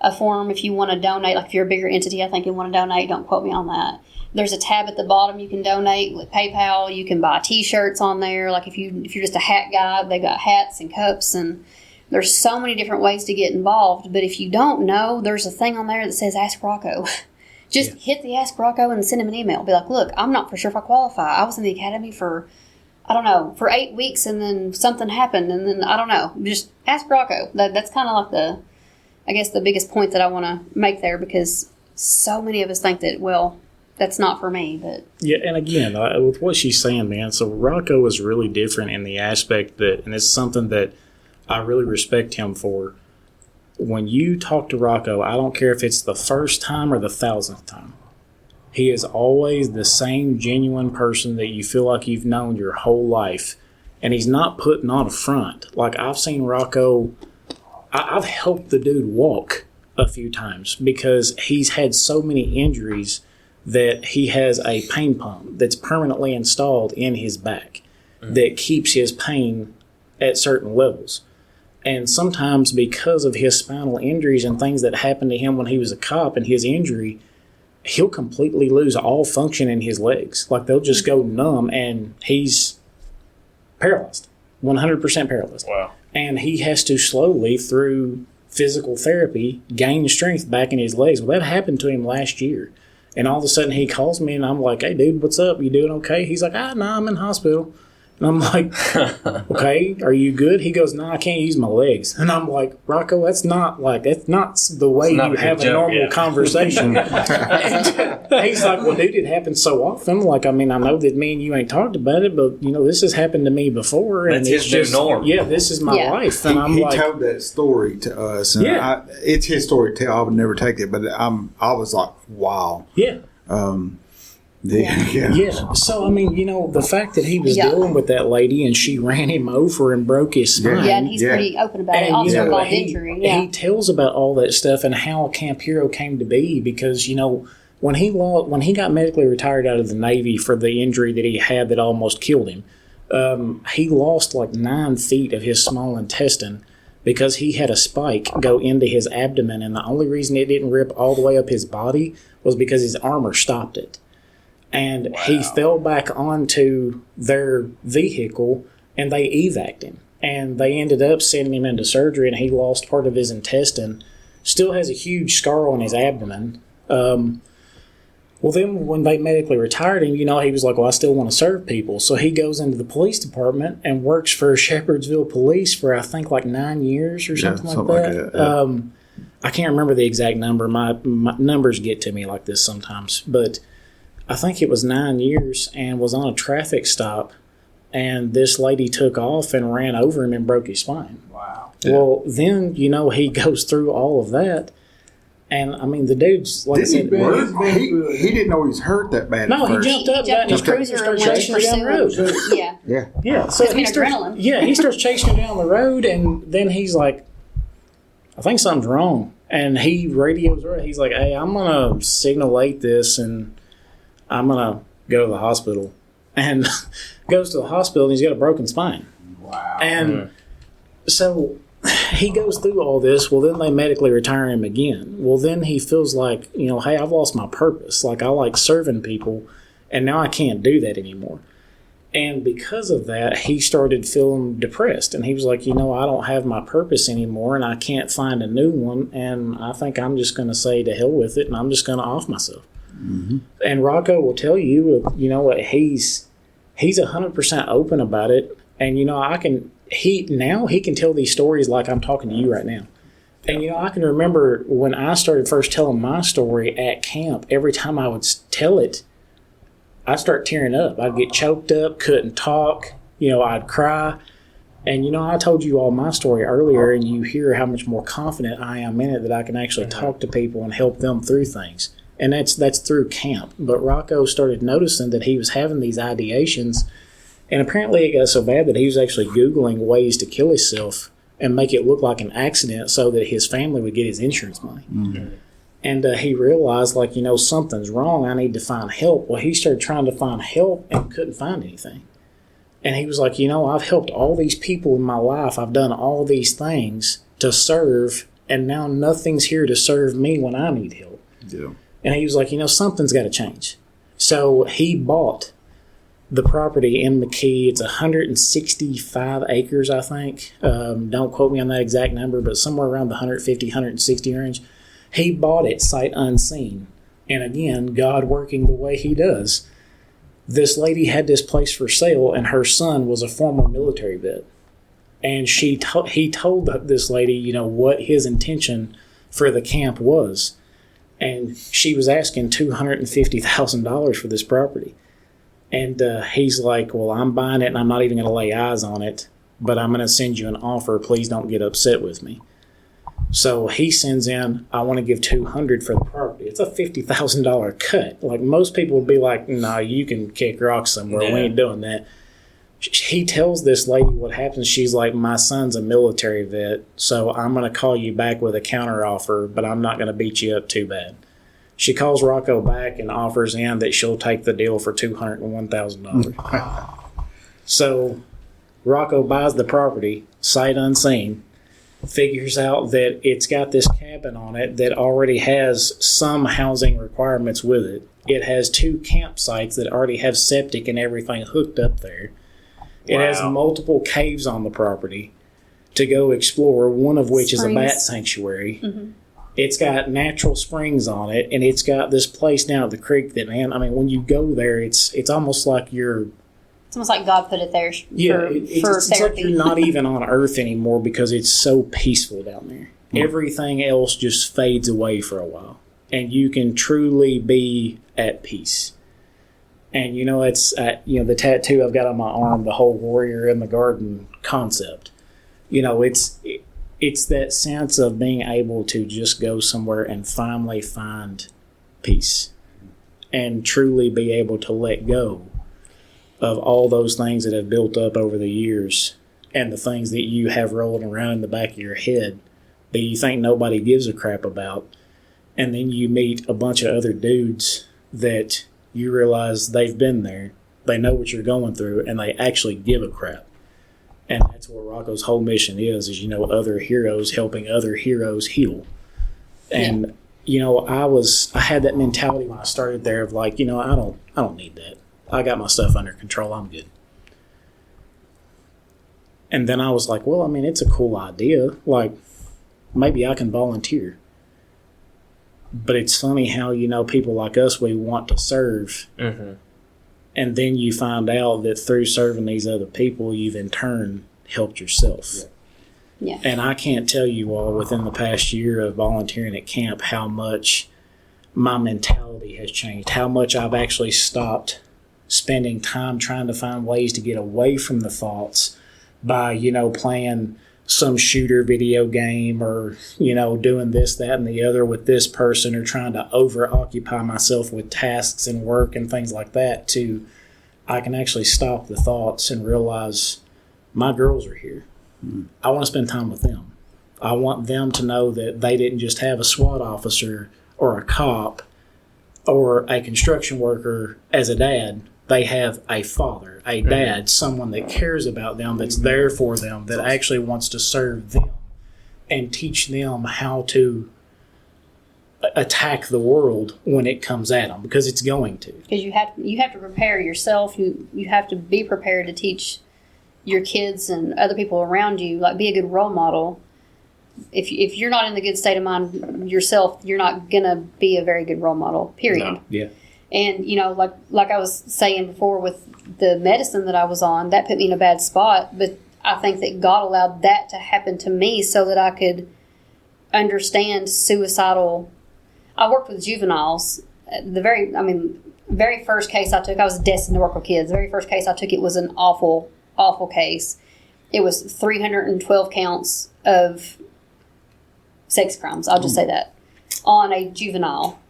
A form if you want to donate, like if you're a bigger entity, I think you want to donate. Don't quote me on that. There's a tab at the bottom you can donate with PayPal. You can buy T-shirts on there. Like if you're just a hat guy, they got hats and cups, and there's so many different ways to get involved. But if you don't know, there's a thing on there that says Ask Rocco. Just hit the Ask Rocco and send him an email. Be like, look, I'm not for sure if I qualify. I was in the academy for 8 weeks, and then something happened, and then I don't know. Just ask Rocco. That's kind of like the biggest point that I want to make there, because so many of us think that, well, that's not for me. But yeah, and again, with what she's saying, man, so Rocco is really different in the aspect that, and it's something that I really respect him for. When you talk to Rocco, I don't care if it's the first time or the 1,000th time. He is always the same genuine person that you feel like you've known your whole life. And he's not putting on a front. Like, I've seen Rocco, I've helped the dude walk a few times because he's had so many injuries that he has a pain pump that's permanently installed in his back that keeps his pain at certain levels. And sometimes because of his spinal injuries and things that happened to him when he was a cop and his injury, he'll completely lose all function in his legs. Like, they'll just go numb and he's paralyzed, 100% paralyzed. Wow. And he has to slowly, through physical therapy, gain strength back in his legs. Well, that happened to him last year. And all of a sudden he calls me and I'm like, hey, dude, what's up? You doing okay? He's like, no, I'm in hospital. And I'm like, okay, are you good? He goes, no, I can't use my legs. And I'm like, Rocco, that's not the way you have a normal conversation. And he's like, well, dude, it happens so often. Like, I mean, I know that me and you ain't talked about it, but, this has happened to me before. And that's his new norm. Yeah, this is my life. And he told that story to us. And it's his story to tell. I would never take it, but I was like, wow. Yeah. Yeah. So, I mean, the fact that he was dealing with that lady and she ran him over and broke his spine. Yeah, and he's pretty open about it. Also involved injury. Yeah. He tells about all that stuff and how Camp Hero came to be because, when he got medically retired out of the Navy for the injury that he had that almost killed him, he lost like 9 feet of his small intestine because he had a spike go into his abdomen, and the only reason it didn't rip all the way up his body was because his armor stopped it. And he fell back onto their vehicle, and they evac'd him. And they ended up sending him into surgery, and he lost part of his intestine. Still has a huge scar on his abdomen. Well, then when they medically retired him, he was like, well, I still want to serve people. So he goes into the police department and works for Shepherdsville Police for, I think, like 9 years or something like that. Yeah. I can't remember the exact number. My numbers get to me like this sometimes. But I think it was 9 years, and was on a traffic stop, and this lady took off and ran over him and broke his spine. Wow. Well, then, he goes through all of that. And, I mean, the dude's, like I said, he didn't know he was hurt that bad. No, at he first. jumped up, He jumped in and his cruiser and started went to chasing her down the road. pursue him. Yeah. Yeah. Yeah, so It's been starts, adrenaline. he starts chasing her down the road, and then he's like, I think something's wrong. And he radios her. He's like, hey, I'm going to signalate this, and I'm going to go to the hospital. And goes to the hospital, and he's got a broken spine. Wow. And so he goes through all this. Well, then they medically retire him again. Well, then he feels like, hey, I've lost my purpose. Like, I like serving people, and now I can't do that anymore. And because of that, he started feeling depressed. And he was like, I don't have my purpose anymore, and I can't find a new one. And I think I'm just going to say to hell with it, and I'm just going to off myself. Mm-hmm. And Rocco will tell you, he's 100% open about it. And, he can tell these stories like I'm talking to you right now. And, I can remember when I started first telling my story at camp, every time I would tell it, I'd start tearing up. I'd get choked up, couldn't talk, I'd cry. And, I told you all my story earlier, and you hear how much more confident I am in it, that I can actually talk to people and help them through things. And that's through camp. But Rocco started noticing that he was having these ideations. And apparently it got so bad that he was actually Googling ways to kill himself and make it look like an accident so that his family would get his insurance money. Mm-hmm. And he realized, something's wrong. I need to find help. Well, he started trying to find help and couldn't find anything. And he was like, I've helped all these people in my life. I've done all these things to serve, and now nothing's here to serve me when I need help. Yeah. And he was like, something's got to change. So he bought the property in McKee. It's 165 acres, I think. Don't quote me on that exact number, but somewhere around the 150, 160 range. He bought it sight unseen. And again, God working the way he does. This lady had this place for sale, and her son was a former military vet. And he told this lady, what his intention for the camp was. And she was asking $250,000 for this property. And he's like, well, I'm buying it, and I'm not even going to lay eyes on it, but I'm going to send you an offer. Please don't get upset with me. So he sends in, I want to give $200 for the property. It's a $50,000 cut. Like, most people would be like, no, you can kick rocks somewhere. Yeah. We ain't doing that. He tells this lady what happens. She's like, my son's a military vet, so I'm going to call you back with a counter offer, but I'm not going to beat you up too bad. She calls Rocco back and offers him that she'll take the deal for $201,000. So Rocco buys the property, sight unseen, figures out that it's got this cabin on it that already has some housing requirements with it. It has 2 campsites that already have septic and everything hooked up there. It has multiple caves on the property to go explore, one of which is a bat sanctuary. Mm-hmm. It's got natural springs on it, and it's got this place down at the creek that, man, I mean, when you go there, it's almost like you're... It's almost like God put it there it's like you're not even on Earth anymore because it's so peaceful down there. Mm. Everything else just fades away for a while, and you can truly be at peace. And, it's, the tattoo I've got on my arm, the whole warrior in the garden concept. It's that sense of being able to just go somewhere and finally find peace and truly be able to let go of all those things that have built up over the years and the things that you have rolling around in the back of your head that you think nobody gives a crap about. And then you meet a bunch of other dudes that you realize they've been there, they know what you're going through, and they actually give a crap. And that's what Rocco's whole mission is other heroes helping other heroes heal. And, I had that mentality when I started there of like, I don't need that. I got my stuff under control. I'm good. And then I was like, well, I mean, it's a cool idea. Like, maybe I can volunteer. But it's funny how, people like us, we want to serve. Mm-hmm. And then you find out that through serving these other people, you've in turn helped yourself. Yeah. And I can't tell you all within the past year of volunteering at camp how much my mentality has changed, how much I've actually stopped spending time trying to find ways to get away from the thoughts by, playing some shooter video game or, doing this, that, and the other with this person, or trying to over-occupy myself with tasks and work and things like that, to I can actually stop the thoughts and realize my girls are here. I want to spend time with them. I want them to know that they didn't just have a SWAT officer or a cop or a construction worker as a dad. They have a father, a dad, someone that cares about them, that's there for them, that actually wants to serve them and teach them how to attack the world when it comes at them, because it's going to. Because you have to prepare yourself. You have to be prepared to teach your kids and other people around you, like, be a good role model. If you're not in the good state of mind yourself, you're not gonna be a very good role model. Period. No. Yeah. And like I was saying before with the medicine that I was on, that put me in a bad spot. But I think that God allowed that to happen to me so that I could understand suicidal. I worked with juveniles. The very first case I took, I was destined to work with kids. The very first case I took, it was an awful, awful case. It was 312 counts of sex crimes. I'll just say that, on a juvenile.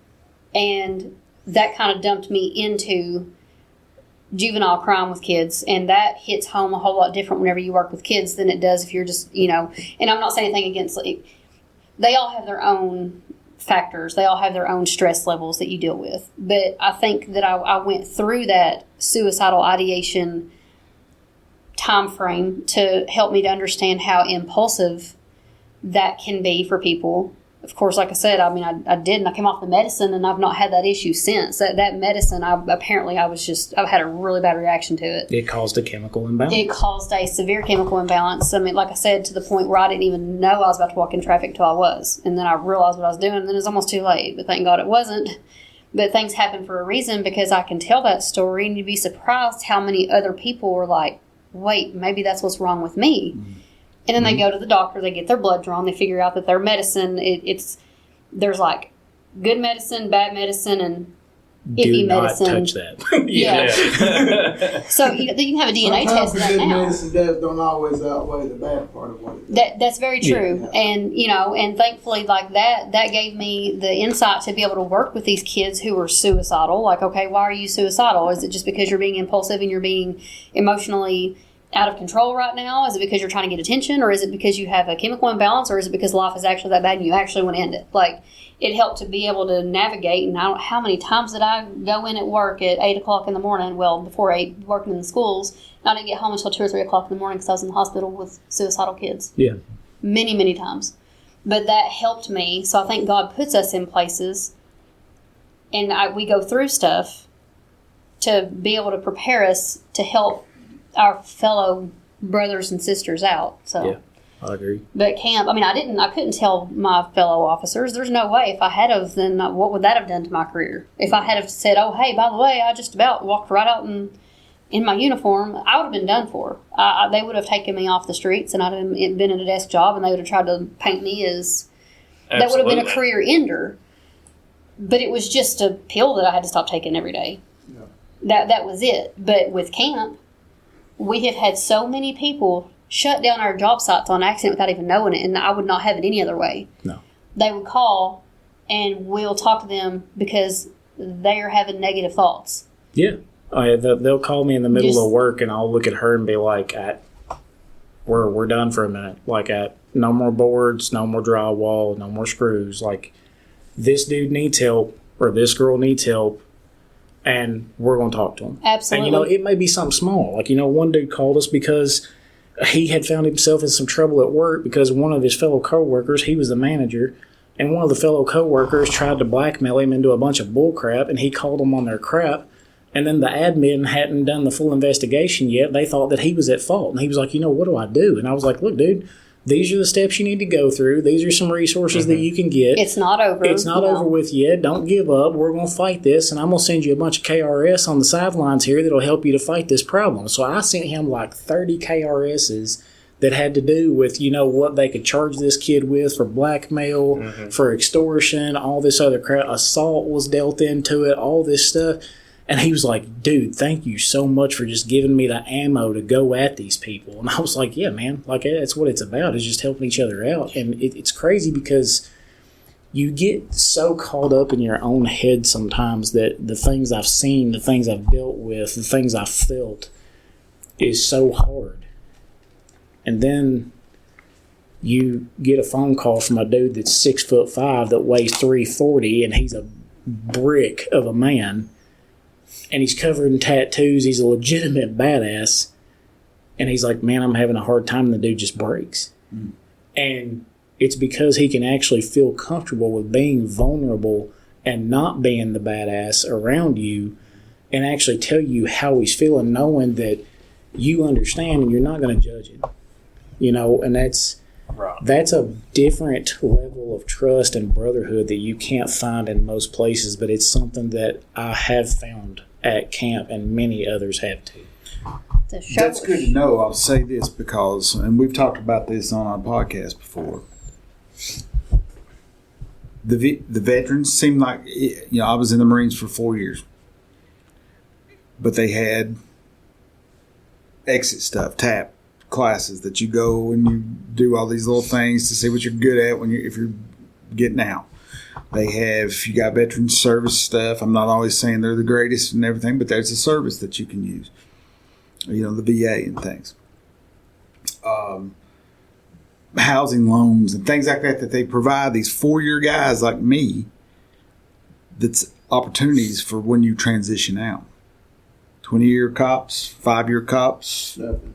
And that kind of dumped me into juvenile crime with kids, and that hits home a whole lot different whenever you work with kids than it does if you're just, and I'm not saying anything against, they all have their own factors. They all have their own stress levels that you deal with. But I think that I went through that suicidal ideation time frame to help me to understand how impulsive that can be for people. Of course, like I said, I did, and I came off the medicine, and I've not had that issue since. That medicine, I've had a really bad reaction to it. It caused a chemical imbalance. It caused a severe chemical imbalance. Like I said, to the point where I didn't even know I was about to walk in traffic until I was. And then I realized what I was doing, and then it was almost too late. But thank God it wasn't. But things happen for a reason, because I can tell that story, and you'd be surprised how many other people were like, wait, maybe that's what's wrong with me. Mm-hmm. And then they go to the doctor, they get their blood drawn, they figure out that their medicine, there's like good medicine, bad medicine, and iffy medicine. Do not touch that. Yeah. So you can have a DNA test of that now. Good medicine don't always outweigh the bad part of what it does. That's very true. Yeah. And, and thankfully, like that gave me the insight to be able to work with these kids who are suicidal. Like, okay, why are you suicidal? Is it just because you're being impulsive and you're being emotionally out of control right now? Is it because you're trying to get attention, or is it because you have a chemical imbalance, or is it because life is actually that bad and you actually want to end it? Like, it helped to be able to navigate. And I don't know how many times did I go in at work at 8 o'clock in the morning, well, before 8, working in the schools, and I didn't get home until 2 or 3 o'clock in the morning because I was in the hospital with suicidal kids. Yeah. Many, many times. But that helped me. So I think God puts us in places, and we go through stuff to be able to prepare us to help our fellow brothers and sisters out. So yeah, I agree. But camp, I couldn't tell my fellow officers. There's no way. If I had of, then what would that have done to my career? If I had have said, oh, hey, by the way, I just about walked right out in my uniform, I would have been done for. They would have taken me off the streets, and I'd have been in a desk job, and they would have tried to paint me as, that would have been a career ender. But it was just a pill that I had to stop taking every day. Yeah. That was it. But with camp, we have had so many people shut down our job sites on accident without even knowing it, and I would not have it any other way. No. They would call, and we'll talk to them because they are having negative thoughts. Yeah. They'll call me in the middle of work, and I'll look at her and be like, we're done for a minute. Like, no more boards, no more drywall, no more screws. Like, this dude needs help, or this girl needs help, and we're going to talk to him. Absolutely. And, it may be something small. Like, one dude called us because he had found himself in some trouble at work because one of his fellow coworkers, he was the manager, and one of the fellow coworkers tried to blackmail him into a bunch of bull crap, and he called them on their crap. And then the admin hadn't done the full investigation yet. They thought that he was at fault. And he was like, what do I do? And I was like, look, dude, these are the steps you need to go through. These are some resources that you can get. It's not over. It's not over with yet. Don't give up. We're going to fight this. And I'm going to send you a bunch of KRS on the sidelines here that'll help you to fight this problem. So I sent him like 30 KRSs that had to do with, what they could charge this kid with for blackmail, for extortion, all this other crap. Assault was dealt into it, all this stuff. And he was like, dude, thank you so much for just giving me the ammo to go at these people. And I was like, yeah, man, like that's what it's about, is just helping each other out. And it's crazy because you get so caught up in your own head sometimes that the things I've seen, the things I've dealt with, the things I've felt is so hard. And then you get a phone call from a dude that's 6'5" that weighs 340, and he's a brick of a man. And he's covered in tattoos. He's a legitimate badass. And he's like, man, I'm having a hard time. And the dude just breaks. Mm. And it's because he can actually feel comfortable with being vulnerable and not being the badass around you, and actually tell you how he's feeling, knowing that you understand and you're not going to judge it. And that's a different level of trust and brotherhood that you can't find in most places, but it's something that I have found at camp, and many others have too. That's good to know. I'll say this because, and we've talked about this on our podcast before, the veterans seem like, I was in the Marines for 4 years, but they had exit stuff, TAP classes that you go and you do all these little things to see what you're good at if you're getting out. You got veteran service stuff. I'm not always saying they're the greatest and everything, but there's a service that you can use. The VA and things. Housing loans and things like that they provide these 4-year guys like me, that's opportunities for when you transition out. 20-year cops, 5-year cops, Nothing.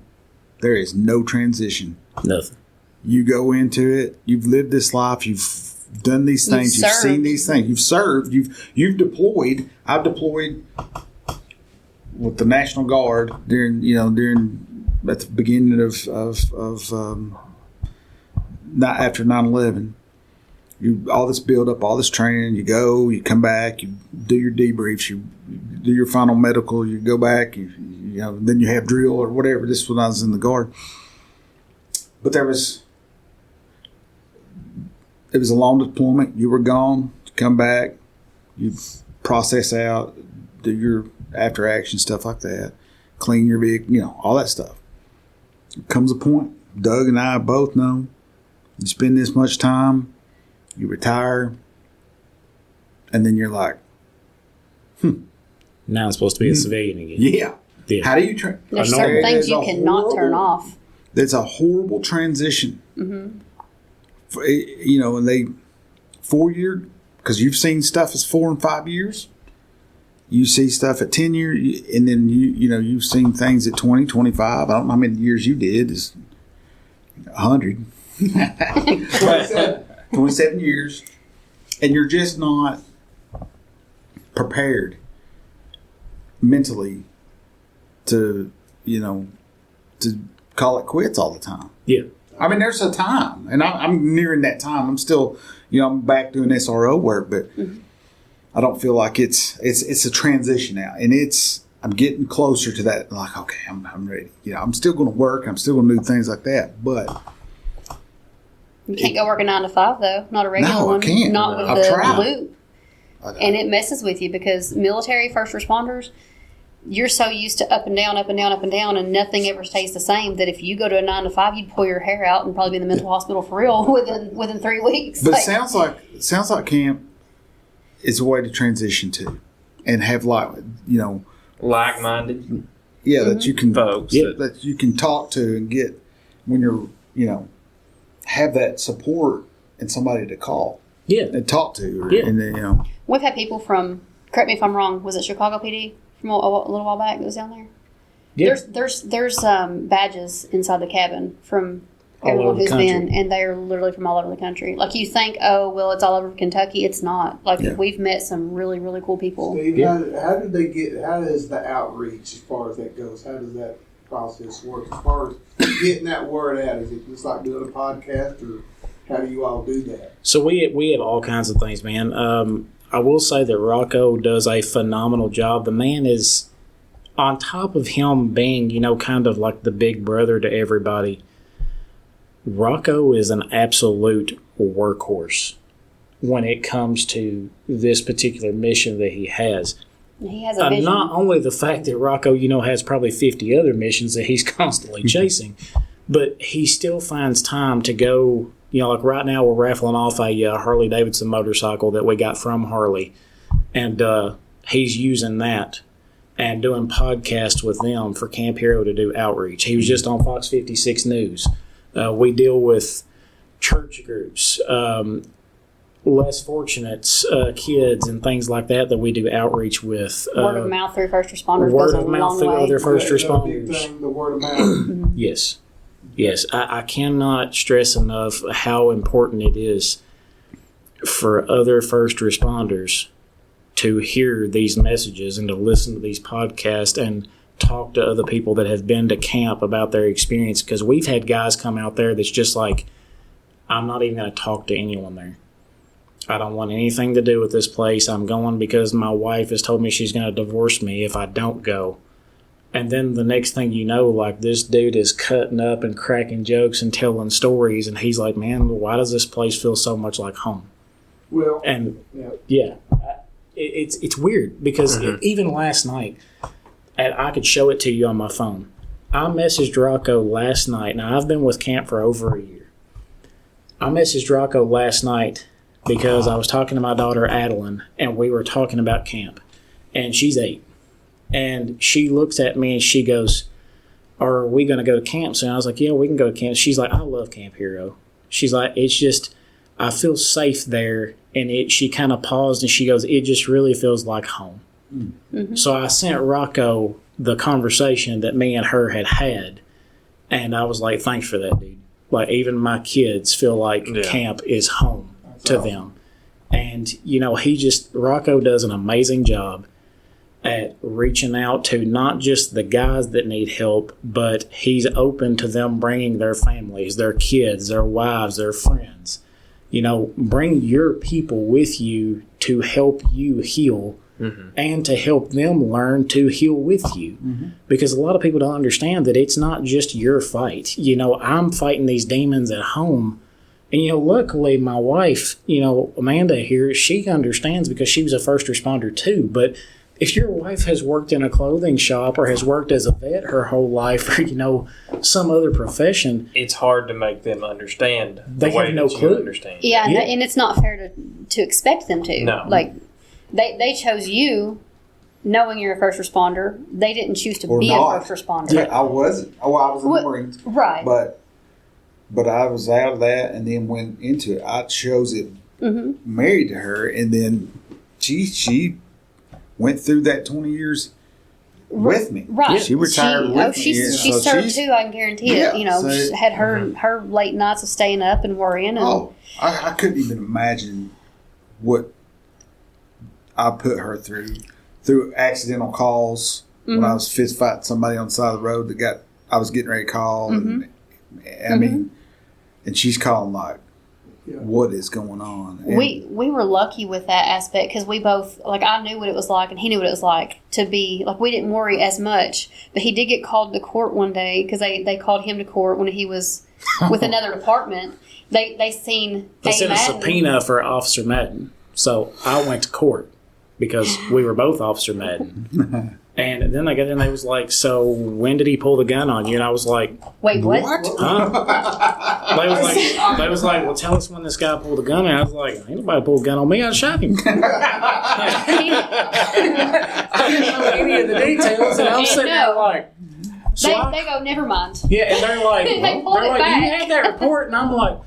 There is no transition. Nothing. You go into it, you've lived this life, you've done these things, you've seen these things, you've served, you've deployed. I've deployed with the National Guard during at the beginning of not after 9/11. All this build up, all this training. You go, you come back, you do your debriefs, you do your final medical, you go back, then you have drill or whatever. This was when I was in the Guard. But it was a long deployment. You were gone, you come back, you process out, do your after action stuff like that, clean your vehicle, all that stuff. There comes a point, Doug and I both know, you spend this much time, you retire, and then you're like, now I'm supposed to be a civilian again. Yeah. How do you train? There's certain things you cannot turn off. It's a horrible transition. Mm-hmm. And they 4 year, because you've seen stuff as 4 and 5 years. You see stuff at 10 years, and then you've seen things at 20, 25. I don't know how many years you did. It's 100. 27 years. And you're just not prepared mentally to call it quits all the time. Yeah. I mean, there's a time, and I'm nearing that time. I'm still, I'm back doing SRO work, but I don't feel like it's a transition now, and I'm getting closer to that. Like, okay, I'm ready. I'm still going to work. I'm still going to do things like that, but you can't go work a 9 to 5 though. Not a regular one. I can't. Not with I've the tried. loop. And it messes with you because military first responders, you're so used to up and down, up and down, up and down, and nothing ever stays the same. That if you go to a 9 to 5, you'd pull your hair out and probably be in the mental hospital for real within 3 weeks. But it sounds like camp is a way to transition to, and have like-minded. Yeah, that you can folks that you can talk to and get when you're have that support and somebody to call. Yeah. And talk to. Yeah. And We've had people from, correct me if I'm wrong, was it Chicago PD from a little while back that was down there? Yeah. There's badges inside the cabin from All everyone over the who's country. been, and they're literally from all over the country. Like you think, oh well, it's all over Kentucky. It's not. Like we've met some really really cool people. Steve, how does the outreach as far as that goes? How does that process work as far as getting that word out? Is it just like doing a podcast, or how do you all do that? So we have all kinds of things, man. I will say that Rocco does a phenomenal job. The man is, on top of him being, kind of like the big brother to everybody, Rocco is an absolute workhorse when it comes to this particular mission that he has. He has a vision. Not only the fact that Rocco, has probably 50 other missions that he's constantly chasing, but he still finds time to go, like right now we're raffling off a Harley Davidson motorcycle that we got from Harley, and he's using that and doing podcasts with them for Camp Hero to do outreach. He was just on Fox 56 News. We deal with church groups, less fortunate kids and things like that we do outreach with. Word of mouth through first responders. Word of mouth through other first responders. Big thing, the word of mouth. Yes. I cannot stress enough how important it is for other first responders to hear these messages and to listen to these podcasts and talk to other people that have been to camp about their experience. Because we've had guys come out there that's just like, I'm not even going to talk to anyone there. I don't want anything to do with this place. I'm going because my wife has told me she's going to divorce me if I don't go. And then the next thing you know, like, this dude is cutting up and cracking jokes and telling stories. And he's like, man, why does this place feel so much like home? Well, And it's weird because even last night, and I could show it to you on my phone. I messaged Rocco last night. Now, I've been with camp for over a year. I messaged Rocco last night because I was talking to my daughter, Adeline, and we were talking about camp. And she's 8. And she looks at me and she goes, are we going to go to camp soon? I was like, yeah, we can go to camp. She's like, I love Camp Hero. She's like, it's just, I feel safe there. And she kind of paused and she goes, it just really feels like home. Mm-hmm. So I sent Rocco the conversation that me and her had. And I was like, thanks for that, dude. Like, even my kids feel like camp is home to them. And, Rocco does an amazing job at reaching out to not just the guys that need help, but he's open to them bringing their families, their kids, their wives, their friends. Bring your people with you to help you heal and to help them learn to heal with you. Mm-hmm. Because a lot of people don't understand that it's not just your fight. I'm fighting these demons at home. And, luckily my wife, Amanda here, she understands because she was a first responder too. But if your wife has worked in a clothing shop or has worked as a vet her whole life or, some other profession, it's hard to make them understand they the way have no that clue. you understand. Yeah, and it's not fair to expect them to. No. Like, they chose you knowing you're a first responder. They didn't choose to be a first responder. Yeah, I wasn't. Oh, I was in the Marines. Right. But I was out of that and then went into it. I chose it, married to her, and then she went through that 20 years with me. Right. She retired with me. She served too, I can guarantee it. She had her late nights of staying up and worrying. And, I couldn't even imagine what I put her through accidental calls when I was fist fighting somebody on the side of the road I was getting ready to call. And I mean, and she's calling like, what is going on? And we were lucky with that aspect because we both, like, I knew what it was like and he knew what it was like to be, like, we didn't worry as much. But he did get called to court one day because they called him to court when he was with another department. They sent a subpoena for Officer Madden. So I went to court because we were both Officer Madden. And then they got in, they was like, so when did he pull the gun on you? And I was like, wait, what? Huh? They was like, well, tell us when this guy pulled the gun. And I was like, ain't nobody pulled a gun on me. I shot him. I didn't know any of the details. And I'm sitting there like, so they go, never mind. Yeah, and they're like, They pulled it you back. had that report? And I'm like,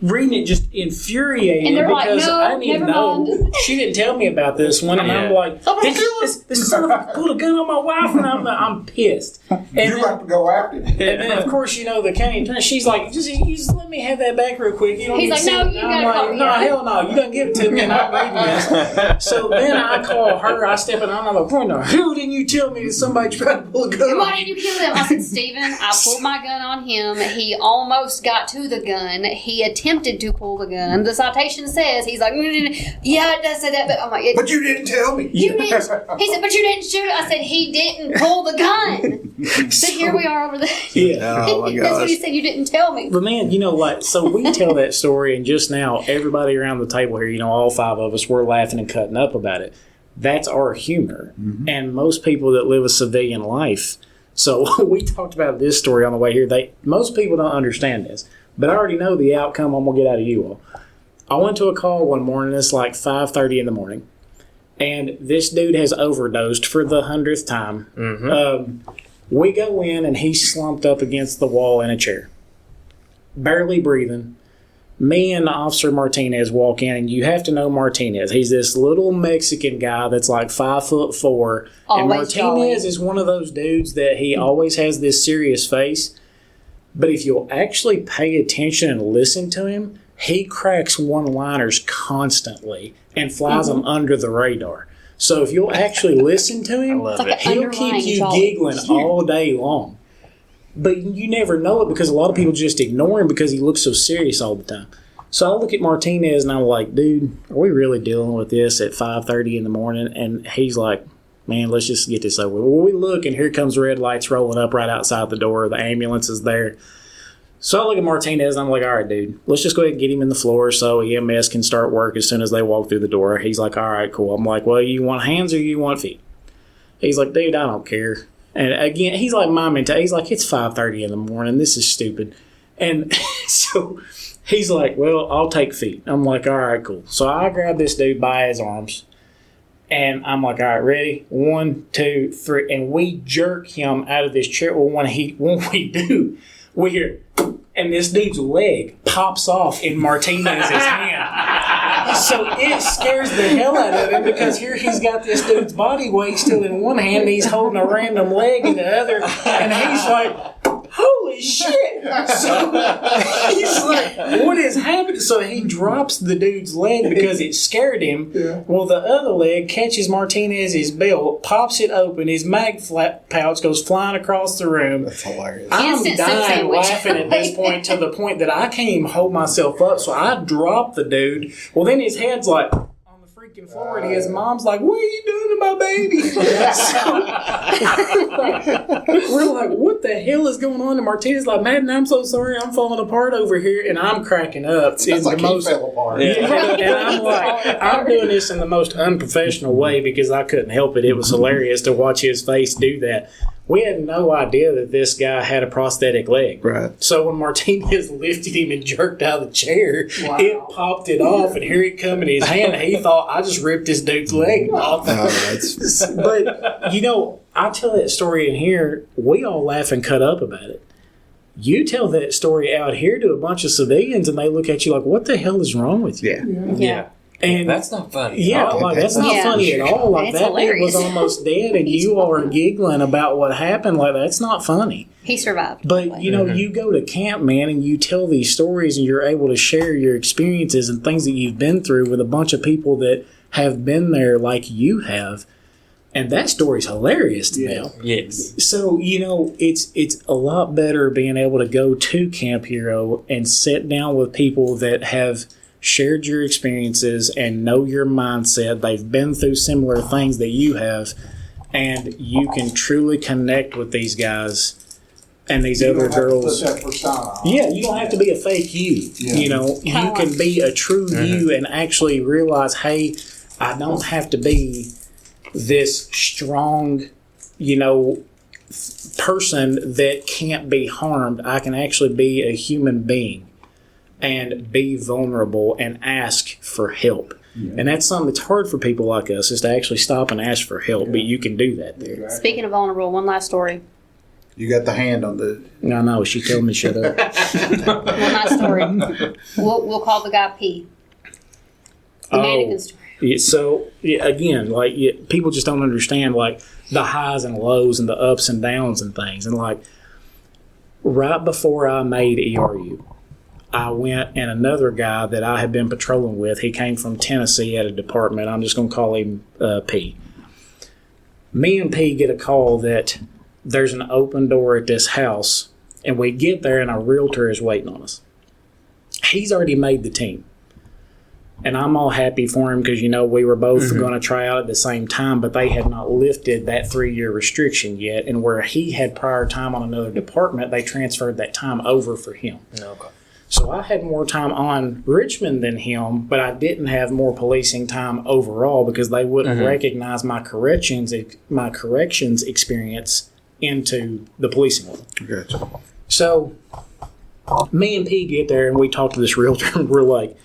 reading it just infuriated And they're because like, no, I didn't even never know. mind. She didn't tell me about this one, and I'm like, this son of a pulled a gun on my wife, and I'm pissed. And you're about to go after it. And then, of course, the county attorney, she's like, just let me have that back real quick. You don't He's need like, to no, send it. you I'm gotta like, call me. no, hell no, you don't give it to me, and I'm reading this. So then I call her, I step in, I'm like, who didn't you tell me that somebody tried to pull a gun on Why did you kill him? I said, Stephen, I pulled my gun on him. He almost got to the gun. He attempted attempted to pull the gun. The citation says he's like, yeah, it does say that, but I'm like, But you didn't tell me. you didn't. He said, but you didn't shoot it. I said he didn't pull the gun. So here we are over there. Yeah. Oh, my That's what he gosh. said. You didn't tell me. But man, so we tell that story, and just now, everybody around the table here, all 5 of us, we're laughing and cutting up about it. That's our humor. Mm-hmm. And most people that live a civilian life. So we talked about this story on the way here. Most people don't understand this, but I already know the outcome I'm going to get out of you all. I went to a call one morning. It's like 5:30 in the morning. And this dude has overdosed for the 100th time. Mm-hmm. We go in, and he's slumped up against the wall in a chair, barely breathing. Me and Officer Martinez walk in, and you have to know Martinez. He's this little Mexican guy that's like 5'4", and Always Martinez jolly. is one of those dudes that he always has this serious face. But if you'll actually pay attention and listen to him, he cracks one-liners constantly and flies them under the radar. So if you'll actually listen to him, I love It's like it. an he'll keep underlying you jolly. giggling all day long. But you never know it because a lot of people just ignore him because he looks so serious all the time. So I look at Martinez and I'm like, dude, are we really dealing with this at 5:30 in the morning? And he's like, man, let's just get this over with. Well, we look, and here comes red lights rolling up right outside the door. The ambulance is there. So I look at Martinez and I'm like, all right, dude, let's just go ahead and get him in the floor so EMS can start work as soon as they walk through the door. He's like, all right, cool. I'm like, well, you want hands or you want feet? He's like, dude, I don't care. And again, he's like my mentality. He's like, it's 5:30 in the morning. This is stupid. And so he's like, well, I'll take feet. I'm like, all right, cool. So I grab this dude by his arms. And I'm like, all right, ready? 1, 2, 3. And we jerk him out of this chair. Well, when we do, we hear, and this dude's leg pops off in Martinez's hand. So it scares the hell out of him because here he's got this dude's body weight still in one hand, and he's holding a random leg in the other, and he's like, holy shit! So he's like, what is happening? So he drops the dude's leg because it scared him. Yeah. Well, the other leg catches Martinez's belt, pops it open, his mag pouch goes flying across the room. That's hilarious. I'm Instant soup dying sandwich. laughing at this point to the point that I can't even hold myself up. So I drop the dude. Well, then his head's like on the freaking floor, and his mom's like, "What are you doing to my baby?" So we're like, "What the hell is going on?" And Martinez's like, "Madden, I'm so sorry, I'm falling apart over here," and I'm cracking up. It's like he fell apart. And I'm like, I'm doing this in the most unprofessional way because I couldn't help it. It was hilarious to watch his face do that. We had no idea that this guy had a prosthetic leg. Right. So when Martinez lifted him and jerked out of the chair, it popped it off, and here it come in his hand. He thought, I just ripped this dude's leg off. Oh, that's But, I tell that story in here, we all laugh and cut up about it. You tell that story out here to a bunch of civilians, and they look at you like, what the hell is wrong with you? Yeah. And That's not funny. yeah, Oh, like that's not Yeah. funny at all. Like It's that dude hilarious. was almost dead, and you all are giggling about what happened. Like that's not funny. He survived. But you go to camp, man, and you tell these stories, and you're able to share your experiences and things that you've been through with a bunch of people that have been there, like you have. And that story's hilarious to me. Yes. So, it's a lot better being able to go to Camp Hero and sit down with people that have shared your experiences and know your mindset. They've been through similar things that you have, and you can truly connect with these guys and these other girls. Put that persona on. Yeah, you don't have to be a fake you. Yeah. You can be a true you and actually realize, hey, I don't have to be this strong, person that can't be harmed. I can actually be a human being and be vulnerable and ask for help. Yeah. And that's something that's hard for people like us, is to actually stop and ask for help. Yeah. But you can do that there. Speaking of vulnerable, one last story. You got the hand on the. No, she told me shut up. One last story. We'll call the guy P. The mannequin story. Yeah, so again, people just don't understand the highs and lows and the ups and downs and things. And right before I made ERU, I went, and another guy that I had been patrolling with, he came from Tennessee at a department. I'm just going to call him P. Me and P get a call that there's an open door at this house, and we get there and a realtor is waiting on us. he's already made the team. And I'm all happy for him because, we were both going to try out at the same time, but they had not lifted that 3-year restriction yet. And where he had prior time on another department, they transferred that time over for him. Okay. So I had more time on Richmond than him, but I didn't have more policing time overall because they wouldn't recognize my corrections experience into the policing one. Gotcha. So me and P get there and we talk to this realtor and we're like,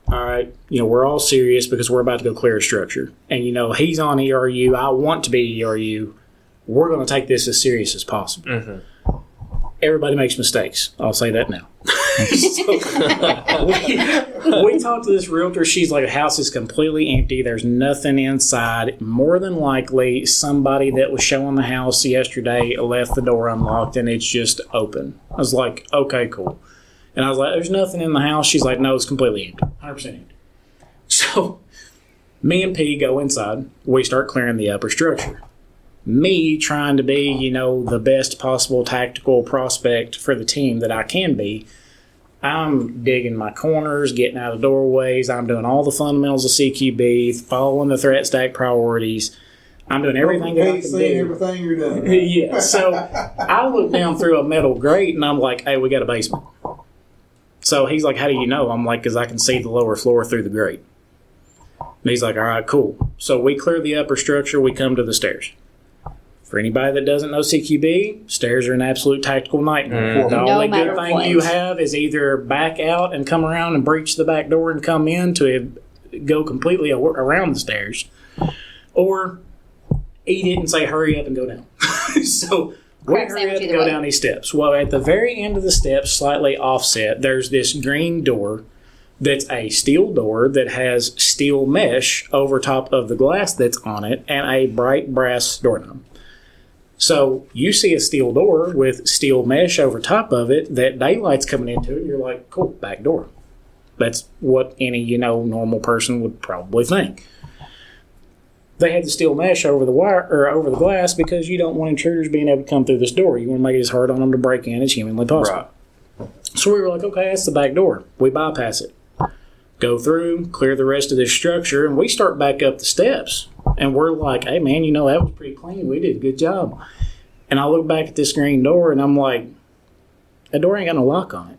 all right, we're all serious because we're about to go clear a structure. And, he's on ERU. I want to be ERU. We're going to take this as serious as possible. Everybody makes mistakes. I'll say that now. So, we talked to this realtor. She's like, the house is completely empty. There's nothing inside. More than likely, somebody that was showing the house yesterday left the door unlocked and it's just open. I was like, okay, cool. And I was like, there's nothing in the house. She's like, no, it's completely empty. 100% empty. So me and P go inside. We start clearing the upper structure. Me trying to be, the best possible tactical prospect for the team that I can be. I'm digging my corners, getting out of doorways. I'm doing all the fundamentals of CQB, following the threat stack priorities. I'm doing everything that I can do. Everything you're doing. Yeah. So I look down through a metal grate and I'm like, hey, we got a basement. So he's like, how do you know? I'm like, because I can see the lower floor through the grate. And he's like, all right, cool. So we clear the upper structure. We come to the stairs. For anybody that doesn't know CQB, stairs are an absolute tactical nightmare. The only good thing you have is either back out and come around and breach the back door and come in to go completely around the stairs, or eat it and say, hurry up and go down. So we hurry up and go down these steps. Well, at the very end of the steps, slightly offset, there's this green door that's a steel door that has steel mesh over top of the glass that's on it and a bright brass doorknob. So you see a steel door with steel mesh over top of it that daylight's coming into it, and you're like, cool, back door. That's what any, normal person would probably think. They had the steel mesh over the wire or over the glass because you don't want intruders being able to come through this door. You want to make it as hard on them to break in as humanly possible. Right. So we were like, okay, that's the back door. We bypass it. Go through, clear the rest of this structure, and we start back up the steps. And we're like, hey, man, that was pretty clean. We did a good job. And I look back at this green door, and I'm like, that door ain't got no lock on it.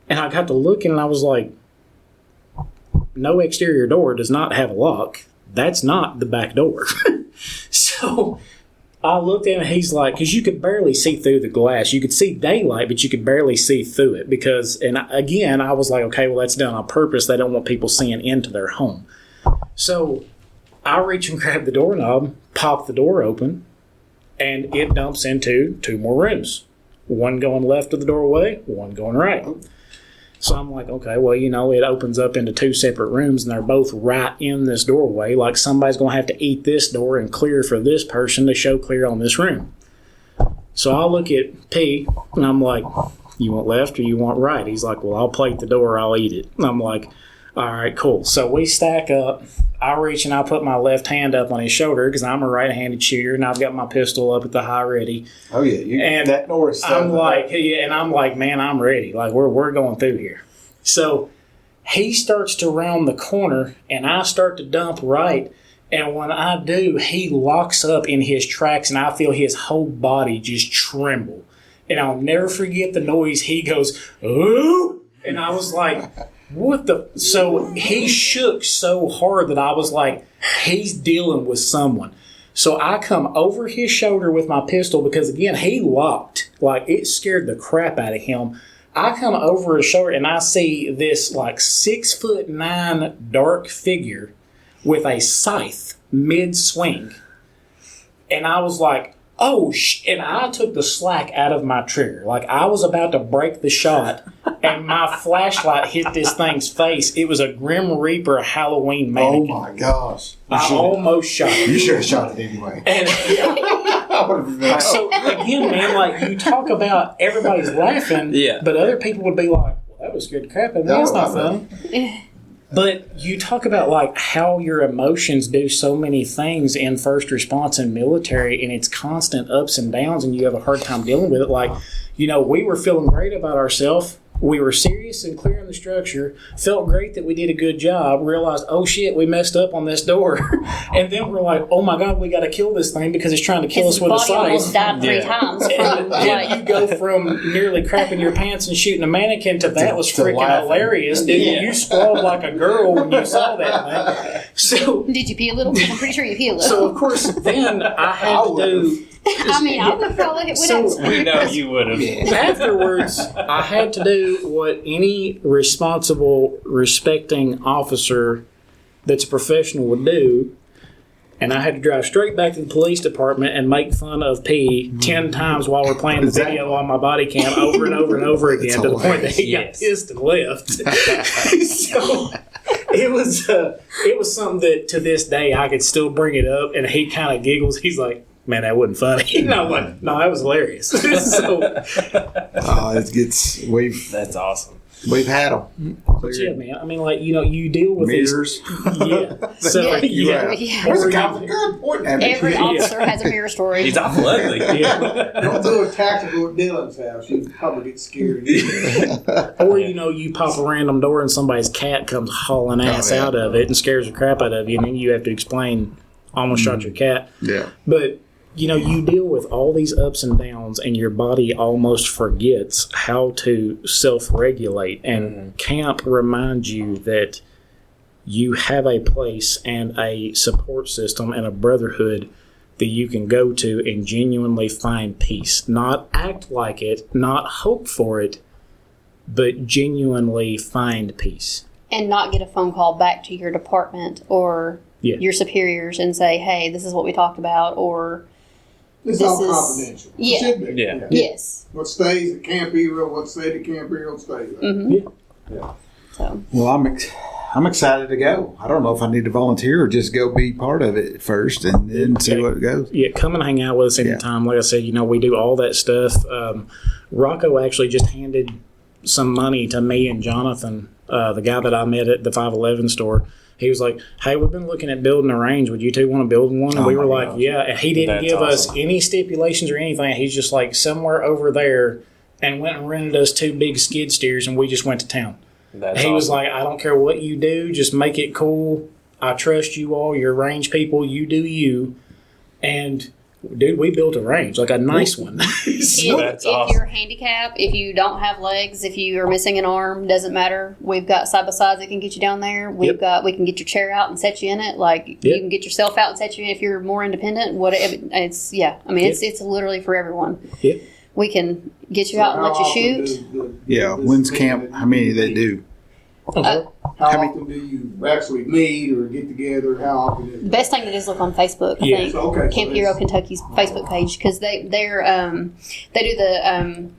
And I got to looking, and I was like, no exterior door does not have a lock. That's not the back door. So I looked at him, and he's like, because you could barely see through the glass. You could see daylight, but you could barely see through it. And again, I was like, okay, well, that's done on purpose. They don't want people seeing into their home. So I reach and grab the doorknob, pop the door open, and it dumps into 2 more rooms. One going left of the doorway, one going right. So I'm like, okay, well, it opens up into 2 separate rooms, and they're both right in this doorway. Like, somebody's going to have to eat this door and clear for this person to show clear on this room. So I look at P, and I'm like, you want left or you want right? He's like, well, I'll plate the door, I'll eat it. And I'm like, all right, cool. So we stack up. I reach and I put my left hand up on his shoulder because I'm a right-handed shooter, and I've got my pistol up at the high ready. Oh yeah, and that door is. I'm like, man, I'm ready. Like we're going through here. So he starts to round the corner, and I start to dump right. And when I do, he locks up in his tracks, and I feel his whole body just tremble. And I'll never forget the noise. He goes, ooh, and I was like, what the? So he shook so hard that I was like, he's dealing with someone. So I come over his shoulder with my pistol because, again, he locked. Like, it scared the crap out of him. I come over his shoulder and I see this, 6'9" dark figure with a scythe mid-swing. And I was like, oh, and I took the slack out of my trigger. Like, I was about to break the shot, and my flashlight hit this thing's face. It was a Grim Reaper Halloween mannequin. Oh, my gosh. I almost shot it. You should have shot it anyway. And, so, again, man, you talk about everybody's laughing, but other people would be like, well, that was scared the crap out of me. That's not funny. But you talk about how your emotions do so many things in first response and military, and it's constant ups and downs, and you have a hard time dealing with it. We were feeling great about ourselves, we were serious and clear in the structure, felt great that we did a good job, realized, oh shit, we messed up on this door. And then we're like, oh my God, we got to kill this thing because it's trying to kill us with a His body almost scythe. died 3 times. From, like, You go from nearly crapping your pants and shooting a mannequin to that was to freaking laughing. hilarious. Dude, you squalled like a girl when you saw that thing. So, did you pee a little? I'm pretty sure you pee a little. so of course, then I had to do. I mean, I would probably would So- have. We know you would have. Afterwards, I had to do what any responsible, respecting officer that's a professional would do, and I had to drive straight back to the police department and make fun of P 10 times while we're playing the video on my body cam over and over and over again to the point that he got Yes. pissed and left. So it was something that to this day I could still bring it up, and he kind of giggles. He's like, man, that wasn't funny. No, I'm like, no, that was hilarious. So, That's awesome. We've had them. yeah, man. I mean, like, you deal with Mirrors. these. Yeah. So, Yeah. There's a Or- couple of good point. Every Yeah. officer has a mirror story. He's awful ugly. yeah. Don't do a tactical at Dylan's house. You probably get scared. Or, you pop a random door and somebody's cat comes hauling ass yeah. out of it and scares the crap out of you, and then you have to explain, almost shot your cat. Yeah. But, you deal with all these ups and downs, and your body almost forgets how to self-regulate. And camp reminds you that you have a place and a support system and a brotherhood that you can go to and genuinely find peace. Not act like it, not hope for it, but genuinely find peace. And not get a phone call back to your department or Yeah. your superiors and say, hey, this is what we talked about, or It's This all is- confidential. yeah. It should be. Yeah. yes. What stays at Camp Hero, what stayed at Camp Hero stays there. Mm-hmm. So, Well, I'm excited to go. I don't know if I need to volunteer or just go be part of it first and then see what it goes. Yeah, come and hang out with us anytime. Like I said, we do all that stuff. Rocco actually just handed some money to me and Jonathan, the guy that I met at the 511 store. He was like, hey, we've been looking at building a range. Would you two want to build one? And Oh we were my like, gosh. yeah. And he didn't That's give us awesome. any stipulations or anything. He's just like, somewhere over there, and went and rented us 2 big skid steers, and we just went to town. That's He was awesome. like, I don't care what you do, just make it cool. I trust you all. You're range people. You do you. And, dude, we built a range, like a nice one. So- That's if awesome. you're handicapped, if you don't have legs, if you are missing an arm, doesn't matter. We've got side by sides that can get you down there. We can get your chair out and set you in it. Like you can get yourself out and set you in if you're more independent. Whatever. It's it's literally for everyone. Yep. We can get you out and let you shoot. Yeah. When's camp? How many they do? How often do you actually meet or get together? How often is The it? best thing to do is look on Facebook. I Yeah. think So, okay, so Camp it's- Hero Kentucky's Facebook page because they do the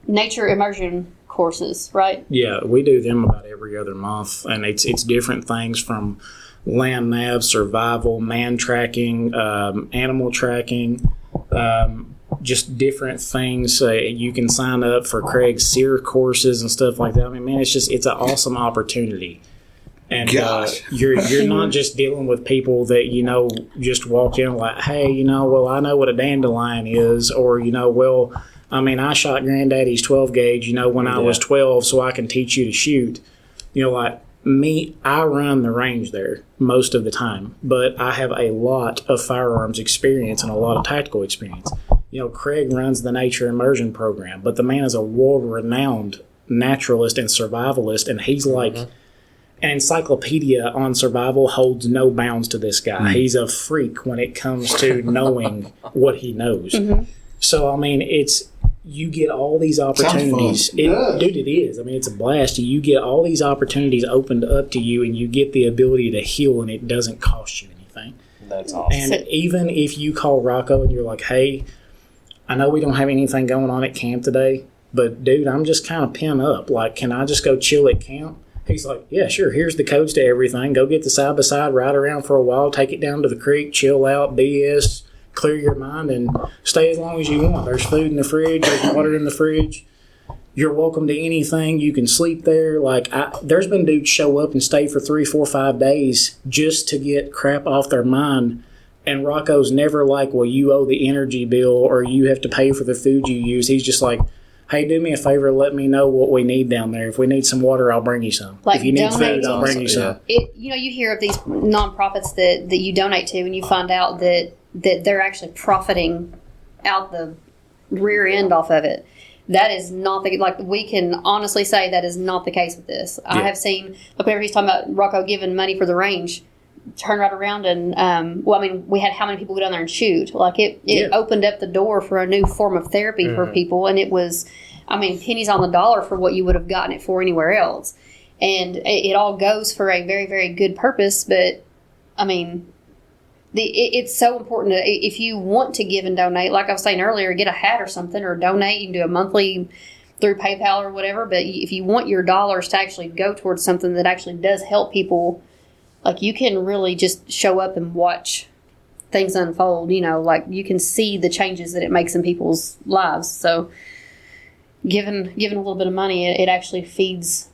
nature immersion courses, right? Yeah, we do them about every other month, and it's different things from land nav, survival, man tracking, animal tracking, just different things. You can sign up for Craig's SEER courses and stuff like that. I mean, man, it's an awesome opportunity. And Gosh. you're not just dealing with people that just walk in like, hey, well, I know what a dandelion is, or well, I mean, I shot Granddaddy's 12 gauge, when I was 12, so I can teach you to shoot. Like me, I run the range there most of the time, but I have a lot of firearms experience and a lot of tactical experience. Craig runs the nature immersion program, but the man is a world-renowned naturalist and survivalist, and he's like an encyclopedia on survival holds no bounds to this guy. He's a freak when it comes to knowing what he knows. So, I mean, you get all these opportunities. fun. Dude, it is. I mean, it's a blast. You get all these opportunities opened up to you, and you get the ability to heal, and it doesn't cost you anything. That's awesome. And even if you call Rocco and you're like, hey, I know we don't have anything going on at camp today, but dude, I'm just kind of pent up. Like, can I just go chill at camp? He's like, yeah, sure. Here's the codes to everything. Go get the side by side, ride around for a while, take it down to the creek, chill out, BS, clear your mind, and stay as long as you want. There's food in the fridge, there's water in the fridge. You're welcome to anything. You can sleep there. Like, there's been dudes show up and stay for 3, 4, 5 days just to get crap off their mind. And Rocco's never like, well, you owe the energy bill or you have to pay for the food you use. He's just like, hey, do me a favor, let me know what we need down there. If we need some water, I'll bring you some. Like, if you need donate food, I'll bring you some. You hear of these nonprofits that you donate to, and you find out that they're actually profiting out the rear end off of it. That is not we can honestly say that is not the case with this. I have seen, whenever he's talking about Rocco giving money for the range, turn right around and, we had how many people go down there and shoot? Like, it opened up the door for a new form of therapy for people, and it was, pennies on the dollar for what you would have gotten it for anywhere else. And it all goes for a very, very good purpose, but, it's so important if you want to give and donate, like I was saying earlier, get a hat or something, or donate. You can do a monthly through PayPal or whatever, but if you want your dollars to actually go towards something that actually does help people, like, you can really just show up and watch things unfold, like you can see the changes that it makes in people's lives. So giving a little bit of money, it actually feeds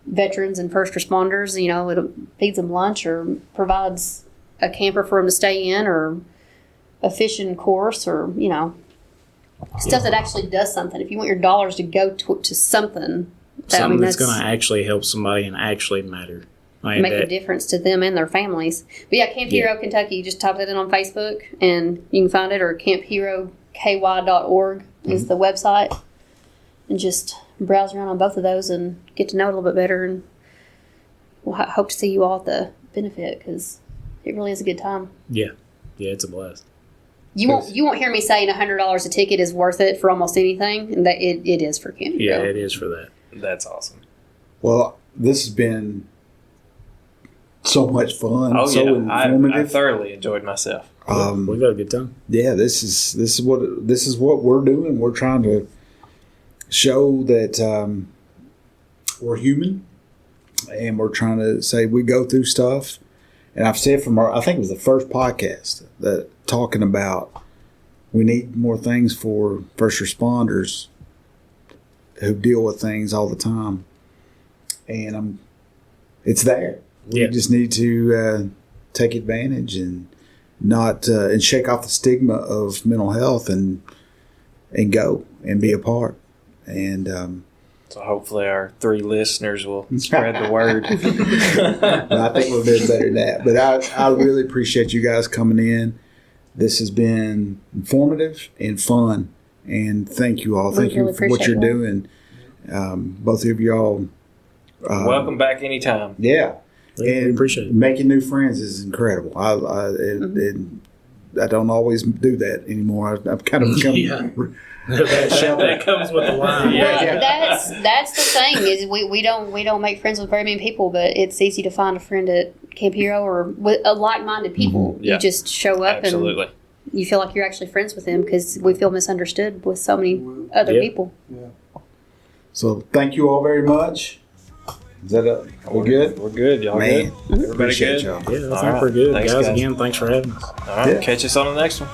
veterans and first responders. It feeds them lunch or provides a camper for them to stay in, or a fishing course, or stuff that actually does something. If you want your dollars to go to something that's going to actually help somebody and actually matter, make a difference to them and their families. But Camp Hero Kentucky, you just type it in on Facebook and you can find it, or campheroky.org is the website, and just browse around on both of those and get to know it a little bit better. And we'll hope to see you all at the benefit, because it really is a good time. Yeah, it's a blast. You won't hear me saying $100 a ticket is worth it for almost anything, and that it is for Camp Hero. Yeah, it is for that. That's awesome. Well, this has been so much fun. Informative. I thoroughly enjoyed myself. We've had a good time. Yeah, this is what we're doing. We're trying to show that we're human, and we're trying to say we go through stuff. And I've said I think it was the first podcast, that talking about we need more things for first responders who deal with things all the time. And it's there. We just need to take advantage and not and shake off the stigma of mental health and go and be a part. And so hopefully our 3 listeners will spread the word. I think we're doing better than that. But I really appreciate you guys coming in. This has been informative and fun. And thank you all. Thank you for what you're doing. Both of y'all. Welcome back anytime. Yeah. And appreciate it. Making new friends is incredible. I don't always do that anymore. I've kind of become... that comes with the line. That's the thing, is we don't make friends with very many people, but it's easy to find a friend at Camp Hero or with like-minded people. Mm-hmm. Yeah. You just show up Absolutely. And you feel like you're actually friends with them, because we feel misunderstood with so many other people. Yeah. So thank you all very much. Is that we're good? We're good, y'all. Man, good? Everybody appreciate good? y'all. Yeah, I think we're good. Thanks, guys, again, thanks for having us. All right, catch us on the next one.